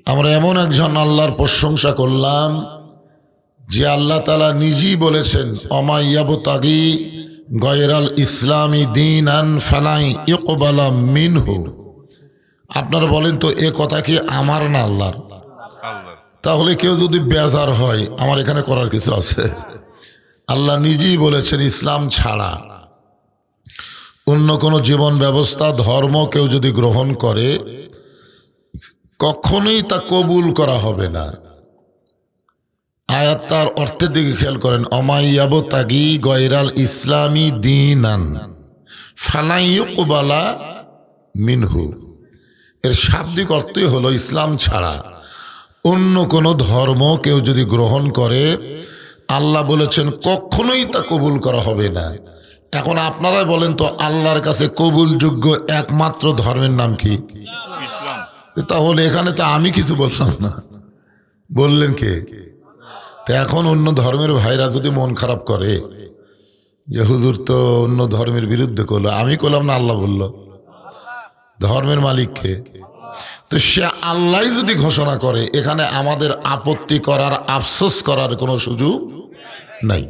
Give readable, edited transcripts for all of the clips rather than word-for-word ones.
আমরা এমন একজন আল্লাহর প্রশংসা করলাম যে আল্লাহ তাআলা নিজেই বলেছেন অমাইয়াবতাগি গয়রাল ইসলামী দীনান ফালাই ইকবালা মিনহু। আপনারা বলেন তো এ কথা কি আমার না আল্লাহর? তাহলে কেউ যদি বেজার হয় আমার এখানে করার কিছু আছে? আল্লাহ নিজেই বলেছেন ইসলাম ছাড়া অন্য কোনো জীবন ব্যবস্থা ধর্ম কেউ যদি গ্রহণ করে কখনোই তা কবুল করা হবে না। আয়াত তার অর্থের দিকে খেয়াল করেন, অমাইয়াবতাগি গয়রাল ইসলামী দীনান ফালাই ইকবালা মিনহু। এর শাব্দিক অর্থই হলো ইসলাম ছাড়া অন্য কোনো ধর্ম কেউ যদি গ্রহণ করে আল্লাহ বলেছেন কখনোই তা কবুল করা হবে না। এখন আপনারা বলেন তো আল্লাহর কাছে কবুলযোগ্য একমাত্র ধর্মের নাম কি? তাহলে এখানে তো আমি কিছু বললাম না, বললেন কে? তো এখন অন্য ধর্মের ভাইরা যদি মন খারাপ করে যে হুজুর তো অন্য ধর্মের বিরুদ্ধে করলো, আমি করলাম না আল্লাহ বলল, ধর্মের মালিককে। তো সে আল্লাহ যদি ঘোষণা করে এখানে আমাদের আপত্তি করার আফসোস করার কোনো সুযোগ নাই।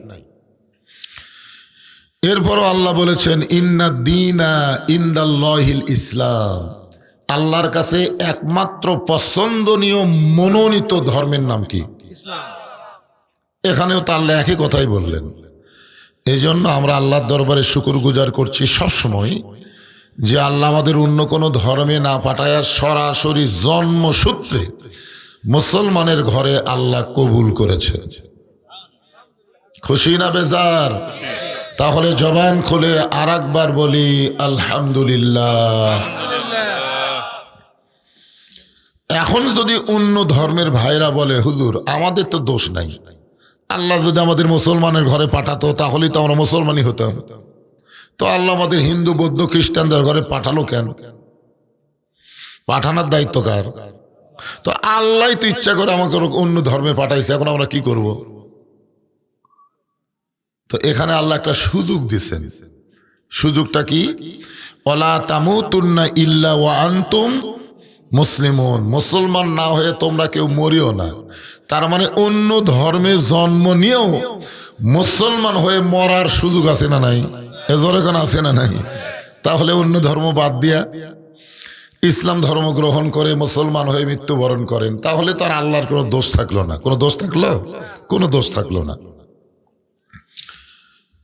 এরপরও আল্লাহ বলেছেন ইন্না দীনা ইনদাল্লাহিল ইসলাম, আল্লাহর কাছে একমাত্র পছন্দনীয় মনোনীত ধর্মের নাম কি? এখানেও তো আল্লাহ একই কথাই বললেন। এই জন্য আমরা আল্লাহর দরবারে শুকরগুজার করছি সবসময় যে আল্লাহ আমাদের অন্য কোনো ধর্মে না পাঠায়া সরাসরি জন্মসূত্রে মুসলমানের ঘরে আল্লাহ কবুল করেছেন। খুশি না বেজার? তাহলে জবান খুলে আর একবার বলি আলহামদুলিল্লাহ। এখন যদি অন্য ধর্মের ভাইরা বলে হুজুর আমাদের তো দোষ নাই, আল্লাহ যদি আমাদের মুসলমানের ঘরে পাঠাতো তাহলেই তো আমরা মুসলমানই হতাম, তো আল্লাহ আমাদের হিন্দু বৌদ্ধ খ্রিস্টানদের ঘরে পাঠালো কেন? পাঠানোর দায়িত্ব কার? তো আল্লাহ তো ইচ্ছা করে আমাকে অন্য ধর্মে পাঠাইছে, এখন আমরা কি করব? তো এখানে আল্লাহ একটা সুযোগ দিচ্ছেন। সুযোগটা কি? ওয়ালা তামুতুন্না ইল্লা ওয়া আনতুম মুসলিমুন, মুসলমান না হয়ে তোমরা কেউ মরিও না। তার মানে অন্য ধর্মে জন্ম নিয়েও মুসলমান হয়ে মরার সুযোগ আছে না নাই? এজরে কোন আছে না নাই? তাহলে অন্য ধর্ম বাদ দিয়া ইসলাম ধর্ম গ্রহণ করে মুসলমান হয়ে মৃত্যুবরণ করেন, তাহলে তার আল্লাহর কোনো দোষ থাকলো না। কোনো দোষ থাকলো? কোনো দোষ থাকলো না।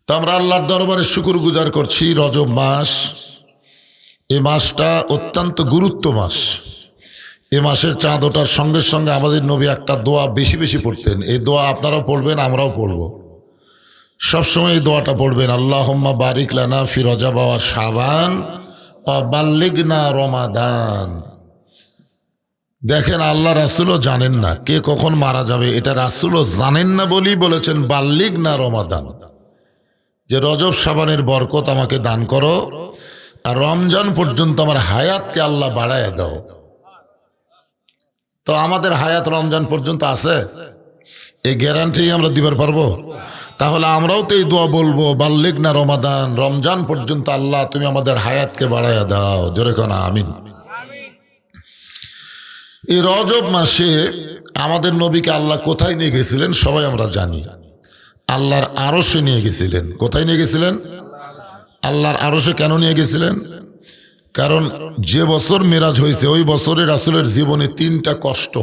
তো আমরা আল্লাহর দরবারে শুকরগুজার করছি। রজব মাস, এই মাসটা অত্যন্ত গুরুত্ব মাস। এই মাসের চাঁদ ওঠার সঙ্গে সঙ্গে আমাদের নবী একটা দোয়া বেশি বেশি পড়তেন। এই দোয়া আপনারাও পড়বেন, আমরাও পড়ব। সবসময় এই দোয়াটা পড়বেন, আল্লাহুম্মা বারিক লানা ফি রজব ওয়া শাবান ওয়া বাল্লিগনা রমাদান। দেখেন আল্লাহ রাসূলও জানেন না কে কখন মারা যাবে, এটা রাসূলও জানেন না বলেই বলেছেন বাল্লিগনা রমাদান, যে রজব শাবানের বরকত আমাকে দান করো আর রমজান পর্যন্ত আমার হায়াতকে আল্লাহ বাড়ায় দাও। তো আমাদের হায়াত রমজান পর্যন্ত আছে, এই গ্যারান্টি আমরা দিবার পারবো? তাহলে আমরাও তো এই দোয়া বলবো, বাল্লিগনা রমাদান, রমজান পর্যন্ত আল্লাহ তুমি আমাদের হায়াতকে বাড়াইয়া দাও। জোরে কোন আমিন। এই রজব মাসে আমাদের নবীকে আল্লাহ কোথায় নিয়ে গেছিলেন সবাই আমরা জানি। আল্লাহর আরশে নিয়ে গেছিলেন। কোথায় নিয়ে গেছিলেন? আল্লাহর আরশে। কেন নিয়ে গেছিলেন? কারণ যে বছর মেরাজ হয়েছে ওই বছরে রাসূলের জীবনে 3টা কষ্ট।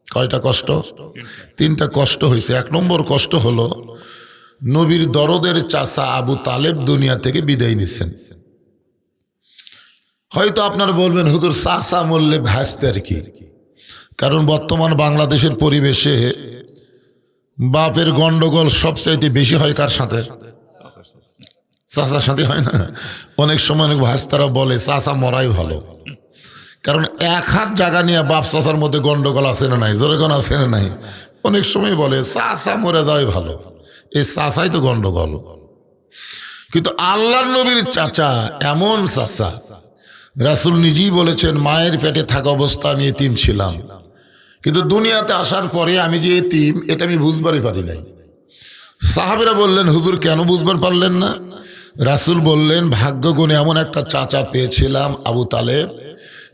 কয়টা কষ্ট? 3টা কষ্ট হয়েছে। 1 নম্বর কষ্ট হলো নবীর দরদের চাচা আবু তালেব দুনিয়া থেকে বিদায় নিছেন। হয়তো আপনারা বলবেন হুজুর চাচা মরলে ভাসতে আর কি, কারণ বর্তমান বাংলাদেশের পরিবেশে বাপের গন্ডগোল সবচাইতে বেশি হয় কার সাথে? চাচার সাথে হয় না? অনেক সময় অনেক ভাস্তারা বলে চাচা মরাই ভালো, কারণ 1 হাত জায়গা নিয়ে বাপ চাচার মধ্যে গন্ডগোল আছে না নাই? জোরে কোন আছে না নাই? অনেক সময় বলে চাচা মরে যাওয়াই ভালো, এই চাচাই তো গন্ডগোল। কিন্তু আল্লাহর নবীর চাচা এমন চাচা, রাসূল নিজেই বলেছেন মায়ের পেটে থাকা অবস্থা আমি এতিম ছিলাম, কিন্তু দুনিয়াতে আসার পরে আমি যে এতিম এটা আমি বুঝবারই পারি নাই। সাহাবীরা বললেন হুজুর কেন বুঝবার পারলেন না? রাসূল বললেন ভাগ্য গুণে এমন একটা চাচা পেয়েছিলাম আবু তালেব,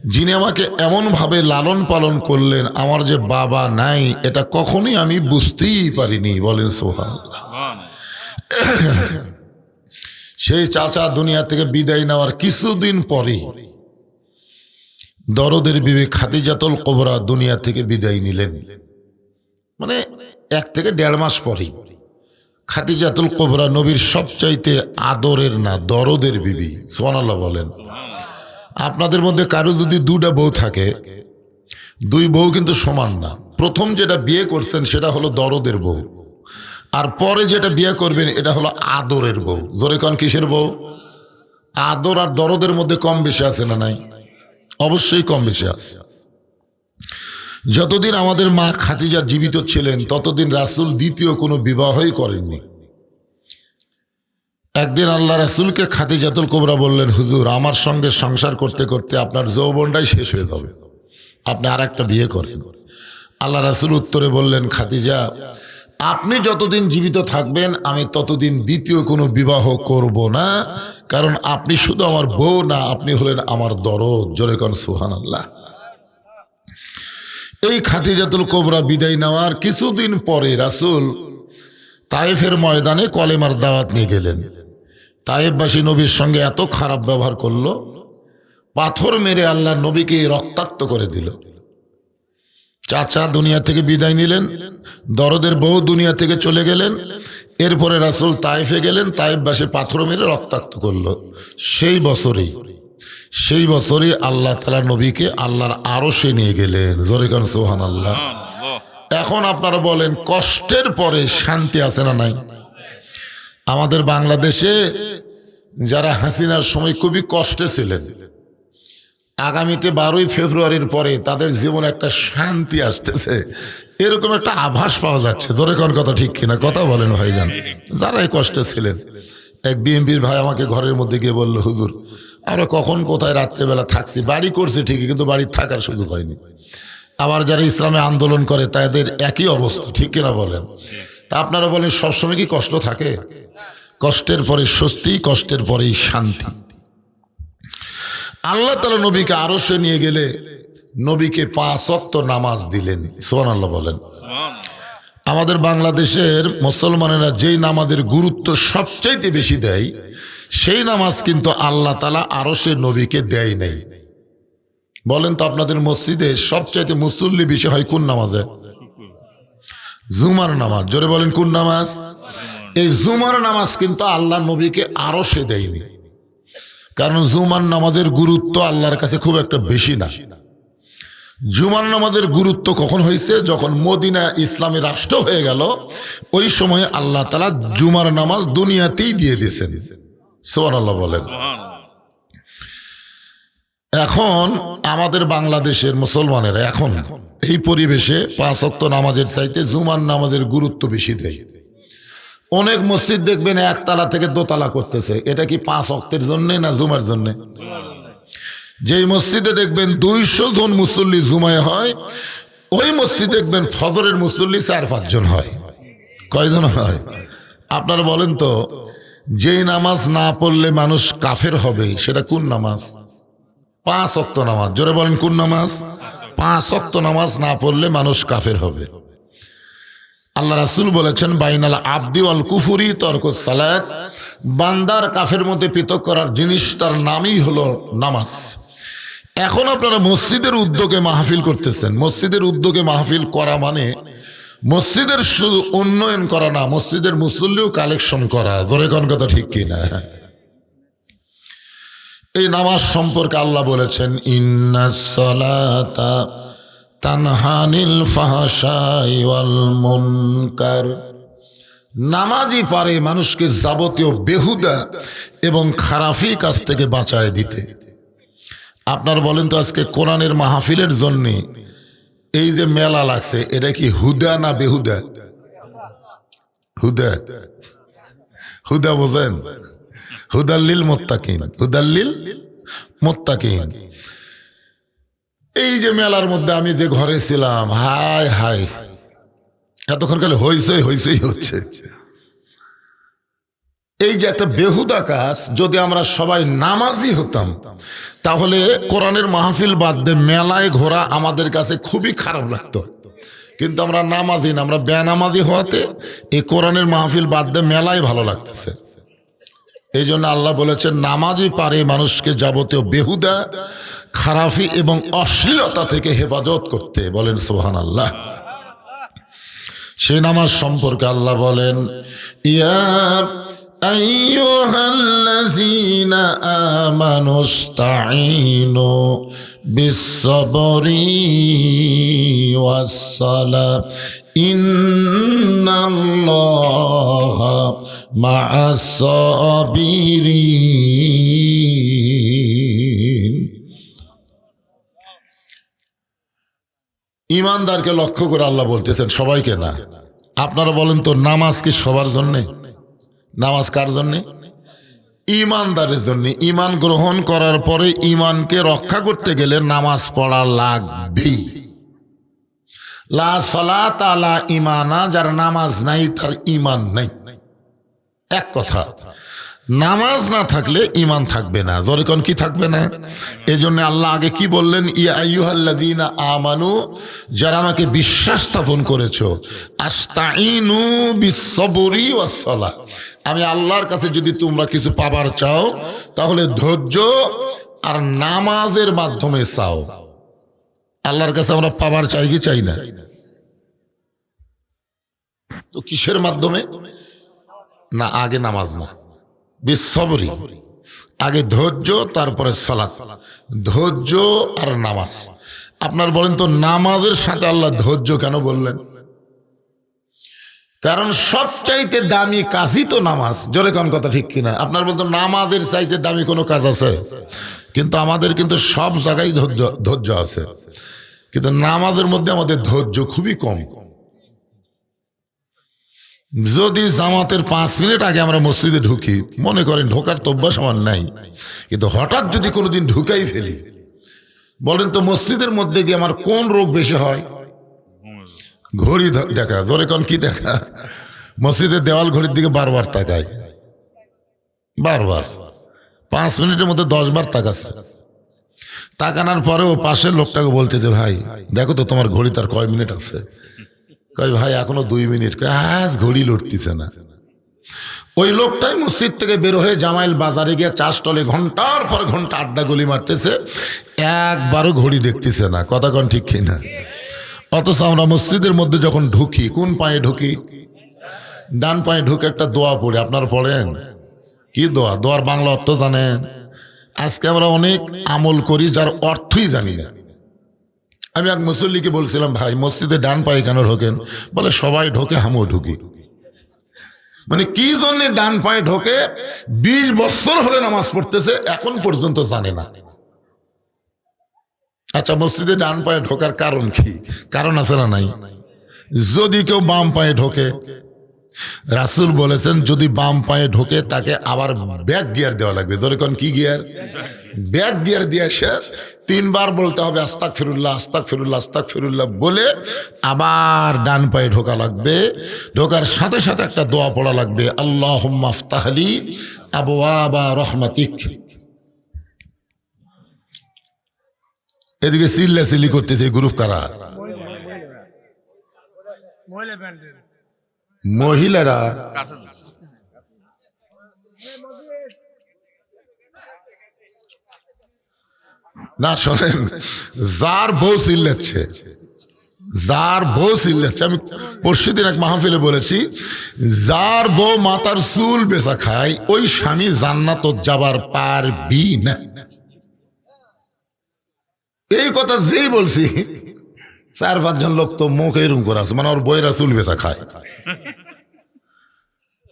যিনি আমাকে এমনভাবে লালন পালন করলেন, আমার যে বাবা নাই এটা কখনোই আমি বুঝতেই পারিনি। বলেন সুবহানাল্লাহ। সেই চাচা দুনিয়া থেকে বিদায় নেওয়ার কিছুদিন পরে দরদের বিবি খাদিজাতুল কুবরা দুনিয়া থেকে বিদায় নিলেন। মানে 1 থেকে 1.5 মাস পরে খাদিজাতুল কুবরা নবীর সবচাইতে আদরের না দরদের বিবি। সুবহানাল্লাহ বলেন। আপনাদের মধ্যে কারো যদি 2টা বউ থাকে, 2 বউ কিন্তু সমান না। প্রথম যেটা বিয়ে করছেন সেটা হলো দরদের বউ, আর পরে যেটা বিয়ে করবেন এটা হলো আদরের বউ। জোরে কোন কিসের বউ? আদর আর দরদের মধ্যে কম বেশি আছে না নাই? অবশ্যই কম বেশি আছে। যতদিন আমাদের মা খাদিজা জীবিত ছিলেন ততদিন রাসূল দ্বিতীয় কোনো বিবাহই করেননি। একদিন আল্লাহ রাসূলকে খাদিজাতুল কুবরা বললেন, হুজুর আমার সঙ্গে সংসার করতে করতে আপনার যৌবনটাই শেষ হয়ে যাবে, আপনি আর একটা বিয়ে করেন। আল্লাহ রাসূল উত্তরে বললেন, খাদিজা আপনি যতদিন জীবিত থাকবেন আমি ততদিন দ্বিতীয় কোনো বিবাহ করব না, কারণ আপনি শুধু আমার বউ না, আপনি হলেন আমার দরদ। জোরে কোন সুবহানাল্লাহ। এই খাদিজাতুল কুবরা বিদায় নেওয়ার কিছুদিন পরে রাসূল তায়েফের ময়দানে কলেমার দাওয়াত নিয়ে গেলেন। তায়েফবাসী নবীর সঙ্গে এত খারাপ ব্যবহার করলো, পাথর মেরে আল্লাহ নবীকে রক্তাক্ত করে দিল। চাচা দুনিয়া থেকে বিদায় নিলেন, দরদের বউ দুনিয়া থেকে চলে গেলেন। এরপরে রাসূল তায়েফে গেলেন, তায়েফবাসী পাথর মেরে রক্তাক্ত করলো। সেই বছরই আল্লাহ তাআলা নবীকে আল্লাহর আরশে নিয়ে গেলেন। জোরে কোন সুবহানাল্লাহ। এখন আপনারা বলেন, কষ্টের পরে শান্তি আছে না নাই? আমাদের বাংলাদেশে যারা হাসিনার সময় খুবই কষ্টে ছিলেন, আগামীতে 12ই ফেব্রুয়ারির পরে তাদের জীবনে একটা শান্তি আসতেছে, এরকম একটা আভাস পাওয়া যাচ্ছে। জোরে কোন কথা ঠিক কিনা? কথা বলেন ভাইজান। যারা এই কষ্টে ছিলেন, এক বিএমপির ভাই আমাকে ঘরের মধ্যে গিয়ে বলল, হুজুর আমরা কখন কোথায় রাত্রেবেলা থাকছি, বাড়ি করছে ঠিকই কিন্তু বাড়ির থাকার সুযোগ হয়নি। আবার যারা ইসলামে আন্দোলন করে তাদের একই অবস্থা, ঠিক কিনা বলেন? তা আপনারা বলেন সবসময় কি কষ্ট থাকে? কষ্টের পরে স্বস্তি, কষ্টের পরেই শান্তি। আল্লাহ তাআলা নবীকে আরশে নিয়ে গেলে নবীকে 5 ওয়াক্ত নামাজ দিলেন। সুবহানাল্লাহ বলেন। আমাদের বাংলাদেশের মুসলমানেরা যেই নামাজের গুরুত্ব সবচাইতে বেশি দেয়, সেই নামাজ কিন্তু আল্লাহ তাআলা আরশে নবীকে দেয় নাই। বলেন তো আপনাদের মসজিদে সবচাইতে মুসল্লি বেশি হয় কোন নামাজে? জুমার নামাজ। জোরে বলেন কোন নামাজ? এই জুমার নামাজ কিন্তু আল্লাহ নবীকে আরশে দেয়নি, কারণ জুমার নামাজের গুরুত্ব আল্লাহর কাছে খুব একটা বেশি না। জুমার নামাজের গুরুত্ব কখন হয়েছে? যখন মদিনা ইসলামী রাষ্ট্র হয়ে গেল, ওই সময়ে আল্লাহ তাআলা জুমার নামাজ দুনিয়াতেই দিয়ে দিয়েছেন। সুবহানাল্লাহ বলেন। এখন আমাদের বাংলাদেশের মুসলমানেরা এখন এই পরিবেশে 5 ওয়াক্ত নামাজের চাইতে জুমার নামাজের গুরুত্ব বেশি দেয়। অনেক মসজিদ দেখবেন 1 তালা থেকে 2 তালা করতেছে। এটা কি 5 ওয়াক্তের জন্য না জুমার জন্য? যেই মসজিদে দেখবেন 200 জন মুসল্লি জুমায় হয়, ওই মসজিদে দেখবেন ফজরের মুসল্লি 4-5 জন হয়। কয়জন হয়? আপনারা বলেন তো, যেই নামাজ না পড়লে মানুষ কাফের হবে সেটা কোন নামাজ? 5 ওয়াক্ত নামাজ। জোরে বলেন কোন নামাজ? 5 ওয়াক্ত নামাজ না পড়লে মানুষ কাফের হবে। আল্লাহ রাসূল বলেছেন, বাইনাল আবদি ওয়াল কুফরি তরকুস সালাত। বান্দার কাফের মধ্যে পৃথক করার জিনিস তার নামই হলো নামাজ। এখন আপনারা মসজিদের উদ্যোগে মাহফিল করতেছেন। মসজিদের উদ্যোগে মাহফিল করা মানে মসজিদের শুধু উন্নয়ন করা না, মসজিদের মুসল্লিও কালেকশন করা। জোরে কোন কথা ঠিক কিনা? এই নামাজ সম্পর্কে আল্লাহ বলেছেন, ইন্নাস সালাতা তানহা আনিল ফাহশাই ওয়াল মুনকার। নামাজই পারে মানুষকে যাবতীয় বেহুদা এবং খারাপি কাজ থেকে বাঁচায় দিতে। আপনার বলেন তো, আজকে কোরআনের মাহফিলের জন্য এই যে মেলা লাগছে, এটা কি হুদা না বেহুদা? হুদা। হুদা বোঝেন? হুদাল্লিল মুত্তাকিন। হুদাল্লিল মুত্তাকিন। এই যে মেলার মধ্যে আমি যে ঘরে ছিলাম, হায় হায়, এতক্ষণ কালে হইচই হচ্ছে। এই যে একটা বেহুদা কাজ, যদি আমরা সবাই নামাজি হতাম তাহলে কোরআনের মাহফিল বাদ দিয়ে মেলায় ঘোরা আমাদের কাছে খুবই খারাপ লাগতো, কিন্তু আমরা নামাজি না, আমরা বেনামাজি হওয়াতে এই কোরআনের মাহফিল বাদ দিয়ে মেলায় ভালো লাগতেছে। এই জন্য আল্লাহ বলেছেন নামাজি পারে মানুষকে যাবতীয় বেহুদা, খারাপি এবং অশ্লীলতা থেকে হেফাজত করতে। বলেন সুবহানাল্লাহ। সেই নামাজ সম্পর্কে আল্লাহ বলেন, ইয়া আইয়ুহাল্লাযীনা আমানুস্তাঈনু বিস-সাবরি ওয়াস-সালাহ ইন্নাল্লাহা মা'আস-সাবিরিন। ইমানদারকে লক্ষ্য করে আল্লাহ বলতেছেন, সবাইকে না। আপনারা বলেন তো, নামাজ কি সবার জন্যে? নামাজ কার জন্যে? ইমানদারের জন্য। ইমান গ্রহণ করার পরে ইমানকে রক্ষা করতে গেলে নামাজ পড়া লাগবেই। লা সালাতা লা ঈমানা, যার নামাজ নাই তার ইমান নাই। এক কথা, নামাজ না থাকলে ইমান থাকবে না। জোরে কোন কি থাকবে না? এই জন্য আল্লাহ আগে কি বললেন, ইয়া আইয়ুহাল্লাযীনা আমানু, যারা আমাকে বিশ্বাস স্থাপন করেছো, আস্তাঈনু বিস-সাবরি ওয়াস-সালাহ, আমি আল্লাহর কাছে যদি তোমরা কিছু পাবার চাও তাহলে ধৈর্য আর নামাজের মাধ্যমে চাও। আল্লাহর কাছে আমরা পাবার চাই কি চাই না? তো কিসের মাধ্যমে? না, আগে নামাজ না, বিস-সাবরি, আগে ধৈর্য তারপরে সালাত। ধৈর্য আর নামাজ। আপনার বলেন তো, নামাজের সাথে আল্লাহ ধৈর্য কেন বললেন? কারণ সবচাইতে দামি কাজই তো নামাজ। জোরে কোন কথা ঠিক কিনা? আপনার বলতো নামাজের চাইতে দামি কোনো কাজ আছে? কিন্তু আমাদের কিন্তু সব জায়গায় ধৈর্য আছে, কিন্তু নামাজের মধ্যে আমাদের ধৈর্য খুবই কম। যদি জামাতের 5 মিনিট আগে আমরা মসজিদে ঢুকি, মনে করেন ঢোকার তো অভ্যাস আমার নাই, কিন্তু হঠাৎ যদি কোনোদিন ঢুকাই ফেলি, বলেন তো মসজিদের মধ্যে গিয়ে আমার কোন রোগ বেশি হয়? ঘড়ি দেখা। ধরে কোন কি দেখা? মসজিদের দেওয়াল ঘড়ির দিকে বারবার তাকায়, বারবার 5 মিনিটের মধ্যে 10 বার তাকাচ্ছে। তাকানোর পরেও পাশের লোকটাকে বলতেছে, ভাই দেখো তো তোমার ঘড়ি তার কয় মিনিট আছে? কয় ভাই এখনো 2 মিনিট। আজ ঘড়ি লড়তেছে না। ওই লোকটাই মসজিদ থেকে বের হয়ে জামাইল বাজারে গিয়ে চা স্টলে ঘন্টার পর ঘন্টা আড্ডা গুলি মারতেছে, একবারও ঘড়ি দেখতেছে না। কথা কোন ঠিক কিনা? অথচ আমরা মসজিদের মধ্যে যখন ঢুকি, কোন পায়ে ঢুকি? ডান পায়ে ঢুকে একটা দোয়া পড়ি। আপনারা পড়েন? কি দোয়া? দোয়ার বাংলা অর্থ জানেন? আজকে আমরা অনেক আমল করি যার অর্থই জানি না। আমি এক মুসল্লিকে বলছিলাম, ভাই মসজিদে ডান পায়ে কেন ঢোকেন? বলে সবাই ঢোকে, আমিও ঢুকি। মানে কি জন্য ডান পায়ে ঢোকে? 20 বছর হলে নামাজ পড়তেছে, এখন পর্যন্ত জানে না। আচ্ছা, মসজিদে ডান পায়ে ঢোকার কারণ কি? কারণ আছে না নাই? যদি কেউ বাম পায়ে ঢোকে, রাসূল বলেছেন যদি বাম পায়ে ঢোকে তাকে আবার ব্যাক গিয়ার দেওয়া লাগবে। ধরে কোন কি গিয়ার? ব্যাক গিয়ার দিয়ে এসে 3 বার বলতে হবে আস্তাগফিরুল্লাহ, আস্তাগফিরুল্লাহ, আস্তাগফিরুল্লাহ বলে আবার ডান পায়ে ঢোকা লাগবে। ঢোকার সাথে সাথে একটা দোয়া পড়া লাগবে, আল্লাহুম্মা আফতাহলি আবওয়াবা রাহমাতিক। এদিকে চিল্লাচিল্লি করতেছে গ্রুপ কারা? মহিলারা। না শোনেন, যার বউ চিল্লাচ্ছে, যার বউ চিল্লাচ্ছে, আমি পরশুদিন এক মাহফিলে বলেছি, যার বউ মাথার চুল বেচা খায় ওই স্বামী জান্নাত যাবার পারবি না। এই কথা যেই বলছি 4-5 জন লোক তো মুখ এরকম করে আছে, মানে ওর বইয়েরা চুল বেচা খায়।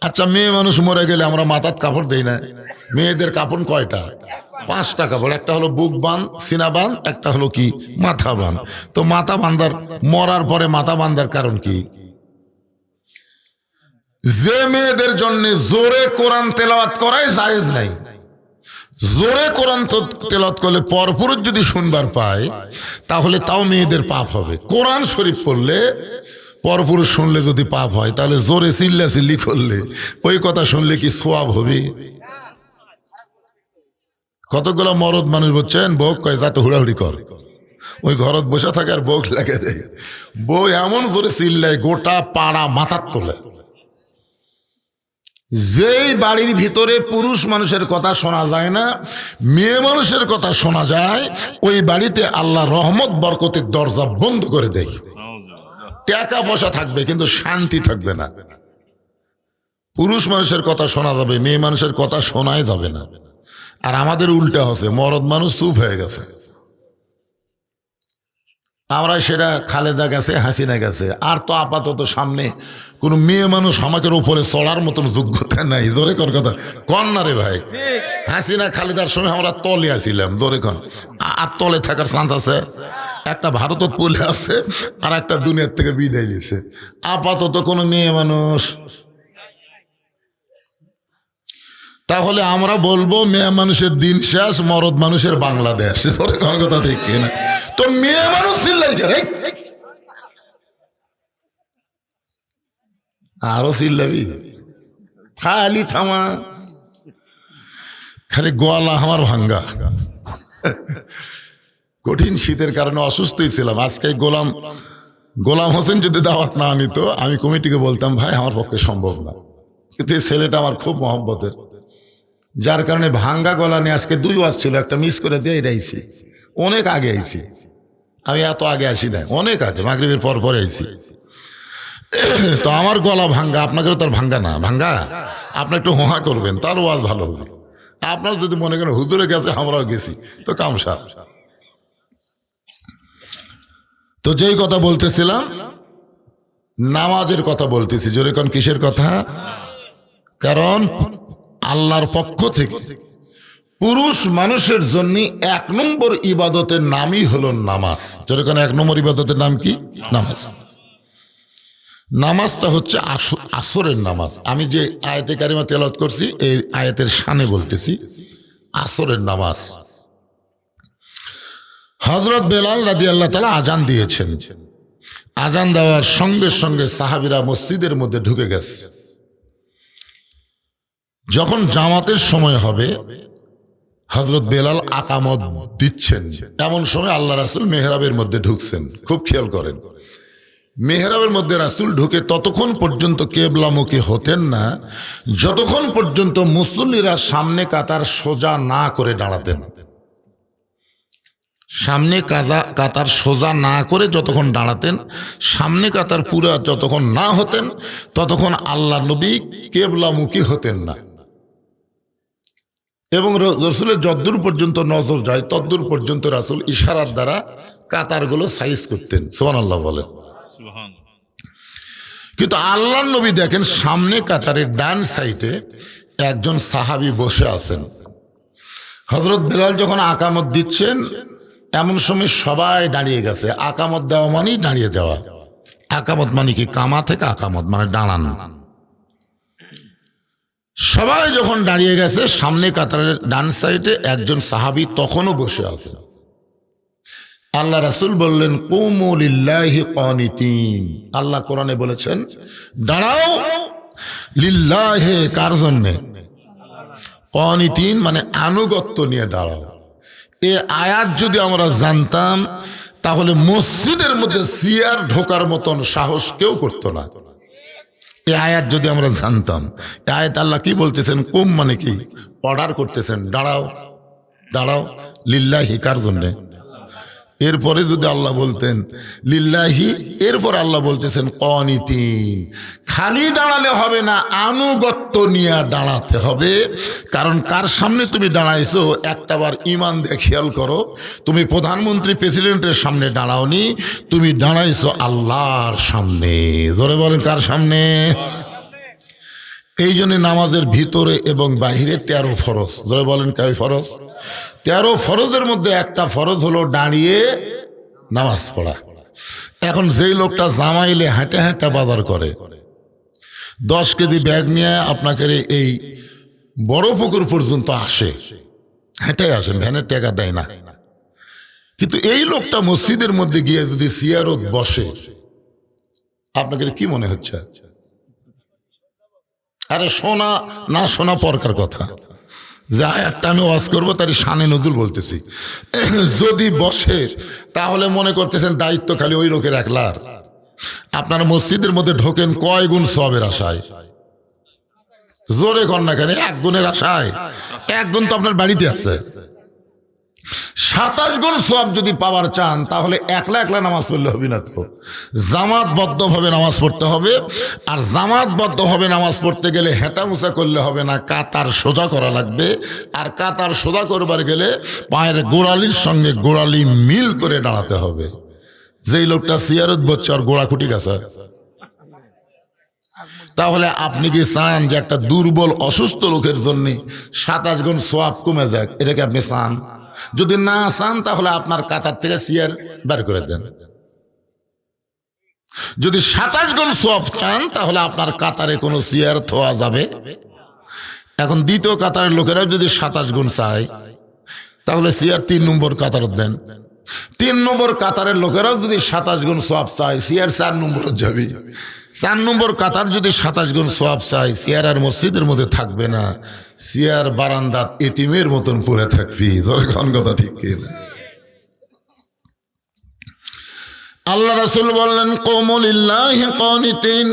আচ্ছা, মেয়ে মানুষ মরে গেলে আমরা মাথার কাপড় দেই না? মেয়েদের কাপড় কয়টা? 5টা কাপড়। একটা হলো বুক বান, সিনা বান, একটা হলো কি মাথা বান। তো মাথা বান্ধার, মরার পরে মাথা বান্ধার কারণ কি? যে মেয়েদের জন্য জোরে কোরআন তেলাওয়াত করাই জায়েজ নাই। জোরে কোরআন তেলাওয়াত করলে পরপুরুষ যদি শুনবার পায় তাহলে তাও মেয়েদের পাপ হবে। কোরআন শরীফ পড়লে পরপুরুষ শুনলে যদি পাপ হয়, তাহলে জোরে চিল্লাচিল্লি করলে ওই কথা শুনলে কি সওয়াব হবে? কতগুলো মরদ মানুষ বলছেন বউ কয় যা তো হুড়াহুড়ি কর, ওই ঘরত বসে থাকে আর বউ লেগে দেয়। বউ এমন জোরে চিল্লায় গোটা পাড়া মাথার তোলে। যেই বাড়ির ভিতরে পুরুষ মানুষের কথা শোনা যায় না, মেয়ে মানুষের কথা শোনা যায়, ওই বাড়িতে আল্লাহ রহমত বরকতের দরজা বন্ধ করে দেয়। টাকা পয়সা থাকবে কিন্তু শান্তি থাকবে না। পুরুষ মানুষের কথা শোনা যাবে, মেয়ে মানুষের কথা শোনাই যাবে না। আর আমাদের উল্টা হচ্ছে, মরদ মানুষ চুপ হয়ে গেছে। আমরা সেটা খালেদা গেছে, হাসিনা গেছে, আর তো আপাতত সামনে কোনো মেয়ে মানুষ আমাদের উপরে চড়ার মতন যোগ্যতা নাই। জোরে কর কথা কন না রে ভাই। হাসিনা খালেদার সময় আমরা তলে আসিলাম, জোরে কন। আর তলে থাকার চান্স আছে? একটা ভারতত পলে আছে আর একটা দুনিয়ার থেকে বিদায় নিছে। আপাতত কোনো মেয়ে মানুষ, তাহলে আমরা বলবো মেয়ে মানুষের দিন শেষ, মরদ মানুষের বাংলাদেশ। জোরে কন কথা ঠিক কিনা? তো মেয়ে মানুষ চিল্লাই করে, আরো চিল্লাবি, খালি থামা, খালি গলা আমার ভাঙ্গা। কঠিন শীতের কারণে অসুস্থই ছিলাম। আজকে গোলাম হোসেন যদি দাওয়াত না আনিত, আমি কমিটিকে বলতাম ভাই আমার পক্ষে সম্ভব না, কিন্তু এই ছেলেটা আমার খুব মহব্বতের, যার কারণে ভাঙ্গা গলা নিয়ে আজকে 2 ওয়াজ ছিল, একটা মিস করে দিয়ে এটা আইছি। অনেক আগে আইছি আমি, এত আগে আসি না, অনেক আগে, মাগরিবের পর পরে আইছি। তো আমার গলা ভাঙ্গা, আপনাদেরও তার ভাঙ্গা না ভাঙ্গা, আপনি একটু হোহা করবেন, তার ওয়াজ ভালো হবে। আপনার যদি মনে করেন হুজুরে গেছে আমরাও গেছি, তো কামসা। তো যেই কথা বলতেছিলাম, নামাজের কথা বলতেছি। জোরে কোন কিসের কথা? কারণ আল্লাহর পক্ষ থেকে পুরুষ মানুষের জন্য 1 নম্বর ইবাদতের নামই হলো নামাজ। জোরে কোন 1 নম্বর ইবাদতের নাম কি? নামাজ। নামাজটা হচ্ছে আসরের নামাজ। আমি যে আয়াতে কারিমা তেলাওয়াত করছি, এই আয়াতের শানে বলতেছি আসরের নামাজ। হযরত বেলাল রাদিয়াল্লাহু তাআলা আজান দিয়েছেন। আজান দেওয়ার সঙ্গে সঙ্গে সাহাবীরা মসজিদের মধ্যে ঢুকে গেছে। যখন জামাতের সময় হবে, হযরত বেলাল আকামত দিচ্ছেন, এমন সময় আল্লাহ রাসূল মেহরাবের মধ্যে ঢুকছেন। খুব খেয়াল করেন, মেহরাবের মধ্যে রাসূল ঢুকে ততক্ষণ পর্যন্ত কিবলামুখী হতেন না যতক্ষণ পর্যন্ত মুসল্লিরা সামনে কাতার সোজা না করে দাঁড়াতেন। সামনে কাতার সোজা না করে যতক্ষণ দাঁড়াতেন, সামনে কাতার পুরা যতক্ষণ না হতেন, ততক্ষণ আল্লাহ নবী কিবলামুখী হতেন না। এবং রাসূলের যদ্দূর পর্যন্ত নজর যায় তদ্দূর পর্যন্ত রাসূল ইশারার দ্বারা কাতারগুলো সাইজ করতেন। সুবহানাল্লাহ বলেন। কিন্তু আল্লাহ নবী দেখেন সামনে কাতারের ডান সাইডে একজন সাহাবী বসে আছেন। হযরত বেলাল যখন আকামত দিচ্ছেন, এমন সময় সবাই দাঁড়িয়ে গেছে। আকামত দেওয়া মানেই দাঁড়িয়ে যাওয়া। আকামত মানে কি? কামা থেকে আকামত মানে দাঁড়ানো। সবাই যখন দাঁড়িয়ে গেছে, সামনে কাতারের ডান সাইডে একজন সাহাবী তখনও বসে আছে। আল্লাহ রাসূল বললেন কুমু লিল্লাহি কানিতিন। আল্লাহ কোরআনে বলেছেন দাঁড়াও লিল্লাহি, কার জন্যে? কানিতিন মানে আনুগত্য নিয়ে দাঁড়াও। এ আয়াত যদি আমরা জানতাম তাহলে মসজিদের মধ্যে চেয়ার ঢোকার মতন সাহস কেউ করতো না। এই আয়াত যদি আমরা জানতাম, এই আয়াত আল্লাহ কি বলতেছেন? কুম মানে কি? অর্ডার করতেছেন, দাঁড়াও দাঁড়াও। লিল্লাহি কার জন্যে? এরপরে যদি আল্লাহ বলতেন লিল্লাহি, এরপর আল্লাহ বলতেছেন কানিতিন। খালি দাঁড়ালে হবে না, আনুগত্য নিয়ে দাঁড়াতে হবে। কারণ কার সামনে তুমি দাঁড়াইছো একটাবার ইমান দিয়ে খেয়াল করো। তুমি প্রধানমন্ত্রী প্রেসিডেন্টের সামনে দাঁড়াওনি, তুমি দাঁড়াইছো আল্লাহর সামনে। জোরে বলেন কার সামনে? এই জন্য নামাজের ভিতরে এবং বাহিরে 13 ফরজ। জোরে বলেন কয় ফরজ? 13 ফরজের মধ্যে একটা ফরজ হলো দাঁড়িয়ে নামাজ পড়া। এখন যেই লোকটা জামাইলে হাঁটে হাঁটে বাজার করে, 10 কেজি ব্যাগ নিয়ে আপনাকে এই বড় পুকুর পর্যন্ত আসে, হেঁটে আসেন, ভ্যানের টাকা দেয় না। কিন্তু এই লোকটা মসজিদের মধ্যে গিয়ে যদি চেয়ারত বসে, আপনাকে কি মনে হচ্ছে? আরে শোনা না শোনা পরকার কথা, যে আয়াতটা আমি ওয়াজ করবো তার শানে নজুল বলতেছি, যদি বসে তাহলে মনে করতেছেন দায়িত্ব খালি ওই লোকের একলার। আপনার মসজিদের মধ্যে ঢোকেন কয় গুণ সওয়াবের আশায়? জোরে কর না কেন? 1 গুণের আশায়। 1 গুণ তো আপনার বাড়িতে আছে। 27 গুণ সওয়াব যদি পাওয়ার চান তাহলে একলা একলা নামাজ পড়লে হবে না, তো জামাতবদ্ধভাবে নামাজ পড়তে হবে। আর জামাতবদ্ধভাবে নামাজ পড়তে গেলে হেঁটা মুছা করলে হবে না, কাতার সোজা করা লাগবে। আর কাতার সোজা করবার গেলে পায়ের গোড়ালির সঙ্গে গোড়ালি মিল করে দাঁড়াতে হবে। যেই লোকটা সিয়ারত বলছে আর গোড়াকুটি গেছে, তাহলে আপনি কি চান যে একটা দুর্বল অসুস্থ লোকের জন্য 27 গুণ সওয়াব কমে যাক? এটাকে আপনি চান? যদি না চান তাহলে আপনার কাতার থেকে চেয়ার বের করে দেন। যদি 27 গুণ সওয়াব চান তাহলে আপনার কাতারে কোনো চেয়ার থোয়া যাবে। এখন দ্বিতীয় কাতারের লোকেরাও যদি 27 গুণ চায় তাহলে চেয়ার 3 নম্বর কাতার দেন। 3 নম্বর কাতারের লোকেরাও যদি 27 গুণ সওয়াব চায় চেয়ার 4 নম্বরে যাবে। 4 নম্বর কাতার যদি 27 গুণ সওয়াব চায় চেয়ার আর মসজিদের মধ্যে থাকবে না, চেয়ার বারান্দাত এতিমের মতন পড়ে থাকবি। ধরে কোন কথা ঠিক কিনা? আল্লাহ রাসূল বললেন কুমু লিল্লাহি কানিতিন,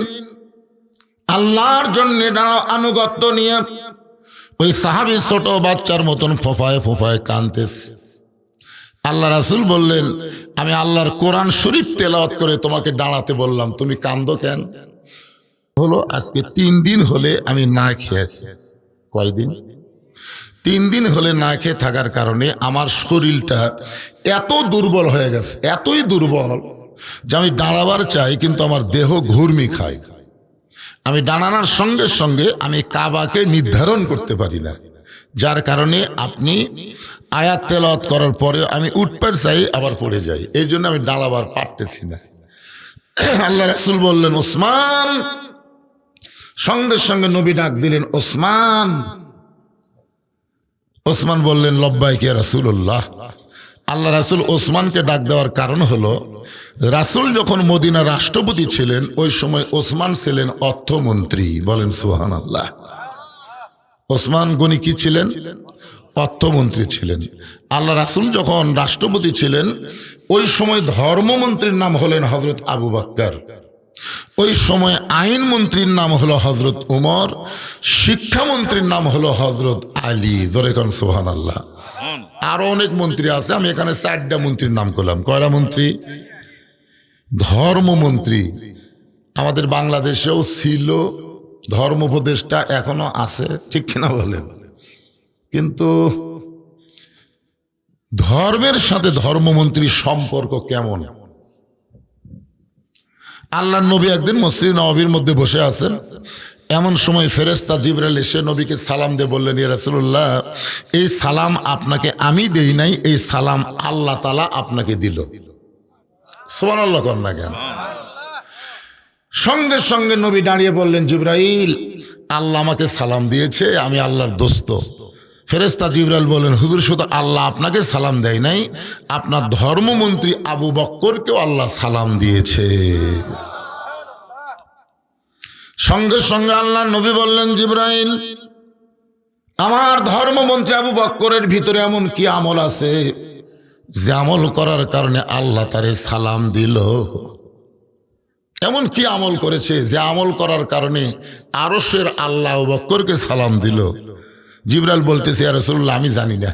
আল্লাহর জন্য দাঁড়াও আনুগত্য নিয়ে। ওই সাহাবী ছোট বাচ্চার মতন ফোফায় ফোফায় কাঁদতেছে। আল্লাহ রাসূল বললেন আমি আল্লাহর কোরআন শরীফ তেলাওয়াত করে তোমাকে দাঁড়াতে বললাম, তুমি কাঁদো কেন? হলো আজকে 3 দিন হলে আমি না খেয়েছি। কয়দিন? 3 দিন হলে না খেয়ে থাকার কারণে আমার শরীরটা এত দুর্বল হয়ে গেছে, এতই দুর্বল যে আমি দাঁড়াবার চাই কিন্তু আমার দেহ ঘুরমি খায়। আমি দাঁড়ানোর সঙ্গে সঙ্গে আমি কাবাকে নির্ধারণ করতে পারি না, যার কারণে আপনি আয়াত তেলাওয়াত করার পরে আমি উঠবার চাই আবার পড়ে যাই, এই জন্য আমি দাঁড়াবার পারতেছি না। আল্লাহ রাসূল বললেন ওসমান, সঙ্গে সঙ্গে নবী ডাক দিলেন ওসমান। ওসমান বললেন লব্বাইক ইয়া রাসূলুল্লাহ। আল্লাহ রাসূল ওসমানকে ডাক দেওয়ার কারণ হলো রাসূল যখন মদিনার রাষ্ট্রপতি ছিলেন ওই সময় ওসমান ছিলেন অর্থমন্ত্রী। বলেন সুবহানাল্লাহ। ওসমান গনি কি ছিলেন? অর্থমন্ত্রী ছিলেন। আল্লাহ রাসূল যখন রাষ্ট্রপতি ছিলেন ওই সময় ধর্মমন্ত্রীর নাম হলেন হযরত আবু বকর, ওই সময় আইনমন্ত্রীর নাম হলো হযরত উমর, শিক্ষামন্ত্রীর নাম হলো হযরত আলী। জোরে কোন সুবহানাল্লাহ। আরো অনেক মন্ত্রী আছে, আমি এখানে 4টা মন্ত্রীর নাম করলাম। কয়টা মন্ত্রী? ধর্মমন্ত্রী আমাদের বাংলাদেশেও ছিল, ধর্ম উপদেষ্টা এখনো আছে, ঠিক কিনা বলেন? কিন্তু ধর্মের সাথে ধর্মমন্ত্রীর সম্পর্ক কেমন? আল্লাহর নবী একদিন মসজিদ নববীর মধ্যে বসে আছেন, এমন সময় ফেরেশতা জিবরাইল এসে নবীকে সালাম দিয়ে বললেন ইয়া রাসূলুল্লাহ, এই সালাম আপনাকে আমি দেই নাই, এই সালাম আল্লাহ তাআলা আপনাকে দিল। সুবহানাল্লাহ কর না কেন? সঙ্গে সঙ্গে নবী দাঁড়িয়ে বললেন জিবরাইল, আল্লাহ আমাকে সালাম দিয়েছে, আমি আল্লাহর দোস্ত। ফেরেশতা জিবরাইল বললেন হুজুর শুধু আল্লাহ আপনাকে সালাম দেয় নাই, আপনার ধর্মমন্ত্রী আবু বক্করকেও আল্লাহ সালাম দিয়েছে। সঙ্গে সঙ্গে আল্লাহ নবী বললেন জিবরাইল, আমার ধর্মমন্ত্রী আবু বক্করের ভিতরে এমন কি আমল আছে যে আমল করার কারণে আল্লাহ তারে সালাম দিল? এমন কি আমল করেছে যে আমল করার কারণে আরশের আল্লাহ আবু বক্করকে সালাম দিল? জিবরাইল বলতেছে ইয়া রাসূলুল্লাহ আমি জানি না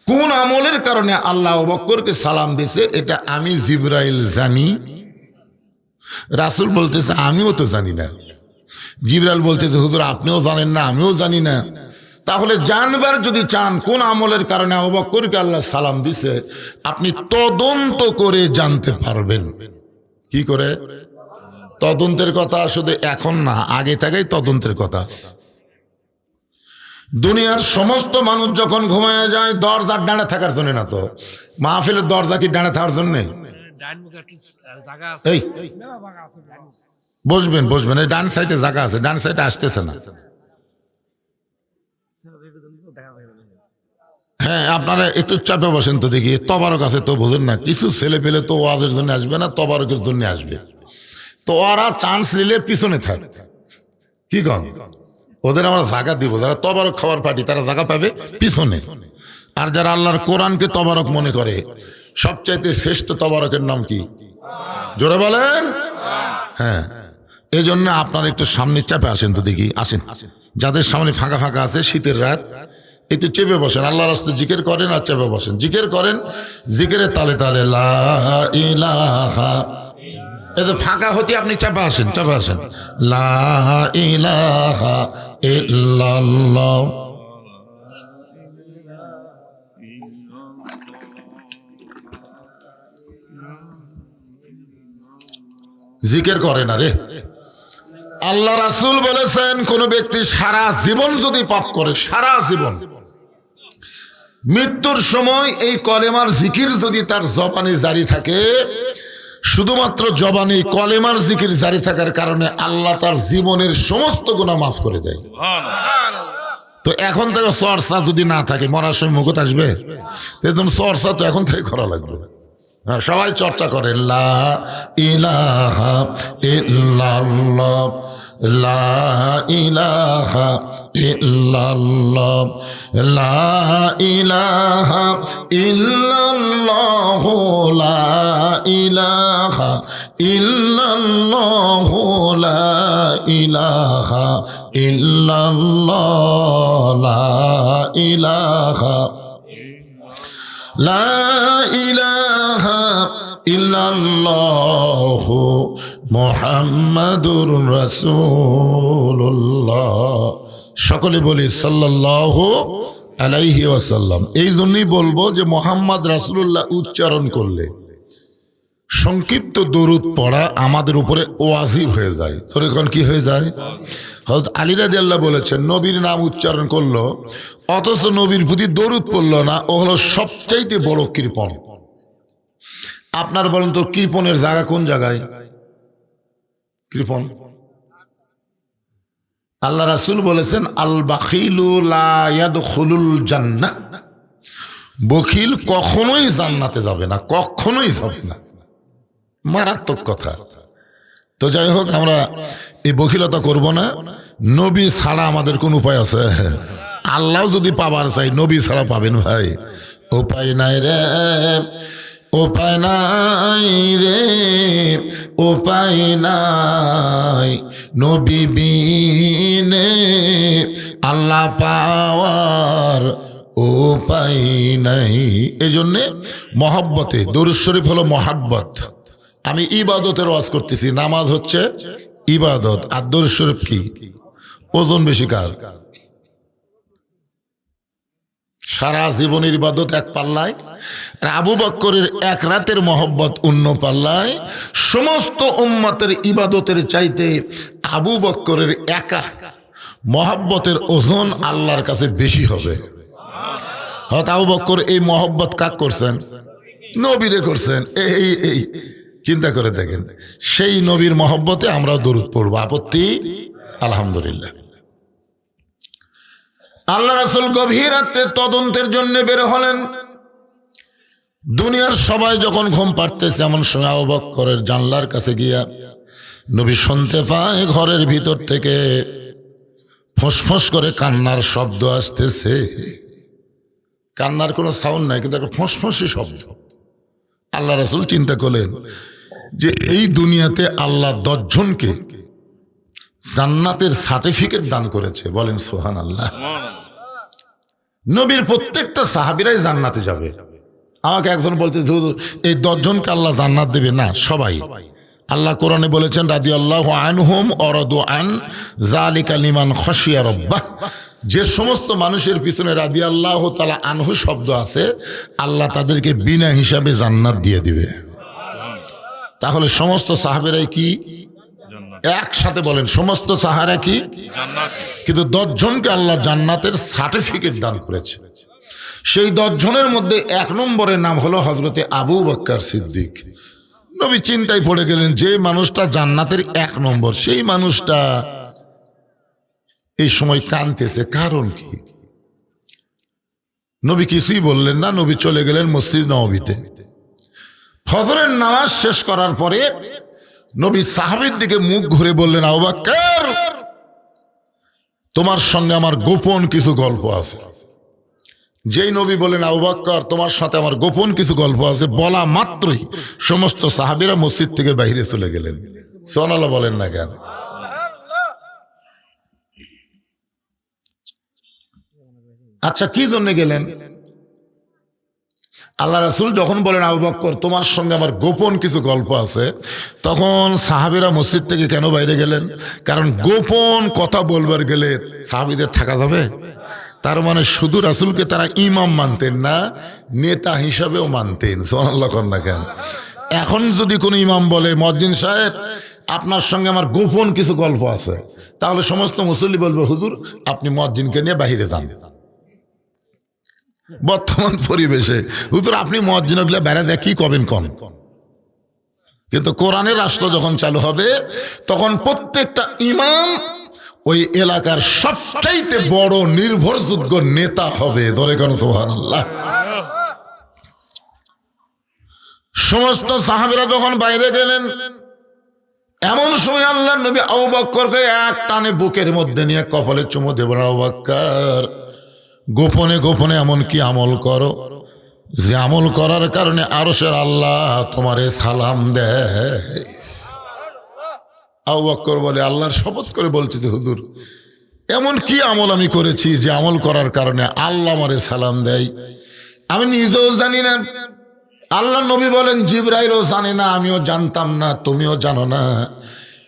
কোন আমলের কারণে আল্লাহ আবু বক্করকে সালাম দিয়েছে, এটা আমি জিবরাইল জানি। রাসূল বলতেছে আমিও তো জানি না। জিবরাইল বলতেছে হুজুর আপনিও জানেন না, আমিও জানি না। তাহলে জানবার যদি চান কোন আমলের কারণে আবু বকরকে আল্লাহ সালাম দিছে, আপনি তদন্ত করে জানতে পারবেন। কি করে? তদন্তের কথা শুধু এখন না, আগে থেকেই তদন্তের কথা আছে। দুনিয়ার সমস্ত মানুষ যখন ঘুমায় যায় দরজার ডানে থাকার জন্য না, তো মাহফিলের দরজা কি ডানে থাকার জন্য? এই বসবেন বসবেন, এই ডান সাইডে জায়গা আছে, ডান সাইডে আসতেছে না। হ্যাঁ আপনারা একটু চাপে বসেন তো দেখি, তবারক আছে তো বুঝেন না, কিছু ছেলে পেলে তো ওয়াজের জন্য আসবে না, তবারকের জন্য আসবে। তো ওরা চান্স নিলে পিছনে থাক, কি কন? ওদের আমরা জায়গা দিব। যারা তবারক খাওয়ার পার্টি তারা জায়গা পাবে পিছনে। আর যারা আল্লাহর কোরআনকে তবারক মনে করে, সবচাইতে শ্রেষ্ঠ তবারকের নাম কি? জোরে বলেন। হ্যাঁ, এই জন্য আপনারা একটু সামনে চাপে আসেন তো দেখি, আসেন। যাদের সামনে ফাঁকা ফাঁকা আছে, শীতের রাত, একটু চেপে বসেন, আল্লাহর রাস্তায় জিকির করেন আর চেপে বসেন, জিকির করেন। জিকিরের তালে তালে লা ইলাহা, এতে ফাঁকা হতে আপনি চাপে আসেন, চাপে আসেন। লা ইলাহা ইল্লাল্লাহ। জিকির করে না রে। আল্লাহ রাসূল বলেছেন, কোন ব্যক্তি সারা জীবন যদি পাপ করে, সারা জীবন, মৃত্যুর সময় এই কলেমার জিকির যদি তার জবানে জারি থাকে, শুধুমাত্র জবানে কলেমার জিকির জারি থাকার কারণে আল্লাহ তার জীবনের সমস্ত গুনাহ মাফ করে দেয়। তো এখন থেকে চর্চা যদি না থাকে, মরার সময় মুখত আসবে, চর্চা তো এখন থেকে করা লাগবে। সবাই চর্চা করে, লা ইলাহা ইল্লাল্লাহ, লা ইলাহা ইল্লাল্লাহ, লা ইলাহা ইল্লাল্লাহ, লা ইলাহা ইল্লাল্লাহ, লা ইলাহা ইল্লাল্লাহ, লা ইলাহা, লা ইলাহা ইল্লাল্লাহ মুহাম্মাদুর রাসূলুল্লাহ। সকলে বলি সাল্লাল্লাহু আলাইহি ওয়াসাল্লাম। এই জন্যই বলবো যে মুহাম্মদ রাসূলুল্লাহ উচ্চারণ করলে সংক্ষিপ্ত দরুদ পড়া আমাদের উপরে ওয়াজিব হয়ে যায়। তোর এখন কি হয়ে যায়? হযরত আলী রাদিয়াল্লাহু বলেছেন, নবীর নাম উচ্চারণ করলো অথচ নবীর প্রতি দরুদ পড়লো না, ও হলো সবচাইতে বড় কৃপণ। আপনার বলেন তো, কৃপণের জায়গা কোন জায়গায়? কৃপণ, আল্লাহ রাসূল বলেছেন, আল বাখিলু লা ইয়াদখুলুল জান্নাহ, বখিল কখনোই জান্নাতে যাবে না, কখনোই যাবে না। মারাত্মক কথা। তো যাই হোক, আমরা এই বখিলতা করব না। নবী ছাড়া আমাদের কোন উপায় আছে? আল্লাহ যদি পাবার চাই, নবী ছাড়া পাবেন ভাই? উপায় নাই রে, উপায় নাই রে, উপায় নাই, নবী বিনে আল্লাহ পাওয়ার উপায় নাই। এই জন্যে মহব্বতে, দরুদ শরীফ হলো মহাব্বত। আমি ইবাদতের ওয়াজ করতেছি, নামাজ হচ্ছে ইবাদত, আর দরুদ শরীফ কি? ওজন বেশি কার? সারা জীবনের ইবাদত এক পাল্লায়, আবু বকরের এক রাতের মহব্বত অন্য পাল্লায়। সমস্ত উম্মতের ইবাদতের চাইতে আবু বকরের একা মহব্বতের ওজন আল্লাহর কাছে বেশি হবে। হয়তো আবু বকর এই মহব্বত কাক করছেন? নবীরে করছেন। এই চিন্তা করে দেখেন, সেই নবীর মহব্বতে আমরা দরুদ পড়ব, আপত্তি? আলহামদুলিল্লাহ। আল্লাহ রাসূল গভীর রাত্রে তদন্তের জন্য বের হলেন। দুনিয়ার সবাই যখন ঘুম পাড়তেছে, এমন সময় আবু বকরের জানলার কাছে গিয়া নবী শুনতে পায় ঘরের ভিতর থেকে ফোঁস করে কান্নার শব্দ আসতেছে। কান্নার কোনো সাউন্ড নাই, কিন্তু একটা ফোঁসি শব্দ। আল্লাহ রাসূল চিন্তা করলেন যে এই দুনিয়াতে আল্লাহ 10 জনকে জান্নাতের সার্টিফিকেট দান করেছে। বলেন সুবহানাল্লাহ। নবীর প্রত্যেকটা সাহাবীরাই জান্নাতে যাবে। আমাকে একজন বলতে, এই 10 জনকে আল্লাহ জান্নাত দেবে না? সবাই। আল্লাহ কোরআনে বলেছেন, রাদিয়াল্লাহু আনহুম ওয়া রাদু আন যালিকা লিমান খাশিয়া রাব্বাহ। যে সমস্ত মানুষের পিছনে রাদিয়াল্লাহু তাআলা আনহু শব্দ আছে, আল্লাহ তাদেরকে বিনা হিসাবে জান্নাত দিয়ে দিবে। তাহলে সমস্ত সাহাবীরাই কি? একসাথে বলেন, সমস্ত সাহারা কি? কিন্তু 10 জনকে আল্লাহ জান্নাতের সার্টিফিকেট দান করেছে। সেই 10 জনের মধ্যে 1 নম্বরের নাম হলো হযরতে আবু বকর সিদ্দিক। নবী চিন্তায় পড়ে গেলেন, যে মানুষটা জান্নাতের 1 নম্বর, সেই মানুষটা এই সময় কাঁদতেছে, কারণ কি? নবী কিছুই বললেন না। নবী চলে গেলেন মসজিদ নববীতে। ফজরের নামাজ শেষ করার পরে নবী সাহাবীর দিকে মুখ ঘুরে বললেন, আবু বকর, তোমার সঙ্গে আমার গোপন কিছু গল্প আছে। যেই নবী বলেন আবু বকর তোমার সাথে আমার গোপন কিছু গল্প আছে, বলা মাত্রই সমস্ত সাহাবীরা মসজিদ থেকে বাইরে চলে গেলেন। সুবহানাল্লাহ বলেন না কেন? আচ্ছা, কি জন্য গেলেন? আল্লাহ রাসূল যখন বলেন আবু বকর তোমার সঙ্গে আমার গোপন কিছু গল্প আছে, তখন সাহাবীরা মসজিদ থেকে কেন বাইরে গেলেন? কারণ গোপন কথা বলবার গেলে সাহাবীদের থাকা যাবে? তার মানে শুধু রাসূলকে তারা ইমাম মানতেন না, নেতা হিসাবেও মানতেন। সুবহানাল্লাহ কর না কেন? এখন যদি কোনো ইমাম বলে মুয়াজ্জিন সাহেব আপনার সঙ্গে আমার গোপন কিছু গল্প আছে, তাহলে সমস্ত মুসল্লি বলবে হুজুর আপনি মুয়াজ্জিনকে নিয়ে বাইরে যান। বর্তমান পরিবেশে হুজুর আপনি মুয়াজ্জিনগুলো বেড়া দেয় কি কবেন কন। কিন্তু কোরআনের রাষ্ট্র যখন চালু হবে তখন প্রত্যেকটা ইমাম ওই এলাকার সবচাইতে বড় নির্ভরযোগ্য নেতা হবে। ধরে কেন সুবহানাল্লাহ। সমস্ত সাহাবীরা যখন বাইরে গেলেন, এমন সময় আল্লাহর নবী আবু বকরকে এক টানে বুকের মধ্যে নিয়ে কপালে চুমু দেবেন, আবু বকর গোপনে গোপনে এমন কি আমল করো যে আমল করার কারণে আরশের আল্লাহ তোমারে সালাম দেয়। আবু বকর বলে আল্লাহর শপথ করে বলছে যে হুজুর এমন কি আমল আমি করেছি যে আমল করার কারণে আল্লাহ আমারে সালাম দেয়? আমি নিজেও জানি না। আল্লাহ নবী বলেন জিবরাইলও জানে না, আমিও জানতাম না, তুমিও জানো না,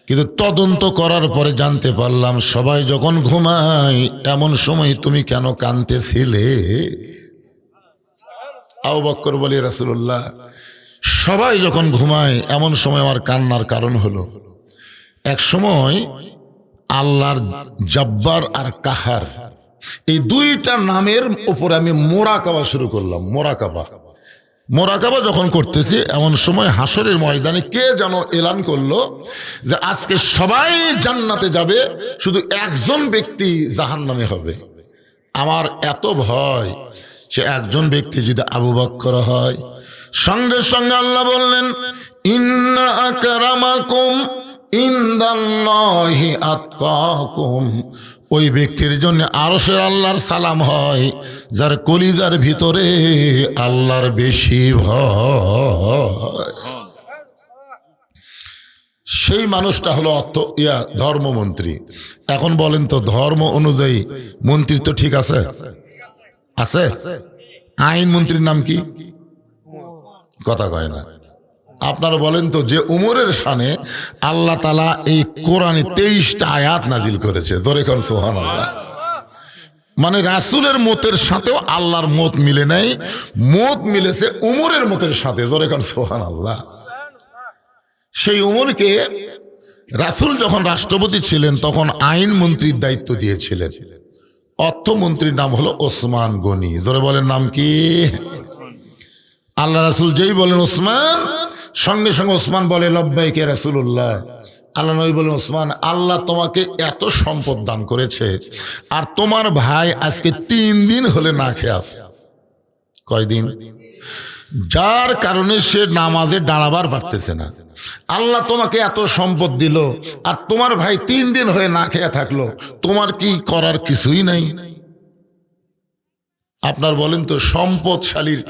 কিন্তু তদন্ত করার পরে জানতে পারলাম সবাই যখন ঘুমায় এমন সময় তুমি কেন কাঁদতেছিলে? আবু বকর বলে রাসূলুল্লাহ সবাই যখন ঘুমায় এমন সময় আমার কান্নার কারণ হলো এক সময় আল্লাহর জব্বার আর কাহার এই দুইটা নামের উপর আমি মোরাকাবা শুরু করলাম। মোরাকাবা যখন করতেছি এমন সময় হাসরের ময়দানে কে যেন এলান করলো যে আজকে সবাই জান্নাতে যাবে, শুধু একজন ব্যক্তি জাহান্নামে হবে। আমার এত ভয়, সে একজন ব্যক্তি যদি আবু বকর হয়। সঙ্গে সঙ্গে আল্লাহ বললেন ইন্না আকরামাকুম ইনদাল্লাহি আতকাকুম। ওই ব্যক্তির জন্য আরশের আল্লাহর সালাম হয় যার কলিজার ভিতরে আল্লাহর বেশি ভয়। সেই মানুষটা হলো ধর্মমন্ত্রী। এখন বলেন তো ধর্ম অনুযায়ী মন্ত্রী তো ঠিক আছে? আছে? আইন মন্ত্রীর নাম কি? কথা কয় না। আপনারা বলেন তো যে উমরের শানে আল্লাহ তাআলা এই কোরআনে 23টা আয়াত নাজিল করেছে, ধরে কোন সুবহানাল্লাহ। মানে রাসূলের মতের সাথেও আল্লাহর মত মিলে নাই, মত মিলেছে উমরের মতের সাথে, ধরে কোন সুবহানাল্লাহ। সেই উমরকে রাসূল যখন রাষ্ট্রপতি ছিলেন তখন আইন মন্ত্রীর দায়িত্ব দিয়েছিলেন। অর্থমন্ত্রীর নাম হলো ওসমান গনি। ধরে বলেন নাম কি? আল্লাহ রাসূল যেই বলেন ওসমান, সঙ্গে সঙ্গে ওসমান বলে লব্বাইক ইয়া রাসূলুল্লাহ। আল্লাহ নবী বলেন ওসমান আল্লাহ তোমাকে এত সম্পদ দান করেছে আর তোমার ভাই আজকে 3 দিন হলে না খেয়ে আছে। কয়দিন? যার কারণে সে নামাজে দাঁড়াবার পারতেছে না। আল্লাহ তোমাকে এত সম্পদ দিল আর তোমার ভাই 3 দিন হয়ে না খেয়ে থাকলো, তোমার কি করার কিছুই নাই? আপনার বলেন তো সম্পদশালীর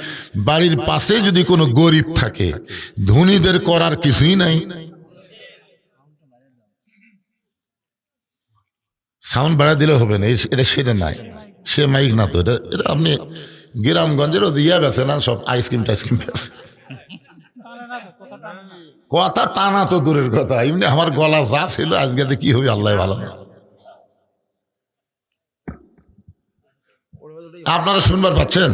বাড়ির পাশে যদি কোনো গরিব থাকে, ধনীদের করার কিছুই নাই? সাউন্ড বাড়া দিলে হবে না, এটা সেটা নাই, সে মাইক না তো। এটা আপনি গ্রামগঞ্জের ইয়া বেছে না, সব আইসক্রিম টাইসক্রিম বেছে। কথা টানা তো দূরের কথা, এমনি আমার গলা যা ছিল আজকে কি হবে আল্লাহ ভালো। আপনারা শুনবার পাচ্ছেন?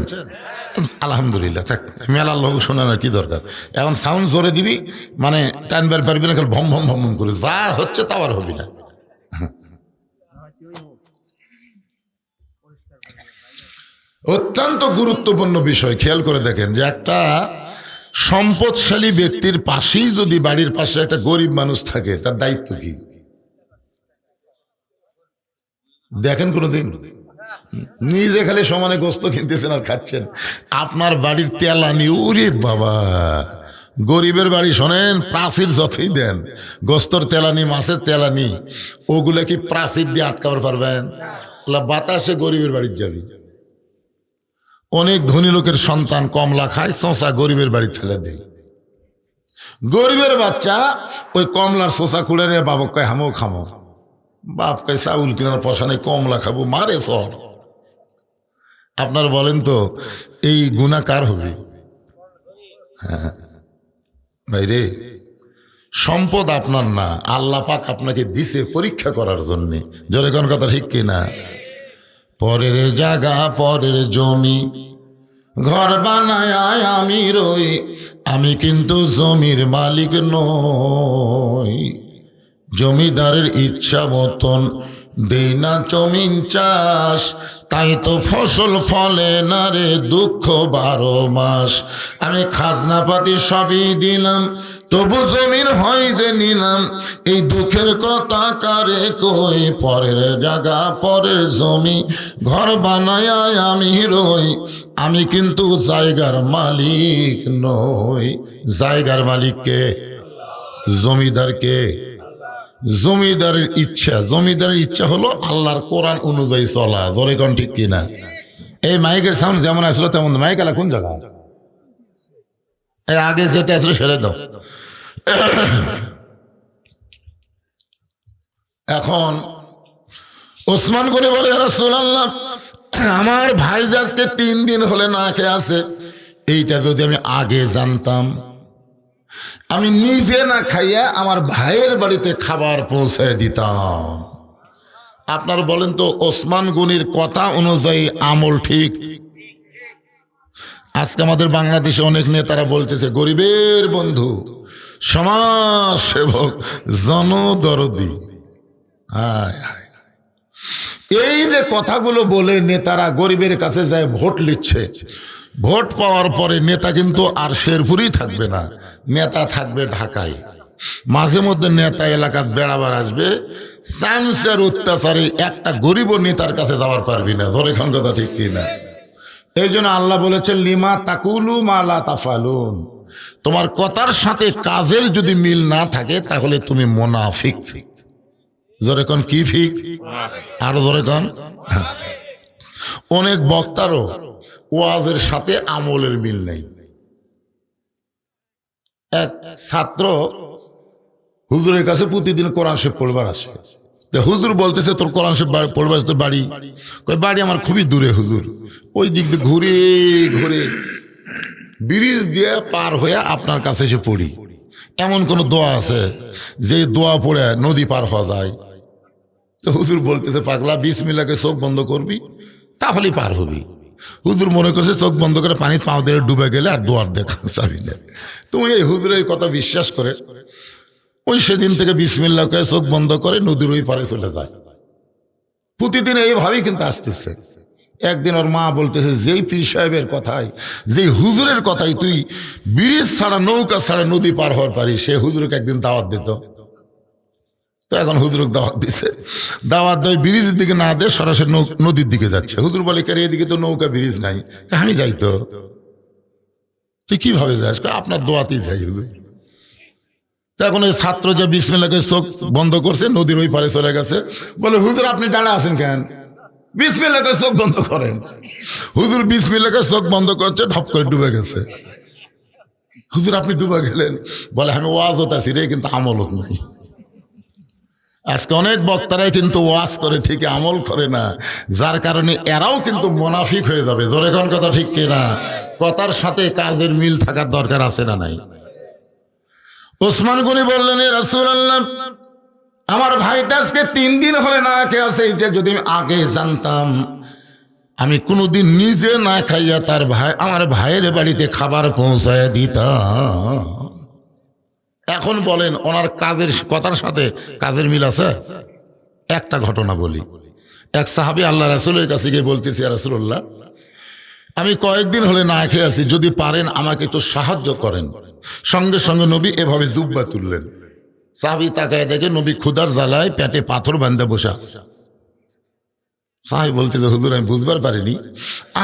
আলহামদুলিল্লাহ। থাক, মেলার লোক শোনানোর কি দরকার? এখন সাউন্ড জোরে দিবি মানে টানবার পারবি না, খালি ভম ভম ভম ভম করে যা হচ্ছে তাও আর হবি না। অত্যন্ত গুরুত্বপূর্ণ বিষয়, খেয়াল করে দেখেন যে একটা সম্পদশালী ব্যক্তির পাশেই যদি বাড়ির পাশে একটা গরিব মানুষ থাকে, তার দায়িত্ব কি দেখেন? কোনোদিন নিজে খালি সমানে গোস্ত কিনতেছেন আর খাচ্ছেন, আপনার বাড়ির তেলানি ওরে বাবা গরিবের বাড়ি শোনেন, প্রাচীর যতই দেন, গোস্তর তেলানি, মাছের তেলানি, ওগুলো কি প্রাচীর দিয়ে আটকাবার পারবেন? বাতাসে গরিবের বাড়ির যাবি। অনেক ধনী লোকের সন্তান কমলা খায়, শশা গরিবের বাড়ি ফেলে দেয়। গরিবের বাচ্চা ওই কমলার শশা খুলে নিয়ে বাবক কয় হামো খামো, বাপ কয় চাউল কেনার পয়সা নেই, কমলা খাবো, মারে সব। আপনার বলেন তো এই গুনাহ কার হবে? হ্যাঁ ভাইরে, সম্পদ আপনার না, আল্লাহ পাক আপনাকে দিছে পরীক্ষা করার জন্য। জোরে কোন কথা ঠিক কিনা? পরের জায়গা পরের জমি ঘর বানায় আমি রই, আমি কিন্তু জমির মালিক নই। জমিদারের ইচ্ছা মতন দেই না জমিন চাষ, তাই তো ফসল ফলে না রে দুঃখ 12 মাস। আমি খাজনা পাতি সবই দিলাম, তবু জমিন হয় যে নিলাম, এই দুঃখের কথা কারে কই। পরের জায়গা পরের জমি ঘর বানায় আমি রই, আমি কিন্তু জায়গার মালিক নই। জায়গার মালিক কে? জমিদার কে? জমিদারের ইচ্ছা, জমিদারের ইচ্ছা হলো আল্লাহর কোরআন অনুযায়ী চলা। ধরে কোন ঠিক কিনা? এই মাইকের সাউন্ড যেমন আসলো তেমন মাইক আলা কোন জায়গা? এই আগে যেটা আসলো সেরে দাও। এখন ওসমান গনি বলে, রাসূলুল্লাহ, আমার ভাই আজকে 3 দিন হলে না খেয়ে আছে, এইটা যদি আমি আগে জানতাম, আমি নিজে না খাইয়া আমার ভাইয়ের বাড়িতে খাবার পৌঁছায় দিতাম। আপনার বলেন তো ওসমান গনির কথা অনুযায়ী আমল ঠিক? আজকে আমাদের বাংলাদেশে অনেক নেতারা বলতেছে গরিবের বন্ধু, সমাজ সেবক, জনদরদি। এই যে কথাগুলো বলে নেতারা গরিবের কাছে যায় ভোট লিচ্ছে, ভোট পাওয়ার পরে নেতা কিন্তু আর শেরপুরেই থাকবে না, নেতা থাকবে ঢাকায়। মাঝে মধ্যে নেতা এলাকার বেড়াবার আসবে, চান্সের অত্যাচারে একটা গরিব নেতার কাছে যাওয়ার পারবি না। ধরে খান কথা ঠিক কিনা? এই জন্য আল্লাহ বলেছেন, লিমা তাকুলু মা লা তাফালুন, তোমার কথার সাথে কাজের যদি মিল না থাকে তাহলে তুমি মুনাফিক। জোরে কোন কি ফিক? আরো জোরে কোন। অনেক বক্তারও ওয়াজের সাথে আমলের মিল নেই। এক ছাত্র হুজুরের কাছে প্রতিদিন কোরআন শরীফ পড়বার আসে। তো হুজুর বলতেছে, তোর কোরআন শরীফ পড়বার তোর বাড়ি? কই বাড়ি আমার খুবই দূরে হুজুর, ওই দিক দিয়ে ঘুরে ঘুরে ব্রিজ দিয়ে পার হয়ে আপনার কাছে এসে পড়ি। এমন কোন দোয়া আছে যে দোয়া পড়ে নদী পার হওয়া যায়? তো হুজুর বলতেছে, পাগলা, বিসমিল্লাহকে চোখ বন্ধ করবি তাহলেই পার হবি। হুজুর মনে করছে চোখ বন্ধ করে পানি পাও দিয়ে ডুবে গেলে আর দোয়ার দেখা যাবি না। তুমি এই হুজুরের কথা বিশ্বাস করে ওই সেদিন থেকে বিসমিল্লাহকে চোখ বন্ধ করে নদীর ওই পারে চলে যায়। প্রতিদিন এইভাবেই কিন্তু আসতেছে। একদিন ওর মা বলতেছে, যেই পীর সাহেবের কথাই, যেই হুজুরের কথাই তুই ব্রিজ ছাড়া নৌকা ছাড়া নদী পার হওয়ার পারিস, সে হুজুরকে একদিন দাওয়াত দিত। তো এখন হুজুরকে দাওয়াত দিছে, দাওয়াত দেয় ব্রিজের দিকে না দিয়ে সরাসরি নদীর দিকে যাচ্ছে। হুজুর বলে, কে এদিকে তো নৌকা ব্রিজ নাই। আমি যাই। তো তুই কিভাবে যাস? আপনার দোয়াতেই যাই হুজুর। এখন এই ছাত্র যে বিসমিল্লাহকে চোখ বন্ধ করছে, নদীর ওই পারে চলে গেছে। বলে, হুজুর আপনি দাঁড়া আছেন কেন? বিসমিল্লাহকে চোখ বন্ধ করেন। হুজুর বিসমিল্লাহকে চোখ বন্ধ করছে, ঢপ করে ডুবে গেছে। হুজুর আপনি ডুবে গেলেন? বলে, আমি ওয়াজত আছি রে, কিন্তু আমলত নাই। আজকে অনেক বক্তারাই কিন্তু ওয়াজ করে, ঠিক আমল করে না, যার কারণে এরাও কিন্তু মুনাফিক হয়ে যাবে। জোরে কোন কথা ঠিক কিনা? কথার সাথে কাজের মিল থাকার দরকার আছে না নাই? ওসমান গনি বললেন, এ রাসূলুল্লাহ, আমার ভাইটা আজকে 3 দিন হলে না খেয়ে আছে, যে যদি আমি আগে জানতাম আমি কোনোদিন নিজে না খাইয়া তার ভাই আমার ভাইয়ের বাড়িতে খাবার পৌঁছায় দিতাম। এখন বলেন, ওনার কাজের কথার সাথে কাজের মিল আছে? একটা ঘটনা বলি। এক সাহাবী আল্লাহ রাসূলের কাছে গিয়ে বলতেছি, ইয়া রাসূলুল্লাহ, আমি কয়েকদিন হলে না খেয়ে আছি, যদি পারেন আমাকে একটু সাহায্য করেন। সঙ্গে সঙ্গে নবী এভাবে জুব্বা তুললেন। সাহাবী তাকায় দেখে নবী ক্ষুধার জ্বালায় পেটে পাথর বাঁধে বসে আছে। সাহাবী বলতেছে, হুজুর আমি বুঝবার পারিনি,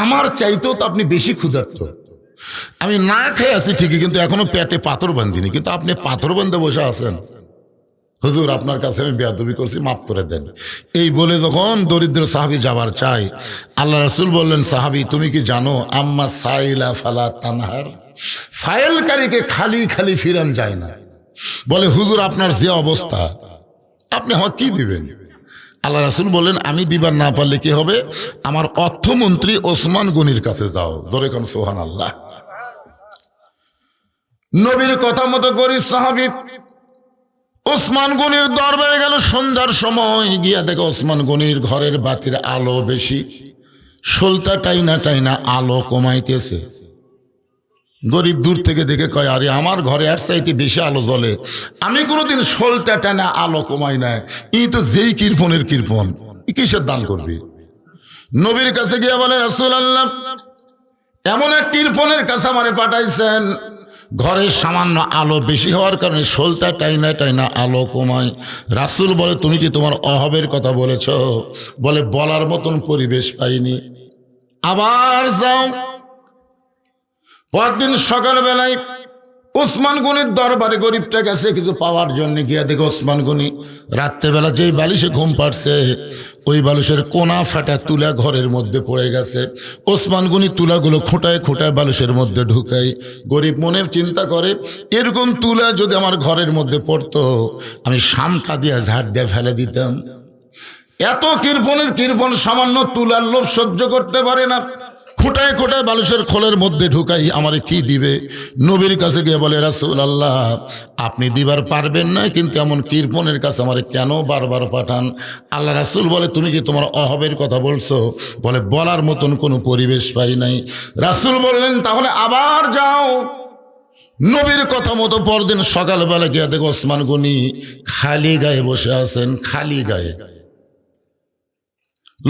আমার চাইতেও তো আপনি বেশি ক্ষুধার্ত। আমি না খেয়ে আছি ঠিকই, কিন্তু এখনো পেটে পাথর বান্ধিনি, কিন্তু আপনি পাথর বান্ধে বসে আছেন। হুজুর আপনার কাছে আমি বেয়াদবি করছি, মাফ করে দেন। এই বলে যখন দরিদ্র সাহাবী যাবার চাই, আল্লাহ রাসূল বললেন, সাহাবী তুমি কি জানো আম্মা সাইলা ফালা তানহার, ফাইলকারীকে খালি খালি ফিরান যায় না। বলে হুজুর আপনার যে অবস্থা, আপনি আমাকে কি দিবেন? আল্লাহ রাসূল বললেন, আমি দিবার না পারলে কি হবে, আমার অর্থমন্ত্রী ওসমান গনির কাছে যাও। জোরে কোন সুবহানাল্লাহ। নবীর কথা মতো গরিব সাহাবী ওসমান গনির দরবারে গেল। সন্ধ্যার সময় গিয়া দেখে ওসমান গনির ঘরের বাতির আলো বেশি, সলতা টাইনা টাইনা আলো কমাইতেছে। গরিব দূর থেকে দেখে কয়, আরে আমার ঘরে আর চাইতে বেশি আলো জ্বলে, আমি কোনোদিন সলতা টাইনা আলো কমাই নাই, এই তো যেই কৃপণের কৃপণ, কিসের দান করবি? নবীর কাছে গিয়া বলে, রাসূলুল্লাহ এমন এক কৃপণের কাছে আমারে পাঠাইছেন, ঘরের সামান্য আলো বেশি হওয়ার কারণে সলতা টাইনা টাইনা আলো কমায়। রাসূল বলে, তুমি কি তোমার অভাবের কথা বলেছ? বলে, বলার মতন পরিবেশ পাইনি। আবার যাও। পরদিন সকালবেলায় ওসমান গনির দরবারে গরিবটা গেছে কিছু পাওয়ার জন্য, গিয়া দেখে ওসমান গনি রাত্রেবেলা যেই বালিশে ঘুম পাড়ছে, ওই বালিশের কোনা ফাটা তুলা ঘরের মধ্যে পড়ে গেছে। ওসমান গনি তুলাগুলো খোঁটায় খোঁটায় বালিশের মধ্যে ঢুকাই। গরিব মনে চিন্তা করে, এরকম তুলা যদি আমার ঘরের মধ্যে পড়তো, আমি শামটা দিয়ে ঝাড় দিয়ে ফেলে দিতাম। এত কৃপণের কৃপণ সামান্য তুলার লোভ সহ্য করতে পারে না, খোঁটায় খোঁটায় বালিশের খোলের মধ্যে ঢুকাই, আমারে কি দিবে? নবীর কাছে গিয়ে বলে, রাসূলুল্লাহ আপনি দিবার পারবেন না, কিন্তু এমন কৃপণের কাছে আমারে কেন বারবার পাঠান? আল্লাহ রাসূল বলে, তুমি কি তোমার অভাবের কথা বলছো? বলে, বলার মতন কোনো পরিবেশ পাই নাই। রাসূল বললেন, তাহলে আবার যাও। নবীর কথা মতো পরদিন সকালবেলা গিয়ে দেখো ওসমান গনি খালি গায়ে বসে আছেন, খালি গায়ে।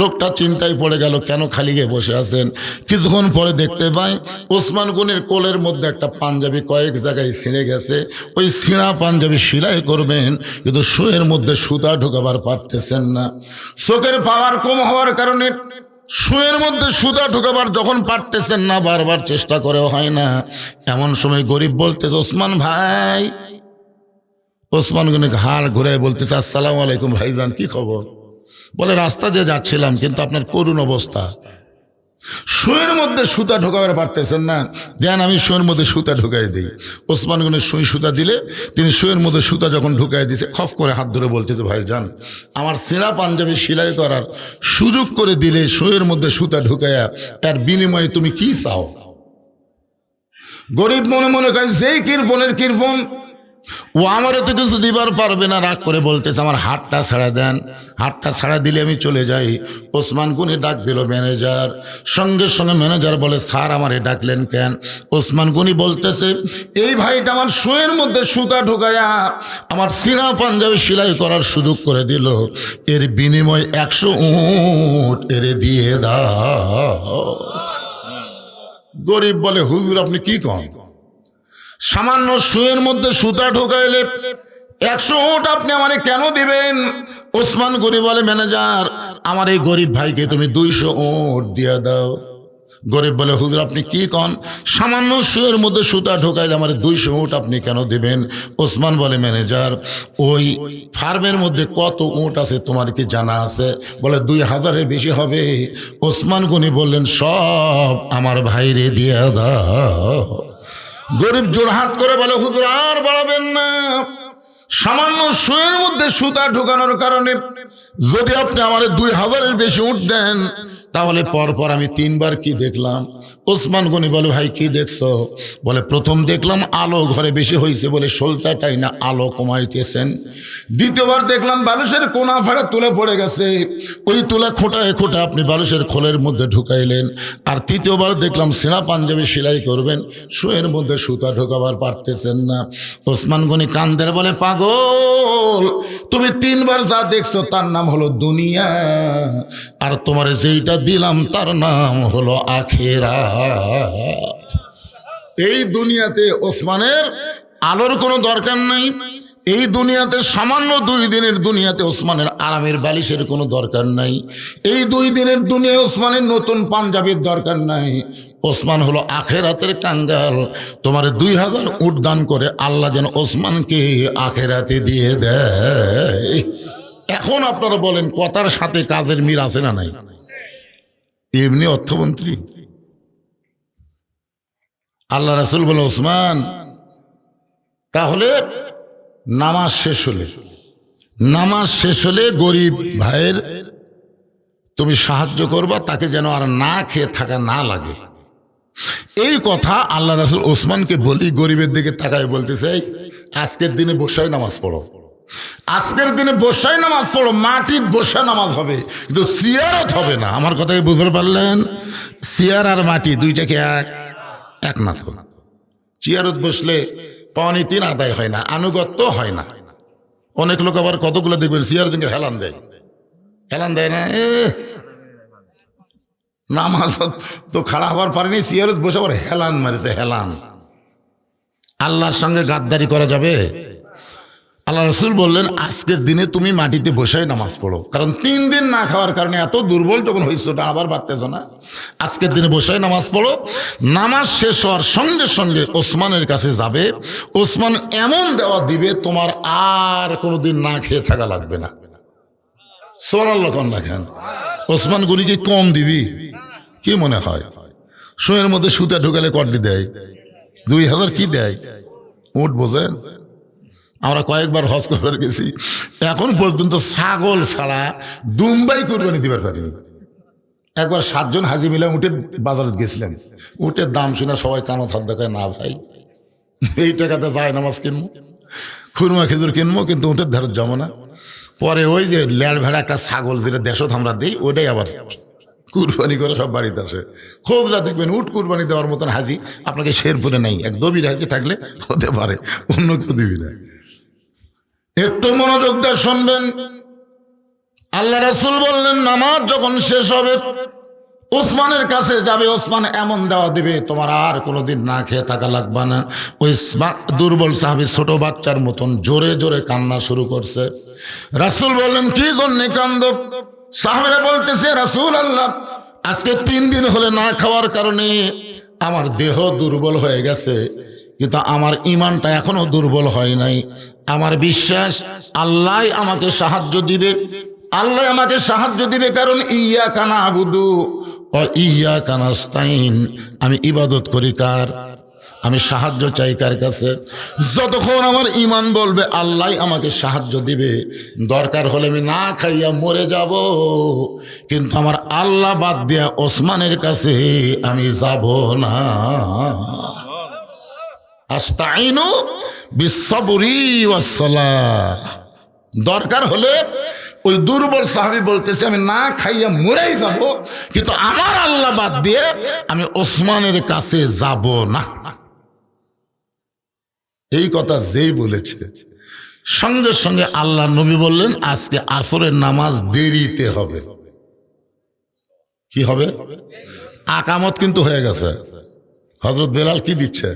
লোকটা চিন্তায় পড়ে গেল, কেন খালি গিয়ে বসে আছেন? কিছুক্ষণ পরে দেখতে পাই ওসমান গনির কোলের মধ্যে একটা পাঞ্জাবি কয়েক জায়গায় ছিঁড়ে গেছে। ওই ছিঁড়া পাঞ্জাবি সেলাই করবেন, কিন্তু শুয়ের মধ্যে সুতা ঢোকাবার পারতেছেন না। চোখের পাওয়ার কম হওয়ার কারণে শুয়ের মধ্যে সুতা ঢোকাবার যখন পারতেছেন না, বারবার চেষ্টা করেও হয় না। এমন সময় গরিব বলতেছে, ওসমান ভাই। ওসমান গনি ঘাড় ঘুরে বলতেছে, আসসালামু আলাইকুম ভাইজান, কি খবর? বলে, রাস্তা দিয়ে যাচ্ছিলাম, কিন্তু আপনার করুণ অবস্থা, শুয়ের মধ্যে সুতা ঢোকাবার পারতেছেন না, দেন আমি শুয়ের মধ্যে সুতা ঢুকাই দিই। ওসমান গনি সুই সুতা দিলে তিনি শুয়ের মধ্যে সুতা যখন ঢুকাই দিয়েছে, খপ করে হাত ধরে বলতেছে, ভাইজান আমার ছেঁড়া পাঞ্জাবি সেলাই করার সুযোগ করে দিলে, শুয়ের মধ্যে সুতা ঢুকাইয়া, তার বিনিময়ে তুমি কি চাও? গরিব মনে মনে কয়, যেই কৃপণের কৃপণ, ও আমারও তো কিছু দিবার পারবে না। রাগ করে বলতেছে, আমার হাতটা ছাড়া দেন, হাতটা ছাড়া দিলে আমি চলে যাই। ওসমান গনি ডাক দিল ম্যানেজার। সঙ্গে সঙ্গে ম্যানেজার বলে, স্যার আমারে ডাকলেন কেন? ওসমান গনি বলতেছে, এই ভাইটা আমার শুয়ের মধ্যে সুতা ঢুকায়া আমার সিনা পাঞ্জাবি সেলাই করার সুযোগ করে দিল, এর বিনিময় 100 উট এরে দিয়ে দাও। গরিব বলে, হুজুর আপনি কি কন? সামান্য শুয়ের মধ্যে সুতা ঢোকাইলে 100 উট আপনি আমারে কেন দিবেন? ওসমান গনি বলে, ম্যানেজার আমার এই গরিব ভাইকে তুমি 200 উট দিয়ে দাও। গরিব বলে, হুজুর আপনি কি কন? সামান্য শুয়ের মধ্যে সুতা ঢোকাইলে আমার 200 উট আপনি কেন দিবেন? ওসমান বলে, ম্যানেজার ওই ফার্মের মধ্যে কত উট আছে তোমার কি জানা আছে? বলে, 2000-এর বেশি হবে। ওসমান গনি বললেন, সব আমার ভাইরে দিয়ে দাও। গরিব জোরহাত করে বলে, হুজুর আর বাড়াবেন না, সামান্য শুয়ের মধ্যে সুতা ঢোকানোর কারণে যদি আপনি আমার 2000-এর বেশি উট দেন, তাহলে পরপর আমি 3বার কি দেখলাম? ওসমান গনি বলে, ভাই কি দেখছো? বলে, প্রথম দেখলাম আলো ঘরে বেশি হয়েছে বলে সলতাটাই না আলো কমাইতেছেন। দ্বিতীয়বার দেখলাম বালিশের কোনা ফাড়া তুলে পড়ে গেছে, ওই তুলা খোঁটায় খোঁটা আপনি বালিশের খোলের মধ্যে ঢুকাইলেন। আর তৃতীয়বার দেখলাম ছেঁড়া পাঞ্জাবি সেলাই করবেন, শুয়ের মধ্যে সুতা ঢোকাবার পারতেছেন না। ওসমান গনি কান্দের বলে, পাগল তুমি 3বার যা দেখছো তার নাম হলো দুনিয়া, আর তোমার যেইটা দিলাম তার নাম হলো আখিরাত। এই দুনিয়াতে ওসমানের আলোর কোনো দরকার নাই। এই দুনিয়াতে সামান্য 2 দিনের দুনিয়াতে ওসমানের আরামের বালিশের কোনো দরকার নাই। এই 2 দিনের দুনিয়ায় ওসমানের নতুন পাঞ্জাবির দরকার নাই। ওসমান হলো আখেরাতের কাঙ্গাল, তোমার 2000 উট দান করে আল্লাহ যেন ওসমানকে আখেরাতে দিয়ে দেয়। এখন আপনারা বলেন কথার সাথে কাজের মিল আছে না নাই? এমনি অর্থমন্ত্রী আল্লাহ রাসূল বলে, ওসমান তাহলে নামাজ শেষ হলে গরিব ভাইয়ের তুমি সাহায্য করবা, তাকে যেন আর না খেয়ে থাকা না লাগে। এই কথা আল্লাহ রাসূল ওসমানকে বলি, গরিবের দিকে তাকায় বলতেছে, আজকের দিনে বসাই নামাজ পড়ো, আজকের দিনে বসাই নামাজ পড়ো, মাটির বসা নামাজ হবে, কিন্তু সিয়ারত হবে না। আমার কথাই বুঝতে পারলেন? সিয়ার আর মাটি দুইটাকে এক না তো। চেয়ারত বসলে পানি 3 আদায় হয় না, আনুগত্য হয় না। অনেক লোক আবার কতগুলো দেখবেন চেয়ার দিকে হেলান দেয় না, নামাজ তো খাড়া হওয়ার পারেনি, চেয়ারত বসে আবার হেলান মারেছে, হেলান। আল্লাহর সঙ্গে গাদ্দারি করা যাবে? আল্লাহ রাসূল বললেন, আজকের দিনে তুমি মাটিতে বসাই নামাজ পড়ো, কারণ 3 দিন না খাওয়ার কারণে এত দুর্বল যখন হয়েছে, ওটা আবার বাড়তেছ না। আজকের দিনে বসাই নামাজ পড়ো। নামাজ শেষ হওয়ার সঙ্গে সঙ্গে ওসমানের কাছে যাবে, ওসমান এমন দেওয়া দিবে তোমার আর কোনোদিন না খেয়ে থাকা লাগবে না। সুবহানাল্লাহ রাখেন। ওসমান গুনি কি কম দিবি? কি মনে হয়? শোয়ের মধ্যে সুতা ঢুকালে কড্ডি দেয়, 2000 কি দেয়? উট বোঝেন? আমরা কয়েকবার হজ করবার গেছি, এখন পর্যন্ত ছাগল ছাড়া দুম্বাই কুরবানি দিবার পারিনি। একবার 7 জন হাজি মিলে উটের বাজারে গেছিলাম, উটের দাম শুনে সবাই কানো থাক দেখায়, না ভাই এই টাকাতে যায় নামাজ কিনবো, খুরমা খেজুর কিনবো, কিন্তু উটের ধারে যাবো না। পরে ওই যে লেয়ার ভেড়া একটা ছাগল যেটা দেশত আমরা দিই, ওইটাই আবার কুরবানি করে সব বাড়িতে আসে। খোঁজরা দেখবেন উট কুরবানি দেওয়ার মতন হাজি আপনাকে শেরপুরে নেই, এক দবির হাজি থাকলে হতে পারে, অন্য কেউ দিবি না। একটু মনোযোগ দিয়ে শুনবেন। আল্লাহ রাসূল বললেন, নামাজ যখন শেষ হবে ওসমানের কাছে যাবে, ওসমান এমন দেওয়া দিবে তোমার আর কোনোদিন না খেয়ে থাকা লাগবে না। ওই দুর্বল সাহাবী ছোট বাচ্চার মতন জোরে জোরে কান্না শুরু করছে। রাসূল বললেন, কি জন্যে কান্দো? সাহাবীরা বলতেছে, রাসূলুল্লাহ আজকে 3 দিন হলে না খাওয়ার কারণে আমার দেহ দুর্বল হয়ে গেছে, কিন্তু আমার ঈমানটা এখনো দুর্বল হয় নাই। আমার বিশ্বাস আল্লাহ আমাকে সাহায্য দিবে, আল্লাহ আমাকে সাহায্য দিবে, কারণ ইয়্যাকা না'বুদু ওয়া ইয়্যাকা নাস্তাইন। আমি ইবাদত করি কার? আমি সাহায্য চাই কার কাছে? যতক্ষণ আমার ঈমান বলবে আল্লাহ আমাকে সাহায্য দিবে, দরকার হলে আমি না খাইয়া মরে যাব, কিন্তু আমার আল্লাহ বাদ দিয়া ওসমানের কাছে আমি যাব না। আস্তাইনু বিসসবরি ওয়াসসালাহ। দরকার হলে ওই দুর্বল সাহাবী বলতেছে, আমি না খাইয়া মরেই যাব, কিন্তু আমার আল্লাহ বাদ দিয়ে আমি ওসমানের কাছে যাব না। এই কথা যেই বলেছে, সঙ্গে সঙ্গে আল্লাহ নবী বললেন, আজকে আসরের নামাজ দেরিতে হবে। কি হবে? আকামত কিন্তু হয়ে গেছে। হযরত বেলাল কি দিচ্ছে?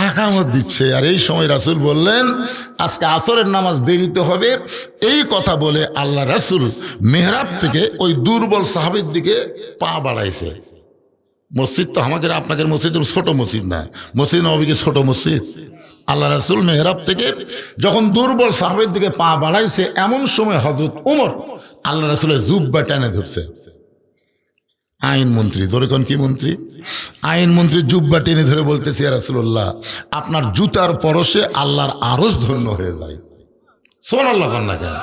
আকামত দিচ্ছে। আর এই সময় রাসূল বললেন, আজকে আসরের নামাজ দেরিতে হবে। এই কথা বলে আল্লাহ রাসূল মেহরাব থেকে ওই দুর্বল সাহাবীর দিকে পা বাড়াইছে। মসজিদ তো আমাদের আপনাদের মসজিদ ছোট মসজিদ না, মসজিদ নববী ছোট মসজিদ। আল্লাহ রাসূল মেহরাব থেকে যখন দুর্বল সাহাবীর দিকে পা বাড়াইছে, এমন সময় হযরত ওমর আল্লাহ রাসূলের জুব্বা টেনে ধরছে। আইনমন্ত্রী, ধরে কোন কি মন্ত্রী? আইনমন্ত্রী জুব্বা টেনে ধরে বলতেছে, ইয়া রাসূলুল্লাহ আপনার জুতার পরশে আল্লাহর আরশ ধন্য হয়ে যায়। সুবহানাল্লাহ না কেন?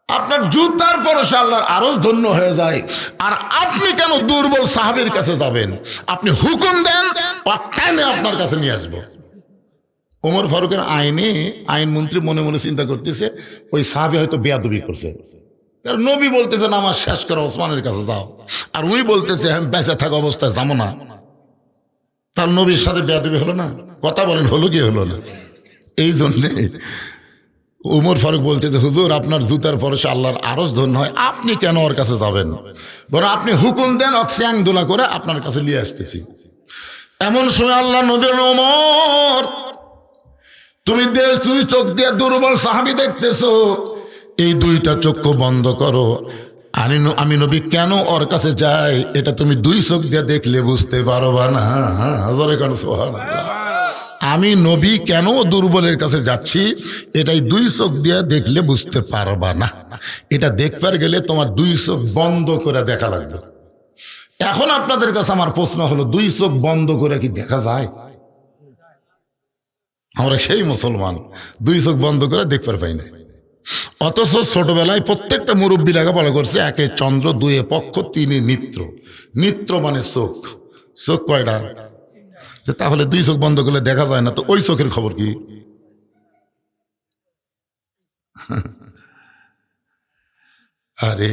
আপনার জুতার পরশে আল্লাহর আরশ ধন্য হয়ে যায়, আর আপনি কেন দুর্বল সাহাবীর কাছে যাবেন? আপনি হুকুম দেন, টেনে আপনার কাছে নিয়ে আসবো। ওমর ফারুকের আইনমন্ত্রী মনে মনে চিন্তা করতেছে, ওই সাহাবী হয়তো বেয়াদবি করছে, কারণ নবী বলতেছে নামাজ শেষ করে ওসমানের কাছে যাও, আর উনি বলতেছে আমি বেঁচে থাকা অবস্থায় যাবো না। তার নবীর সাথে বেয়াদবি হলো না? কথা বলেন, হলো কি হলো না? এই জন্যে ওমর ফারুক বলতেছে, হুজুর আপনার জুতার পরশে আল্লাহর আরশ ধন্য হয়, আপনি কেন ওর কাছে যাবেন? বরং আপনি হুকুম দেন, অক্সিয়াং দোলা করে আপনার কাছে নিয়ে আসতেছি। এমন সময় আল্লাহ নবী, ওমর তুমি দুই চোখ দিয়ে দুর্বল সাহাবী দেখতেছো, এই 2টা চক্ষু বন্ধ করো। আমি নবী কেন ওর কাছে যাই এটা তুমি দুই চোখ দিয়ে দেখলে বুঝতে পারবা না। হযরত কেন সুবহানাল্লাহ। আমি নবী কেন দুর্বলের কাছে যাচ্ছি এটাই দুই চোখ দিয়ে দেখলে বুঝতে পারবা না। এটা দেখবার গেলে তোমার দুই চোখ বন্ধ করে দেখা লাগবে। এখন আপনাদের কাছে আমার প্রশ্ন হলো, দুই চোখ বন্ধ করে কি দেখা যায়? আমরা সেই মুসলমান দুই চোখ বন্ধ করে দেখতে পাই না। অথচ ছোটবেলায় প্রত্যেকটা মুরব্বী লেখাপড়া করছে, একে চন্দ্র, দুয়ে পক্ষ, তিনে নিত্র। নিত্র মানে চোখ। চোখ কয়টা? তাহলে দুই চোখ বন্ধ করলে দেখা যায় না, তো ওই চোখের খবর কি? আরে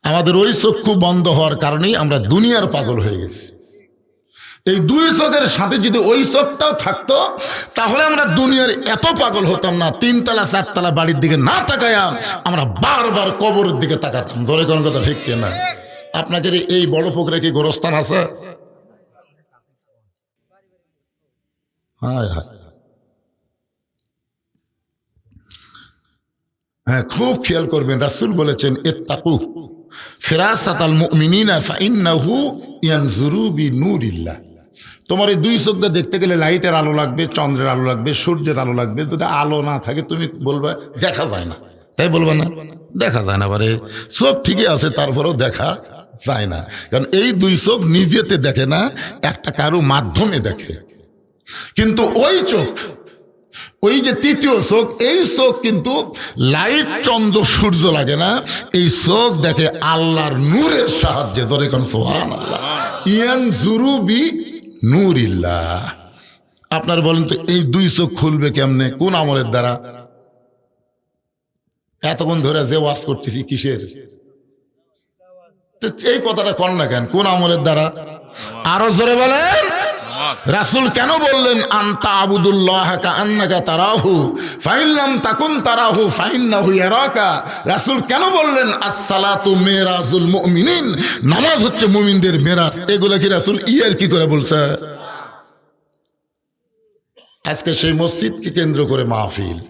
আমাদের ওই চক্ষু বন্ধ হওয়ার কারণেই আমরা দুনিয়ার পাগল হয়ে গেছি। এই দুই চোখের সাথে যদি ওই চোখটাও থাকতো তাহলে আমরা দুনিয়ার এত পাগল হতাম না। তিনতলা চারতলা বাড়ির দিকে না তাকায়া আমরা বারবার কবরের দিকে তাকাতাম। জোরে কোন কথা ঠিক কিনা? আপনাদের এই বড় পুকুরে কি গোরস্থান আছে? হায় হায়, হ্যাঁ, খুব খেয়াল করবেন। রাসূল বলেছেন, ইত্তাকু ফিরাসাতাল মুমিনিনা ফাইন্নাহু ইয়ানজুরু বিনূরিল্লাহ। তোমার এই দুই চোখ দিয়ে দেখতে গেলে লাইটের আলো লাগবে, চন্দ্রের আলো লাগবে, সূর্যের আলো লাগবে। যদি আলো না থাকে তুমি বলবে দেখা যায় না, তাই বলবে না? দেখা যায় না, বারে চোখ ঠিকই আছে তারপরেও দেখা যায় না। কারণ এই দুই চোখ নিজেতে দেখে না, একটা কারো মাধ্যমে দেখে। কিন্তু ওই চোখ, ওই যে তৃতীয় চোখ, এই চোখ কিন্তু লাইট, চন্দ্র, সূর্য লাগে না। এই চোখ দেখে আল্লাহর নূরের সাহায্যে। ধরে কোন সুবহানাল্লাহ। ইয়ানজুরু বিনূরিল্লাহ। আপনার বলেন তো এই দুই চোখ খুলবে কেমনে, কোন আমলের দ্বারা? এতক্ষণ ধরে যে ওয়াজ করতেছি কিসের? এই কথাটা কর না কেন? কোন আমলের দ্বারা? আরো জোরে বলেন। রাসূল কেন বললেন আনতা আবুদুল্লাহ কাআন্নাকা তারাহু ফাইন লাম তাকুন তারাহু ফাইন্নাহু ইয়ারাকা? রাসূল কেন বললেন আসসালাতু মিরাজুল মুমিনিন, নামাজ হচ্ছে মুমিনদের মেরাজ? এগুলা কি রাসূল ইয়ার কি করে বলছে? আজকে সেই মসজিদকে কেন্দ্র করে মাহফিল।